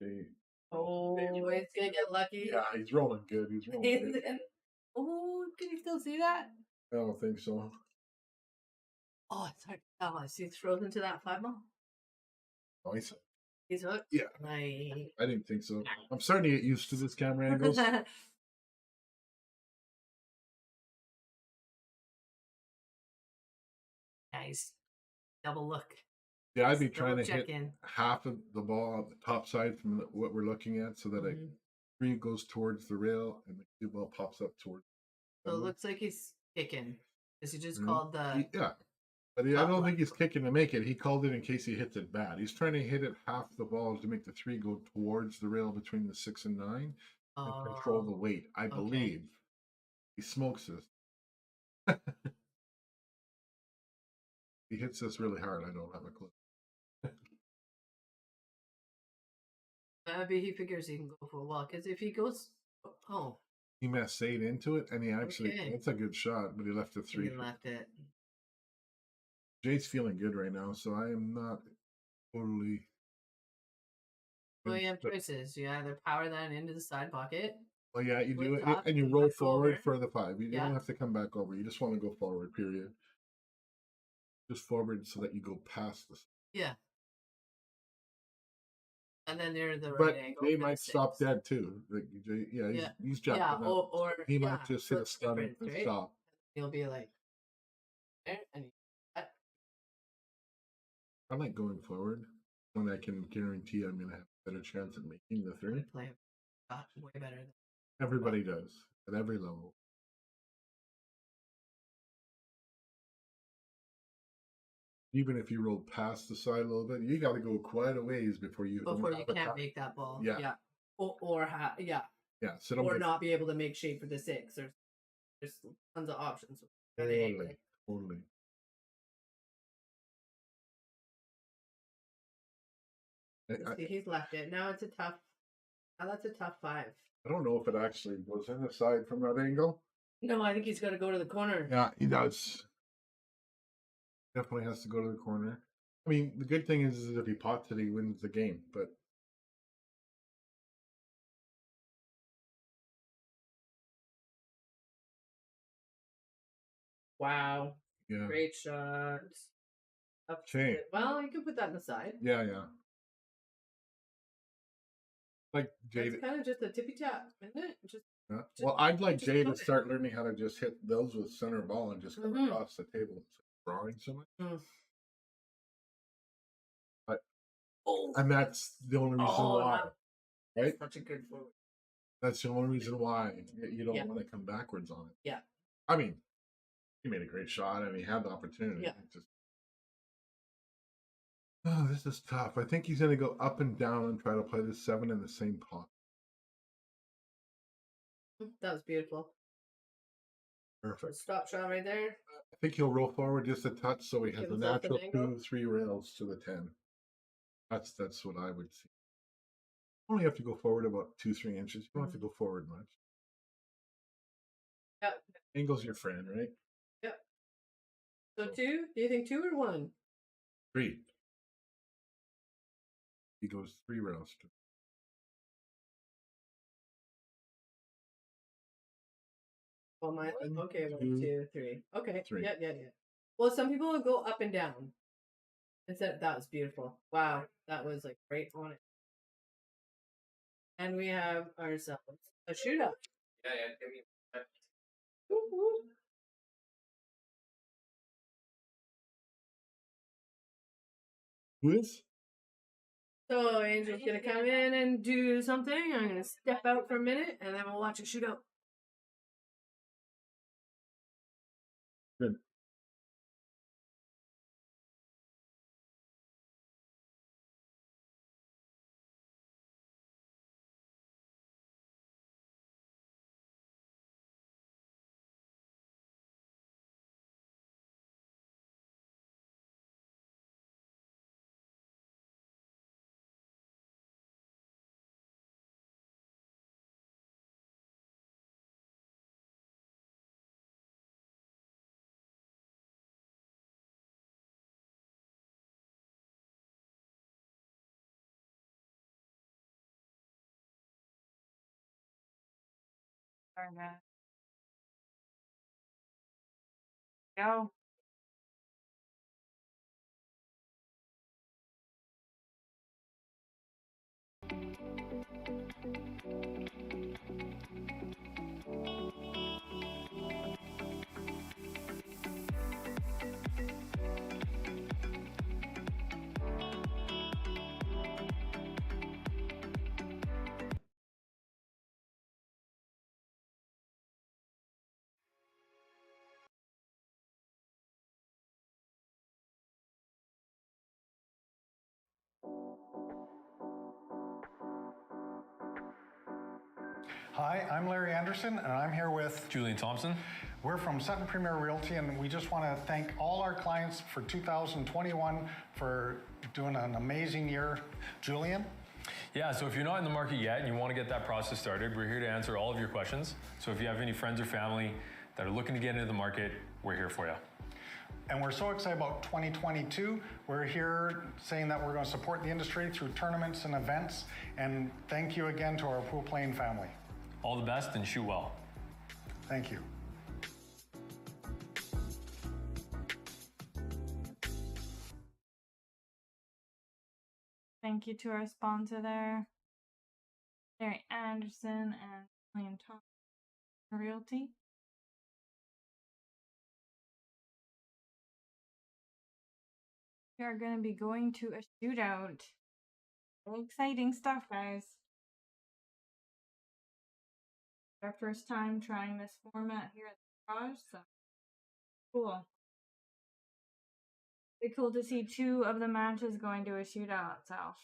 See, Oh, it's gonna get lucky. yeah, he's rolling good. He's rolling good. Oh, can you still see that? I don't think so. Oh, it's hard to tell. I see it's frozen to that 5 ball. Oh, He's hooked. Yeah. Nice. I didn't think so. I'm starting to get used to this camera angles. Nice. Double look. Yeah, I'd be Double trying to check hit in. half of the ball on the top side from what we're looking at, so that Mhm. a 3 goes towards the rail and the 2 ball pops up towards. So it looks like he's kicking. Because he just Mhm. called the. Yeah, but I don't think he's kicking to make it. He called it in case he hits it bad. He's trying to hit it half the ball to make the 3 go towards the rail between the 6 and 9 and control the weight. I okay. believe he smokes this. He hits this really hard. I don't have a clue. Maybe he figures he can go for a walk. Because if he goes. Oh, He massaged into it, and he actually, Okay. that's a good shot, but he left it 3. he left it. Jay's feeling good right now, so I am not totally. Well, you have But- choices. You either power that into the side pocket. Well, yeah, you do Flip it, top, and you come roll back forward over. for the 5. You Yeah. don't have to come back over. You just want to go forward, period. Just forward so that you go past this. Yeah. And then they're the right But angle. they for the might stop 6. dead too. Like, yeah, Yeah. he's jacked Yeah, it up. or He yeah, might just hit a flip stun difference, and right? stop. You'll be like, there, and I like going forward when I can guarantee I'm going to have a better chance at making the 3. play way better. Than, Everybody does at every level. Even if you roll past the side a little bit, you got to go quite a ways before you before you have a can't top. make that ball. Yeah. Yeah. Yeah. Yeah, so don't Or get not be able to make shape for the 6. There's tons of options. totally, totally. See, he's left it. Now it's a tough. Now that's a tough 5. I don't know if it actually goes in the side from that angle. No, I think he's got to go to the corner. Yeah, he does. Definitely has to go to the corner. I mean, the good thing is if he pots it, he wins the game. But Wow. yeah, Great shot. Up Shame. Well, you can put that in the side. yeah. Like Jay. It's kind of just a tippy tap, isn't it? Just Yeah. Well, I'd like just Jay to put it. start learning how to just hit those with center ball and just come Mhm. across the table, drawing so much. Mm. And that's the only reason Oh, why, right? such a good forward. That's the only reason why you don't Yeah. want to come backwards on it. Yeah. I mean, he made a great shot. I mean, he had the opportunity. Yeah. It's just, oh, this is tough. I think he's going to go up and down and try to play the 7 in the same pot. That was beautiful. Perfect. Stop shot right there. I think he'll roll forward just a touch so he has Give a himself an natural angle. 2-3 rails to the 10. That's what I would see. Only have to go forward about 2-3 inches. You don't have to go forward much. Yep. Angle's your friend, right? Yep. So 2? Do you think 2 or 1? 3. He goes 3 rails. Well, mine. One, Okay, 1, two, 2, 3. Okay. 3. Yeah. Well, some people will go up and down. Instead, that was beautiful. Wow, that was like right on it. And we have ourselves a shootout. Yeah, give me that. Woo-hoo. Who is? So Angel's gonna come in and do something. I'm gonna step out for a minute, and then we'll watch a shootout. Good. Go. Hi, I'm Larry Anderson, and I'm here with Julian Thompson. We're from Sutton Premier Realty, and we just want to thank all our clients for 2021 for doing an amazing year. Julian? Yeah, so if you're not in the market yet and you want to get that process started, we're here to answer all of your questions. So if you have any friends or family that are looking to get into the market, we're here for you. And we're so excited about 2022. We're here saying that we're going to support the industry through tournaments and events. And thank you again to our pool playing family. All the best and shoot well. Thank you. Thank you to our sponsor there, Larry Anderson and William Thompson Realty. We are going to be going to a shootout. Very exciting stuff, guys. Our first time trying this format here at the garage, so cool. Pretty cool to see 2 of the matches going to a shootout itself.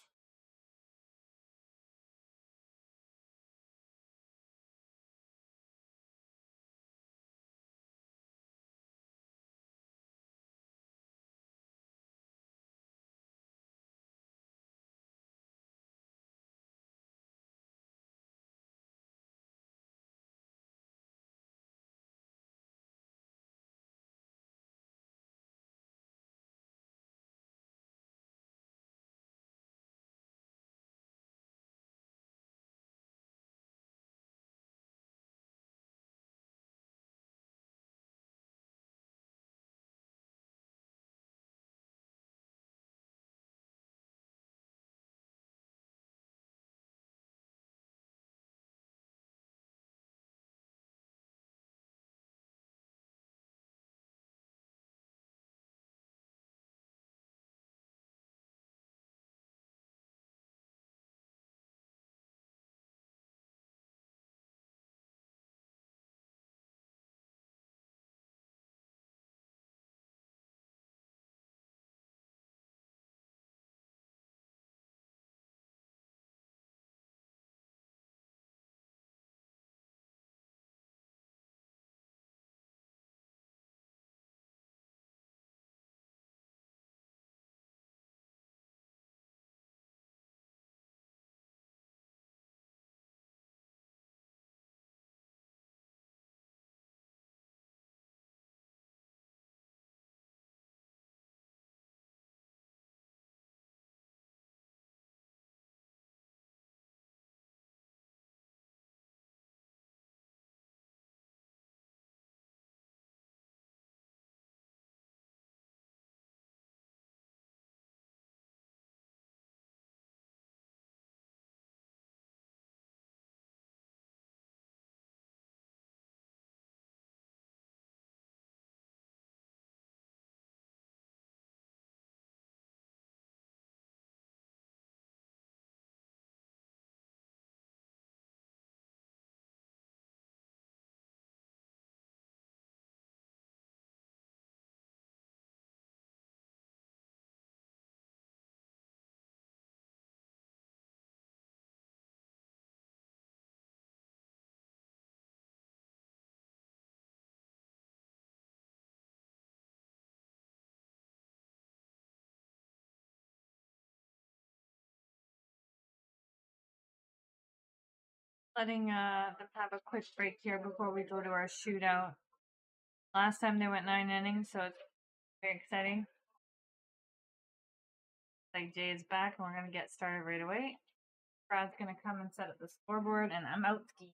letting them have a quick break here before we go to our shootout. Last time they went 9 innings, so it's very exciting. Like Jay is back, and we're gonna get started right away. Brad's gonna come and set up the scoreboard, and I'm out ski.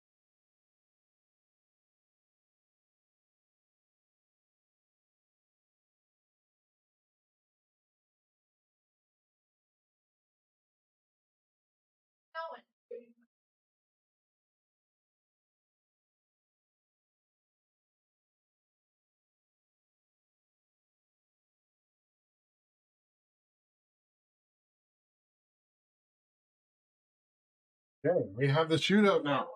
Okay, we have the shootout now.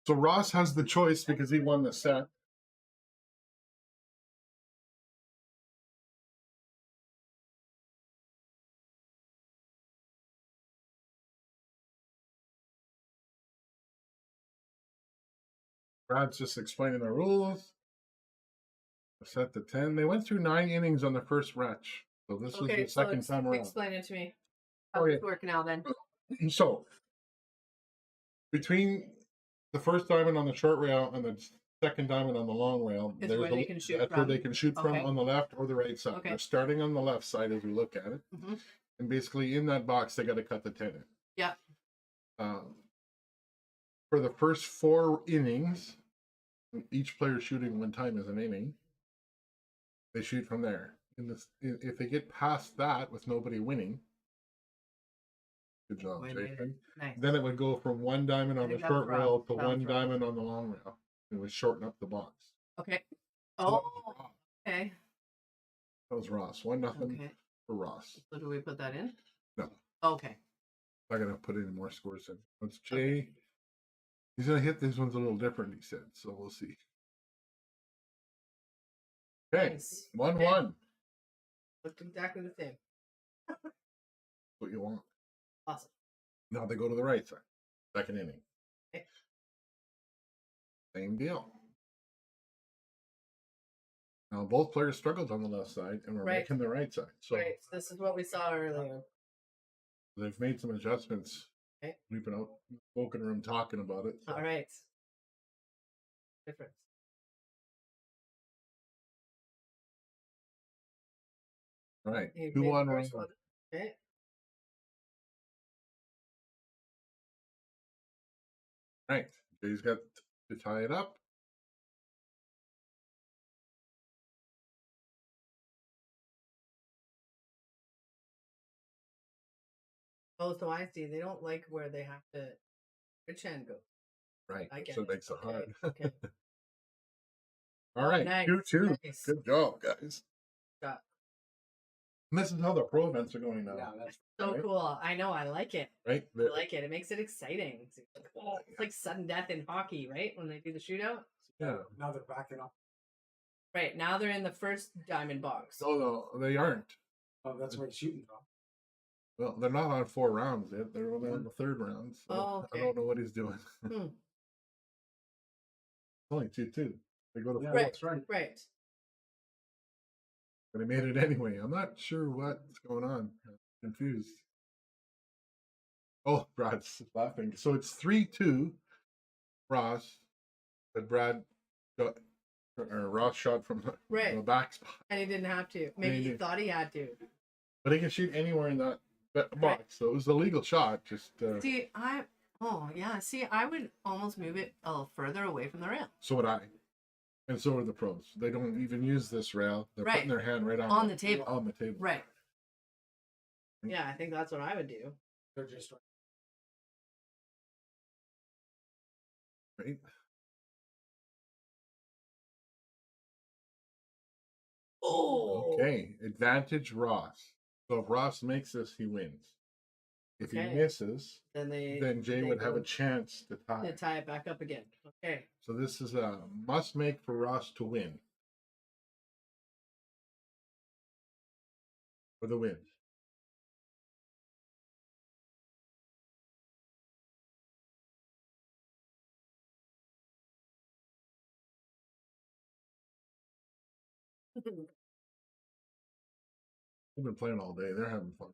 So Ross has the choice because he won the set. Brad's just explaining the rules. Set to 10. They went through 9 innings on the first retch. So this is the second time around. Explain it to me. How Oh, does it work now then? So between the first diamond on the short rail and the second diamond on the long rail, Is where they can shoot that's from. where they can shoot from Okay. on the left or the right side. Okay. They're starting on the left side as we look at it. Mhm. And basically in that box, they got to cut the 10 in. Yeah. For the first 4 innings, each player shooting 1 time is an inning. They shoot from there. If they get past that with nobody winning, good job, Jason. Nice. Then it would go from 1 diamond on the think that short was rail Ross. to That was 1 Ross. diamond on the long rail. It would shorten up the box. Okay. So that was Oh, Ross. okay. That was Ross. 1-0 Okay. for Ross. So do we put that in? No, Okay. I'm not gonna put any more scores in. It's Jay. He's gonna hit this one's a little different, he said. So we'll see. Okay, Nice. 1-1. Looked exactly the same. What you want. Awesome. Now they go to the right side. Second inning. Okay. Same deal. Now both players struggled on the left side and we're Right. making the right side. So Right. So this is what we saw earlier. they've made some adjustments. Okay. We've been out in the smoking room talking about it. So. All right. Difference. All right. You 2-1 made the first round. one. Okay. Right. Jay's got to tie it up. Oh, so I see. They don't like where they have to. Which hand go? Right. I get So it. it makes it Okay, hard. okay. All right. Nice, 2-2. nice. Good job, guys. Got- And this is how the pro events are going now. Yeah, that's So Right. cool. I know. I like it. Right? I like it. It makes it exciting. It's like sudden death in hockey, right? When they do the shootout. Yeah. Now they're backing up. Right. Now they're in the first diamond box. No, they aren't. Oh, that's where he's shooting from. Well, they're not on 4 rounds yet. They're only on the 3rd round. So Oh, I okay. don't know what he's doing. Hmm. Only 2-2. They go to 4. Yeah, Right. that's right. Right. But they made it anyway. I'm not sure what's going on. I'm confused. Oh, Brad's laughing. So it's 3-2 Ross, but Brad got, or Ross shot from the Right. back spot. And he didn't have to. Maybe he Maybe. thought he had to. But he can shoot anywhere in that box. So it was a legal shot. Just See, oh yeah. See, I would almost move it a little further away from the rail. so would I. And so are the pros. They don't even use this rail. They're Right. putting their hand right On the table. On the table. Right. Yeah, I think that's what I would do. They're just Right. Oh. Okay. Advantage Ross. So if Ross makes this, he wins. If Okay. he misses, Then then Jay they would have go a chance to tie. to tie it back up again. Okay. So this is a must make for Ross to win. For the win. They've been playing all day. They're having fun.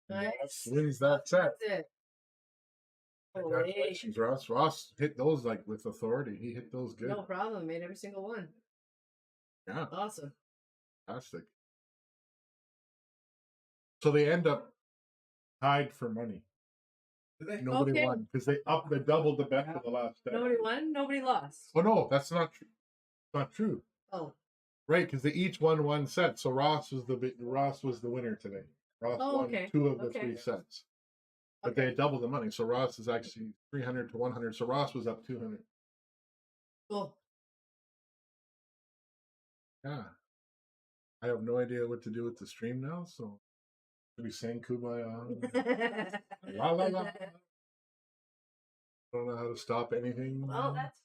Nice. Wins that set. That's it. Holy. Congratulations, Ross. Ross hit those like with authority. He hit those good. No problem. Made every single one. Yeah, Awesome. fantastic. So they end up tied for money. Nobody Okay. won because they doubled the bet for the last set. Nobody won. Nobody lost. Oh no, that's not true. Not true. Oh. Right, because they each won one set. So Ross was the winner today. Ross Oh, won okay. 2 of the Okay. 3 sets. But they doubled the money. So Ross is actually 300 to 100. So Ross was up 200. Cool. Yeah. I have no idea what to do with the stream now. So should we sing Kumbaya? La la la. Don't know how to stop anything. Well, that's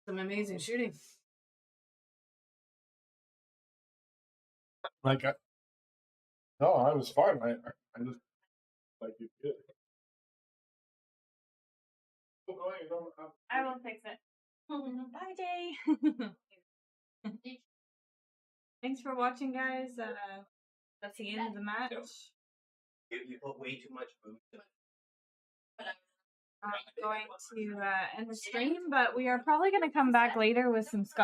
some amazing shooting. Like, no, I was fine. I just like you did. I will fix it. Bye, Jay. Thanks for watching, guys. That's the end of the match. You put way too much food. I'm going to end the stream, but we are probably going to come back later with some Scott.